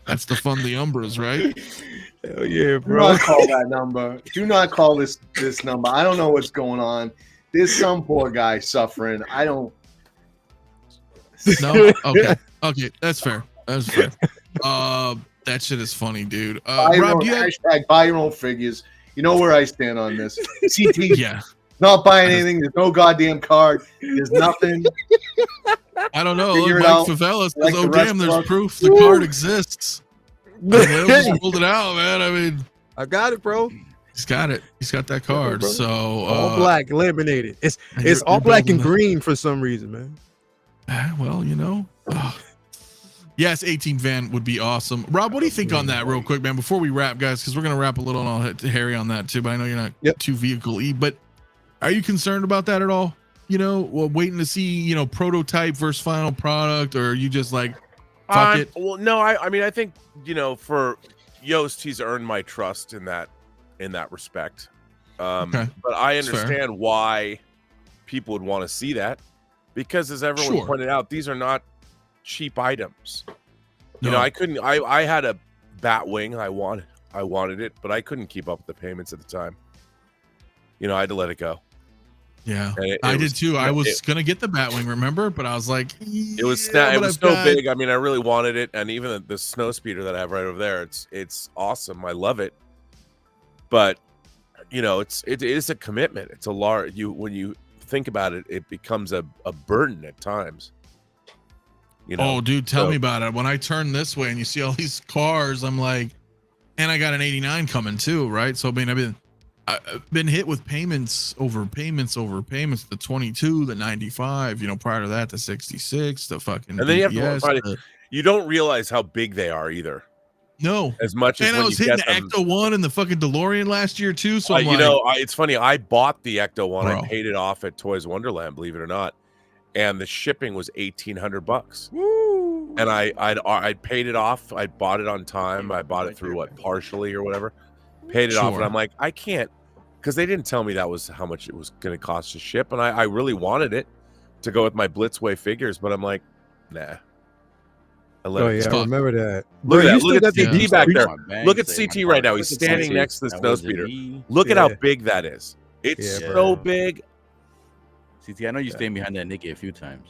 That's the fun, the Umbras, right? Hell yeah, Do bro. not call that number. Do not call this number. I don't know what's going on. There's some poor guy suffering. I don't. No. Okay. That's fair. That shit is funny, dude. Rob, do you have... buy your own figures. You know where I stand on this. CT. Yeah. Not buying anything. There's no goddamn card. There's nothing. I don't know. Figure Look, it Mike out Favela says, like "Oh the rest damn, of there's us." proof the card exists." They just pulled it out, man. I mean, I got it, bro. he's got it. He's got that card. So All black, laminated. It's all black and green for some reason, man. Well, yes, 18 van would be awesome. Rob, what do you think on that, real quick, man? Before we wrap, guys, because we're gonna wrap a little, and I'll hit Harry on that too. But I know you're not too vehicle-y, but are you concerned about that at all? Waiting to see, prototype versus final product, or are you just like, fuck it? Well, no, I mean, I think, for Yoast, he's earned my trust in that respect. Okay. But I understand why people would want to see that, because as everyone pointed out, these are not cheap items. No. I had a Batwing. I wanted it, but I couldn't keep up with the payments at the time. I had to let it go. Yeah, I did too. I was gonna get the Batwing, remember? But I was like, it was so big. I mean, I really wanted it, and even the snow speeder that I have right over there, it's awesome. I love it, but it is a commitment. It's a large. When you think about it, it becomes a burden at times. Oh, dude, tell me about it. When I turn this way and you see all these cars, I'm like, and I got an 89 coming too, right? So I mean, I've been hit with payments over payments, the 22, the 95, prior to that, the 66, the fucking. And then you have to find it. You don't realize how big they are either. No, as much as and I was hitting the Ecto 1 and the fucking DeLorean last year too. So I'm it's funny. I bought the Ecto 1. I paid it off at Toys Wonderland, believe it or not. and the shipping was $1,800. Woo! And I paid it off. I bought it on time. I bought it through partially or whatever. Paid it off, and I'm like, I can't, because they didn't tell me that was how much it was going to cost to ship, and I really wanted it to go with my Blitzway figures, but I'm like, nah. I remember that. Look at that. Look at the CT back there. Look at CT right now. He's standing next to the snowspeeder. Look at how big that is. It's so big. CT, I know you stayed behind that Nikki a few times.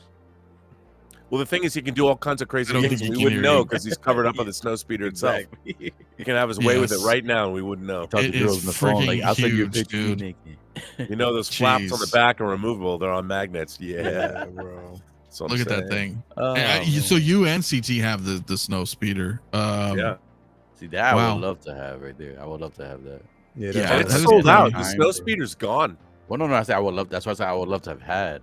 Well, the thing is, he can do all kinds of crazy things. We wouldn't know because he's covered up on the snowspeeder itself. He can have his way with it right now, and we wouldn't know. Talk to girls on the phone, like, I'll send you a picture, dude. You know, those flaps on the back are removable. They're on magnets. Yeah, bro. So look at that thing. So you and CT have the snow speeder. Yeah. See, that I would love to have right there. I would love to have that. Yeah, and it's sold out. The snow speeder's gone. Well, no, I said I would love. That's why I said I would love to have had.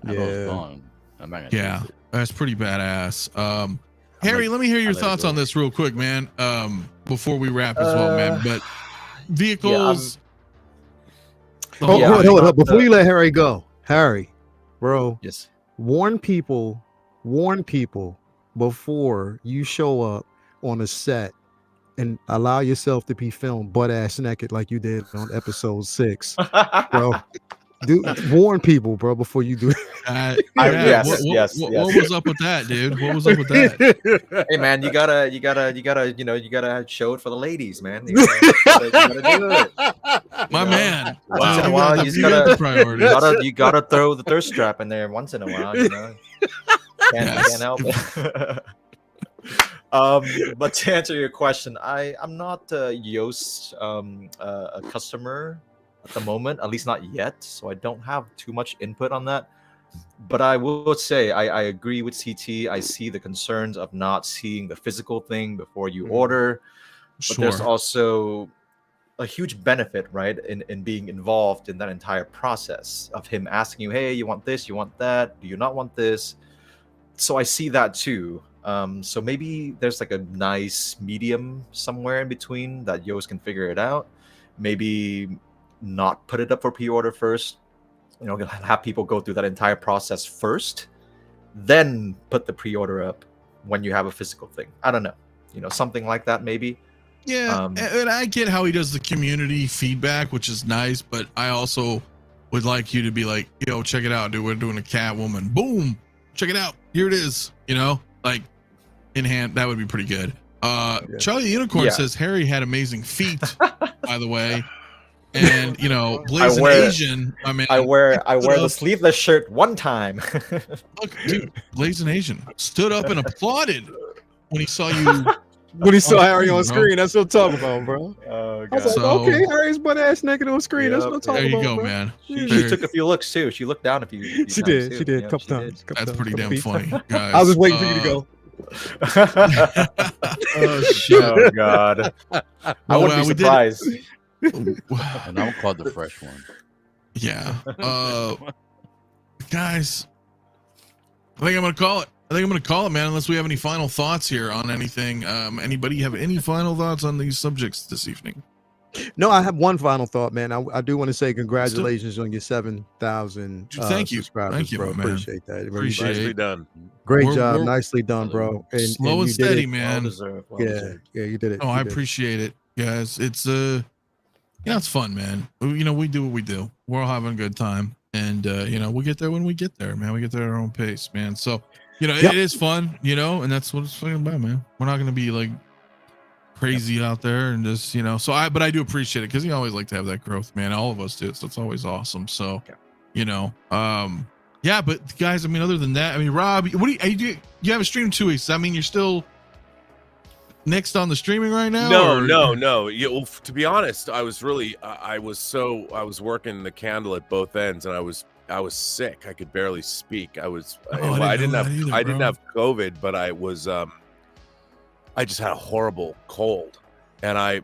I know it's gone. I'm not gonna that's pretty badass. Harry, let me hear your thoughts on this real quick, man. Before we wrap as well, man. But vehicles. Hold up. Before you let Harry go, Harry, bro. Yes. Warn people before you show up on a set and allow yourself to be filmed butt ass naked like you did on episode 6, bro. Warn people, bro, before you do it. What was up with that, dude? What was up with that? Hey, man, you gotta show it for the ladies, man. You gotta do it. My man. Once in a while, you gotta throw the thirst trap in there once in a while. You know, can't help it. But to answer your question, I'm not Yoast a customer at the moment, at least not yet, so I don't have too much input on that. But I will say I agree with CT. I see the concerns of not seeing the physical thing before you order. But there's also a huge benefit, right, in being involved in that entire process of him asking you, hey, you want this, you want that, do you not want this? So I see that too. So maybe there's like a nice medium somewhere in between that Yoast can figure it out. Maybe not put it up for pre-order first, you know, have people go through that entire process first, then put the pre-order up when you have a physical thing. I don't know, you know, something like that maybe. Yeah, and I get how he does the community feedback, which is nice, but I also would like you to be like, yo, check it out, dude, we're doing a Catwoman, boom, check it out, here it is, you know, like in hand. That would be pretty good. Charlie the Unicorn says Harry had amazing feet, by the way. And you know, Blazing Asian. I mean, I wear the sleeveless shirt one time. Look, dude, Blazing Asian stood up and applauded when he saw you. When he saw Harry on screen, that's what I'm talking about, bro. Oh, I was like, okay, Harry's butt ass naked on screen. That's what I'm talking about. There you go, bro. man. She took a few looks too. She looked down a few She did. too. She did. Yeah, Couple times. That's pretty damn funny, guys. I was waiting for you to go. Oh shit! Oh god! I wouldn't be surprised. And I'm called the fresh one. Yeah. Guys, I think I'm gonna call it, man, unless we have any final thoughts here on anything. Anybody have any final thoughts on these subjects this evening? No, I have one final thought, man. I do want to say congratulations on your 7,000 thank you. subscribers, Thank you, bro. man. Appreciate that. Appreciate Nicely it. done. Great job. Nicely done, bro. Slow and steady, man. Yeah, you did it. Oh, I appreciate it, guys. It's it's fun, man. You know, we do what we do. We're all having a good time, and you know, we get there when we get there, man. We get there at our own pace, man. So, you know, it is fun, you know, and that's what it's fucking about, man. We're not gonna be like crazy out there and just, you know. So but I do appreciate it because you always like to have that growth, man. All of us do. So it's always awesome. So, you know, yeah. But guys, I mean, other than that, I mean, Rob, what do you have a stream 2 weeks? I mean, you're still next on the streaming right now? No. Well, to be honest, I was really, I was working the candle at both ends, and I was sick. I could barely speak. I didn't have COVID, but I was, I just had a horrible cold, and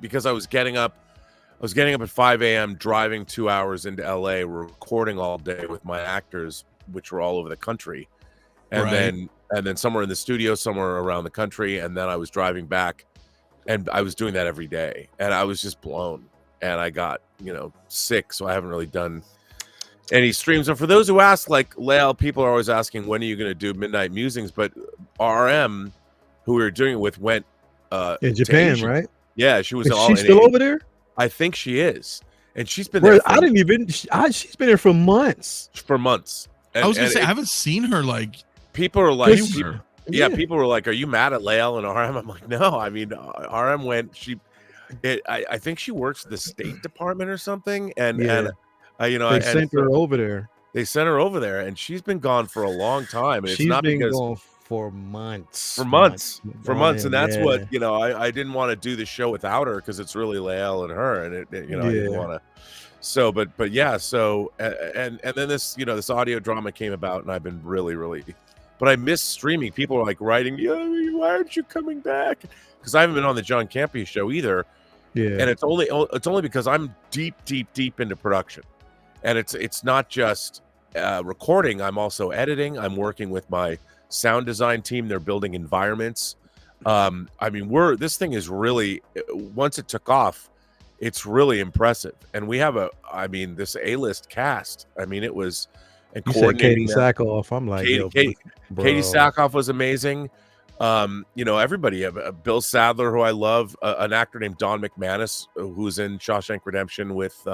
because I was getting up at 5 a.m., driving 2 hours into LA, recording all day with my actors, which were all over the country, and then somewhere in the studio, somewhere around the country, and then I was driving back, and I was doing that every day, and I was just blown, and I got, you know, sick, so I haven't really done And he streams. And for those who ask, like Lael, people are always asking, when are you going to do Midnight Musings? But RM, who we were doing it with, went in to Japan, Asia. right? Yeah, she was Is all she in still Asia. over there? I think she is. And she's been Bro, there I didn't even. She's been there for months. for months. And, I was gonna and say I haven't seen her like. people are like, anywhere. yeah, people were like, "Are you mad at Lael and RM?" I'm like, "No, I mean, RM went. I think she works for the State Department or something, and you know, They and sent her over there. They sent her over there, and she's been gone for a long time. And She's it's not been because gone for months. for months, and that's yeah. what you know. I didn't want to do the show without her because it's really Lael and her, and it you know I didn't want to. So, but yeah, so and then this this audio drama came about, and I've been really. But I miss streaming. People are like writing, why aren't you coming back? Because I haven't been on the John Campea show either. Yeah. And it's only because I'm deep into production. And it's not just recording. I'm also editing. I'm working with my sound design team. They're building environments. I mean, this thing is really, once it took off, it's really impressive. And we have this A-list cast. I mean, it was. And you said Katie Sackhoff. I'm like, Katie Sackhoff was amazing. Everybody. Bill Sadler, who I love, an actor named Don McManus, who's in Shawshank Redemption with,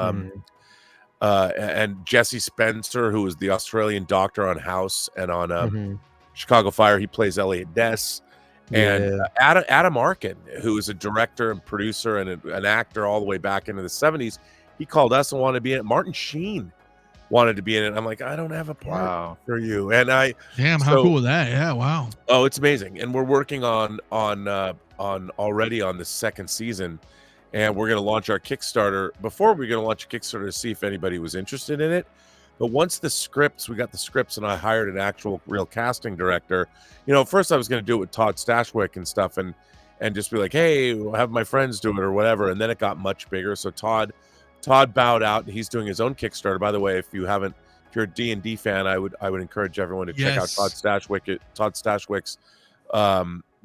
and Jesse Spencer, who is the Australian doctor on House and on Chicago Fire. He plays Elliot Ness. And Adam Arkin, who is a director and producer and an actor all the way back into the 70s. He called us and wanted to be in it. Martin Sheen wanted to be in it. I'm like, I don't have a part for you. And how cool was that? Yeah, wow. Oh, it's amazing. And we're working on already on the second season, and we're going to launch our Kickstarter. Before we're going to launch a Kickstarter to see if anybody was interested in it. But once we got the scripts, and I hired an actual real casting director. First I was going to do it with Todd Stashwick and stuff, and just be like, hey, I'll have my friends do it or whatever. And then it got much bigger. So Todd bowed out, and he's doing his own Kickstarter. By the way, if you're a D&D fan, I would encourage everyone to check out Todd Stashwick's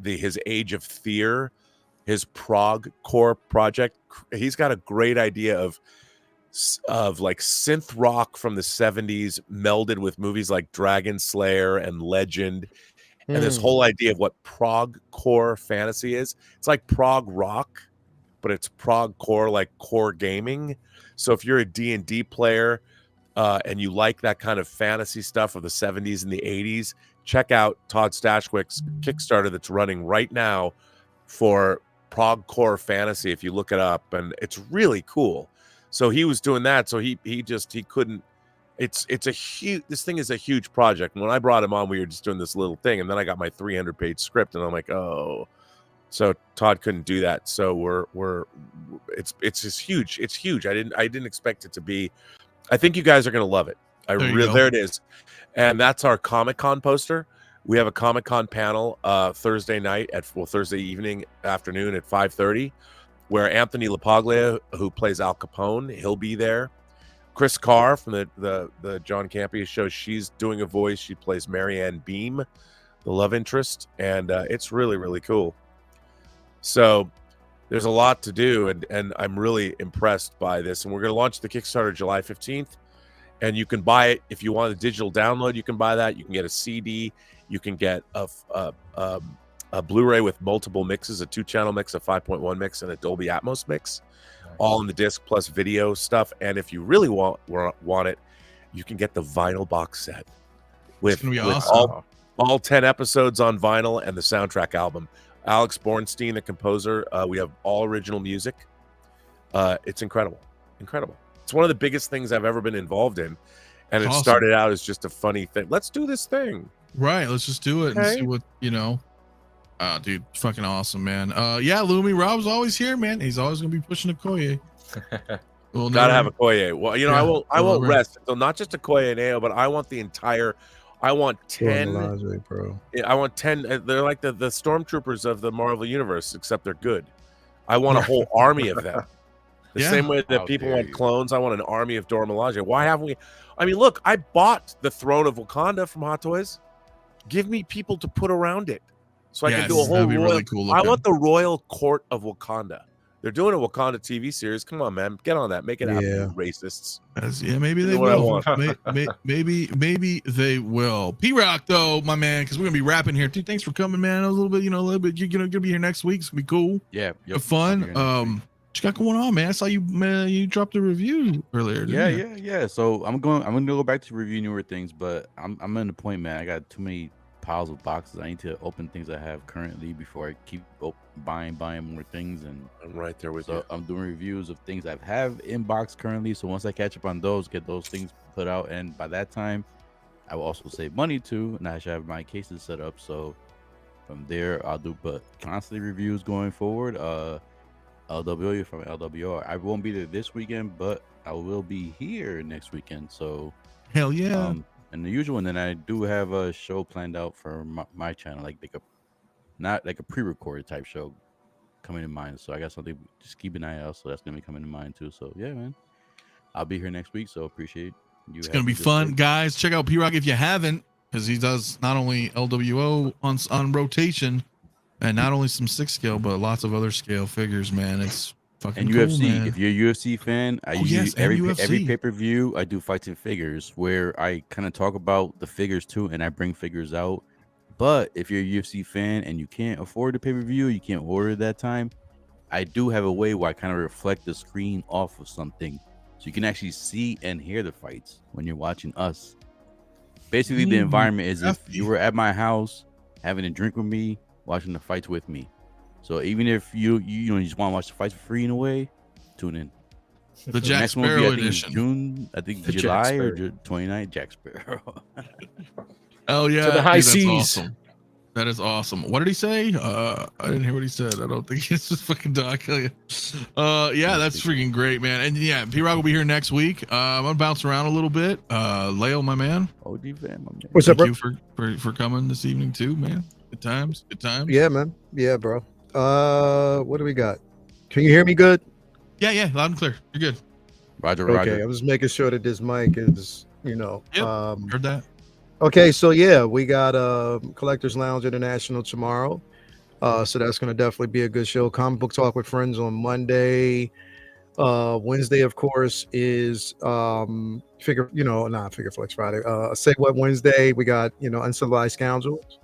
his Age of Fear, his prog core project. He's got a great idea of like synth rock from the 70s melded with movies like Dragon Slayer and Legend, and this whole idea of what prog core fantasy is. It's like prog rock, but it's prog core, like core gaming. So if you're a D&D player and you like that kind of fantasy stuff of the 70s and the 80s, check out Todd Stashwick's Kickstarter that's running right now for prog core fantasy. If you look it up, and it's really cool. So he was doing that. So he couldn't. This thing is a huge project. And when I brought him on, we were just doing this little thing, and then I got my 300-page script, and I'm like, oh. So Todd couldn't do that. So it's just huge. It's huge. I didn't expect it to be. I think you guys are gonna love it. There it is. And that's our Comic-Con poster. We have a Comic-Con panel Thursday evening, afternoon at 5:30, where Anthony LaPaglia, who plays Al Capone, he'll be there. Chris Carr from the John Campea show, she's doing a voice. She plays Marianne Beam, the love interest, and it's really, really cool. So there's a lot to do, and I'm really impressed by this. And we're going to launch the Kickstarter July 15th, and you can buy it if you want a digital download. You can buy that. You can get a CD. You can get a Blu-ray with multiple mixes, a 2-channel mix, a 5.1 mix, and a Dolby Atmos mix, all in the disc plus video stuff. And if you really want it, you can get the vinyl box set with awesome. all 10 episodes on vinyl and the soundtrack album. Alex Bornstein, the composer. We have all original music. It's incredible. It's one of the biggest things I've ever been involved in, and it started out as just a funny thing. Let's do this thing. Right. Let's just do it and see what dude, fucking awesome, man. Lumi Rob's always here, man. He's always gonna be pushing Okoye. Gotta have Okoye. Well, I won't rest until not just Okoye and Ao, but I want the entire. I want 10. I want 10. They're like the stormtroopers of the Marvel universe, except they're good. I want a whole army of them. The same way that people want clones, I want an army of Dora Milaje. Why haven't we? I mean, look, I bought the Throne of Wakanda from Hot Toys. Give me people to put around it, so I can do a whole royal. Really cool. I want the royal court of Wakanda. They're doing a Wakanda TV series. Come on, man, get on that. Make it happen, Yeah. you racists. Maybe they What I will. want. Maybe they will. P-Rock, though, my man, because we're gonna be wrapping here. Dude, thanks for coming, man. A little bit. You're gonna be here next week. It's gonna be cool. Yeah, Have fun. What you got going on, man? I saw you dropped a review earlier. Yeah. So I'm gonna go back to review newer things, but I'm in the point, man. I got too many piles of boxes. I need to open things I have currently before I keep buying more things. And I'm right there with you. you. I'm doing reviews of things I have in box currently. So once I catch up on those, get those things put out, and by that time, I will also save money too, and I should have my cases set up. So from there, I'll do constantly reviews going forward. LWO from LWR. I won't be there this weekend, but I will be here next weekend. So hell yeah. And the usual, and then I do have a show planned out for my channel, not like a pre-recorded type show coming in mind. So I got something, just keep an eye out. So that's gonna be coming to mind too. So yeah, man, I'll be here next week. So appreciate you. It's gonna be fun, guys. Check out P-Rock if you haven't, because he does not only LWO on rotation, and not only some 6 scale, but lots of other scale figures. Man, it's fucking and cool, UFC. man. If you're a UFC fan, I usually every pay-per-view I do fights and figures where I kind of talk about the figures too, and I bring figures out. But if you're a UFC fan and you can't afford the pay-per-view, you can't order it that time, I do have a way where I kind of reflect the screen off of something, so you can actually see and hear the fights when you're watching us. Basically, the environment is if you were at my house having a drink with me, watching the fights with me. So even if you just want to watch the fights for free in a way, tune in. The Jack Sparrow edition. June, I think July or 29th, Jack Sparrow. Oh yeah, to the high dude, seas. Awesome. That is awesome. What did he say? I didn't hear what he said. I don't think it's just fucking Doc. Yeah, that's freaking great, man. And yeah, P-Rock will be here next week. I'm gonna bounce around a little bit. Leo, my man. OG fan, my man. What's up, bro? Thank you for coming this evening too, man. Good times. Yeah, man. Yeah, bro. What do we got? Can you hear me good? Yeah, loud and clear. You're good. Roger. Okay, I was making sure that this mic is, Heard that. Okay, so yeah, we got Collectors Lounge International tomorrow. So that's gonna definitely be a good show. Comic Book Talk with Friends on Monday. Wednesday, of course, is Figure Flex Friday. Say What Wednesday. We got Uncivilized Scoundrels.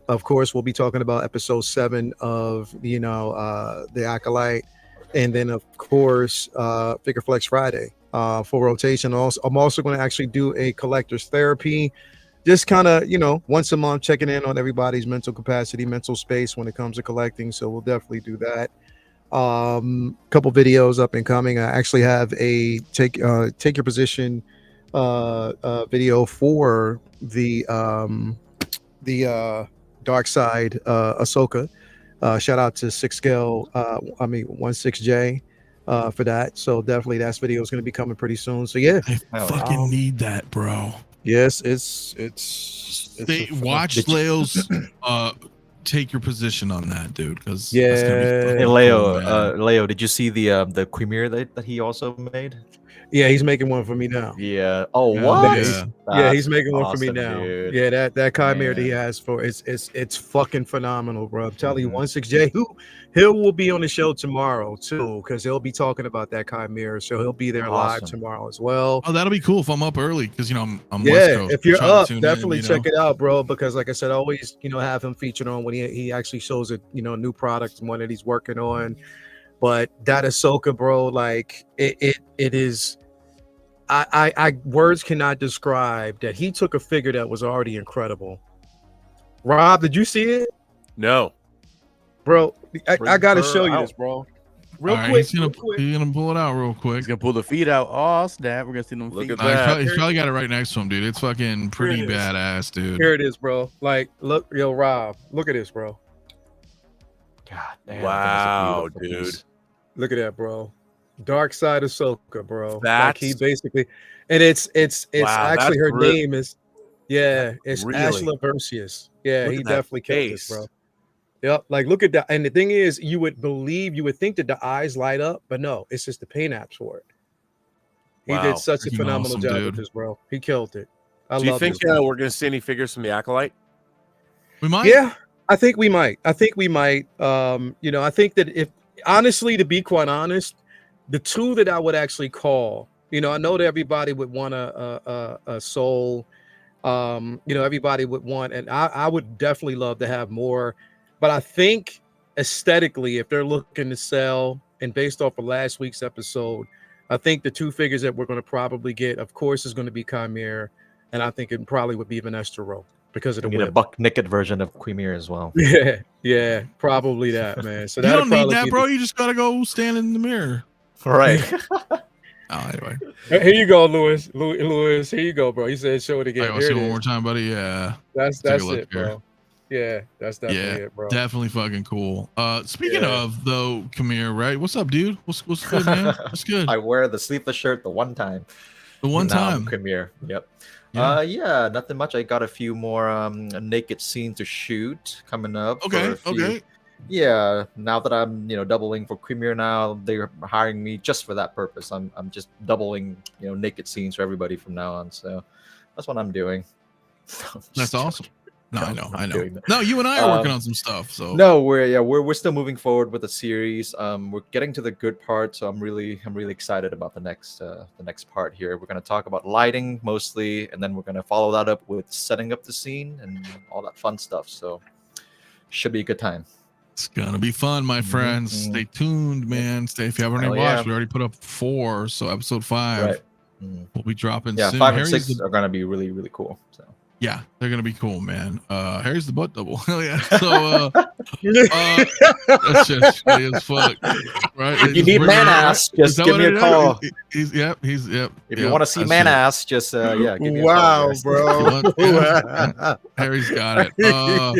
Of course, we'll be talking about episode 7 of the Acolyte, and then of course Figure Flex Friday for rotation. Also, I'm also going to actually do a collector's therapy, just kind of once a month, checking in on everybody's mental capacity, mental space when it comes to collecting. So we'll definitely do that. Couple videos up and coming. I actually have a take your position video for the Darkside 𝗠𝗘𝗥𝗖𝗛. Shout out to 16J for that. So definitely that video is going to be coming pretty soon. So yeah, I fucking need that, bro. Yes, it's watch Leo's take your position on that, dude, because Hey Leo, did you see the premiere that he also made? Yeah, he's making one for me now. Yeah. Oh, Yeah, what? Yeah, he's making one for me awesome, now. dude. Yeah, that chimera that he Man. has for it's fucking phenomenal, bro. I'm telling you, 16J, he will be on the show tomorrow too, because he'll be talking about that chimera. So he'll be there live Awesome. tomorrow as well. Oh, that'll be cool if I'm up early, because I'm West Yeah, Coast. if you're Try to up, tune in, definitely check it out, bro. Because like I said, I always have him featured on when he actually shows a new product, one that he's working on. But that Ahsoka, bro, like it is. I words cannot describe that. He took a figure that was already incredible. Rob, did you see it? No. Bro, I gotta her show you out. this, bro. Real All right, quick. he's gonna pull it out real quick. He's gonna pull the feet out. Oh snap! We're gonna see them Look feet. at that. He's probably got it right next to him, dude. It's fucking pretty Here it is. badass, dude. Here it is, bro. Like, look, Rob, look at this, bro. God damn. Wow, that's a beautiful dude. piece. Look at that, bro. Darkside Ahsoka, bro. Like That's- he basically, and it's Wow, actually that's her name is, it's Really? Ashla Versius. Yeah, Look he at that definitely killed it, face. bro. Yep, like look at that. And the thing is, you would think that the eyes light up, but no, it's just the paint apps for it. He Wow. did such a Freaking phenomenal awesome, job dude. with this, bro. He killed it. I Do you love think this. we're going to see any figures from the Acolyte? We might. Yeah, I think we might. I think that if honestly, to be quite honest, the two that I would actually call, you know, I know that everybody would want a soul. You know, everybody would want, and I would definitely love to have more. But I think aesthetically, if they're looking to sell, and based off of last week's episode, I think the two figures that we're going to probably get, of course, is going to be Chimera, and I think it probably would be Vanessa Rowe because of the We need a whip. buck naked version of Chimera as well. Yeah, probably that, man. So You that'd don't need probably that, be bro. You just gotta go stand in the mirror. Right. Anyway, Here you go, Lewis. Lewis, here you go, bro. He said, "Show it I again." gotta Here see it one is. more time, buddy. Yeah, That's Take a look it, here. bro. Yeah, that's definitely it, bro. definitely fucking cool. Speaking Yeah. of though, Kamir, right? What's up, dude? What's good, man? What's good? I wear the sleeveless shirt the one time. The one Now I'm time. Chimera. Yep. Yeah. Yeah, nothing much. I got a few more naked scenes to shoot coming up. for Okay. a few- Yeah, now that I'm doubling for Chimera now, they're hiring me just for that purpose. I'm just doubling naked scenes for everybody from now on. So that's what I'm doing. That's awesome. No, I know. I'm doing that. No, you and I are working on some stuff. So No, we're still moving forward with the series. We're getting to the good part, so I'm really excited about the next part here. We're gonna talk about lighting mostly, and then we're gonna follow that up with setting up the scene and all that fun stuff. So should be a good time. it's gonna be fun, my friends. Mhm. Stay tuned, man. Stay if you haven't already Hell yeah. watched. We already put up 4, so episode 5 Right. Mhm. will be dropping Yeah, soon. 5 and Harry's 6 the- are gonna be really cool. So. yeah, they're gonna be cool, man. Harry's the butt double. Hell yeah. So that's just funny as fuck. Right? They If you just need bring man it out. ass, Is just that give what me it a is? call. He's If you yep, want to see that's man it. ass, just give me a call. Wow, guys. bro. Yeah. Harry's got it. Oh,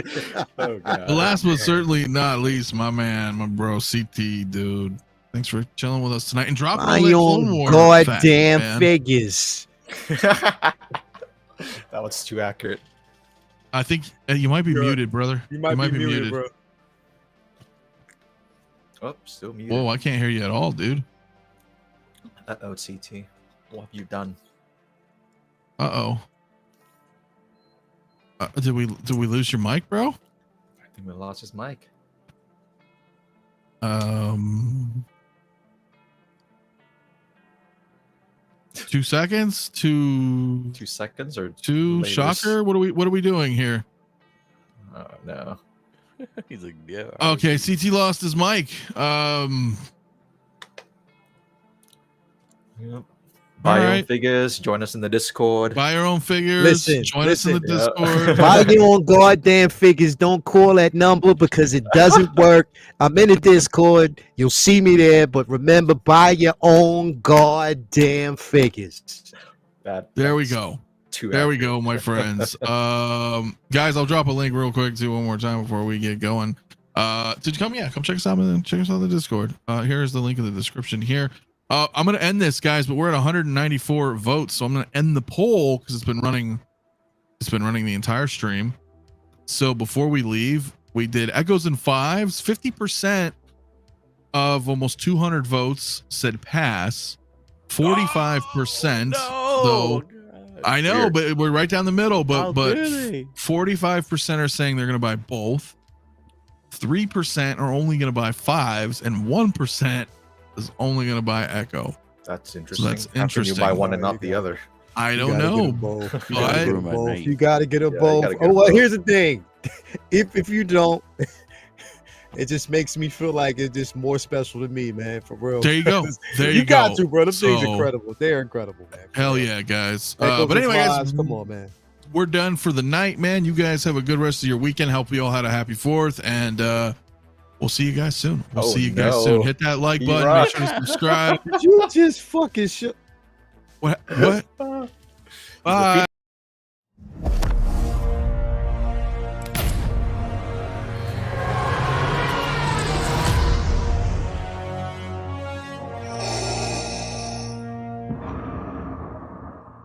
God. The last but certainly not least, my man, my bro, CT, dude. Thanks for chilling with us tonight and dropping all My that Clone own War goddamn facts, man. figures. That was too accurate. I think you might be You're- muted, brother. You might be muted, bro. Oh, still muted. Whoa, I can't hear you at all, dude. Uh-oh, CT. What have you done? Uh-oh. Did we lose your mic, bro? I think we lost his mic. 2 seconds. 2 2 seconds or 2 latest? shocker. What are we doing here? Oh, no. He's like, yeah. Okay, CT lost his mic. Yep. Buy your own right. figures. Join us in the Discord. Buy your own figures. Listen, Join us in the listen. Discord. Buy your own goddamn figures. Don't call that number because it doesn't work. I'm in the Discord. You'll see me there. But remember, buy your own goddamn figures. There we go. There we go, my friends. Guys, I'll drop a link real quick too one more time before we get going. Did you come? Yeah, come check us out and check us out on the Discord. Here's the link in the description here. I'm gonna end this, guys, but we're at 194 votes, so I'm gonna end the poll because it's been running the entire stream. So before we leave, we did echoes and fives. 50% of almost 200 votes said pass. 45% though. I know, Weird. but we're right down the middle. But How but dare they? 45% are saying they're going to buy both. 3% are only going to buy fives, and 1% is only going to buy Echo. That's interesting. that's How can interesting. you buy one and Oh, not you the got other? I You don't gotta get know. them both. You But- gotta get them Room at both. night. You gotta get them Yeah, you both. gotta get Oh, 'em well, both. here's the thing. If you don't, it just makes me feel like it's just more special to me, man. For real. There you go. There you you got go. to, bro. Them things So- incredible. They're incredible, man. Hell yeah, guys. Echoes But and anyway, guys, fives, come on, man. we're done for the night, man. You guys have a good rest of your weekend. Hope you all had a happy 4th, and we'll see you guys soon. We'll Oh, see you guys no. soon. Hit that like button. Rock. Make sure to subscribe. Did you just fucking shit? What? He's Bye.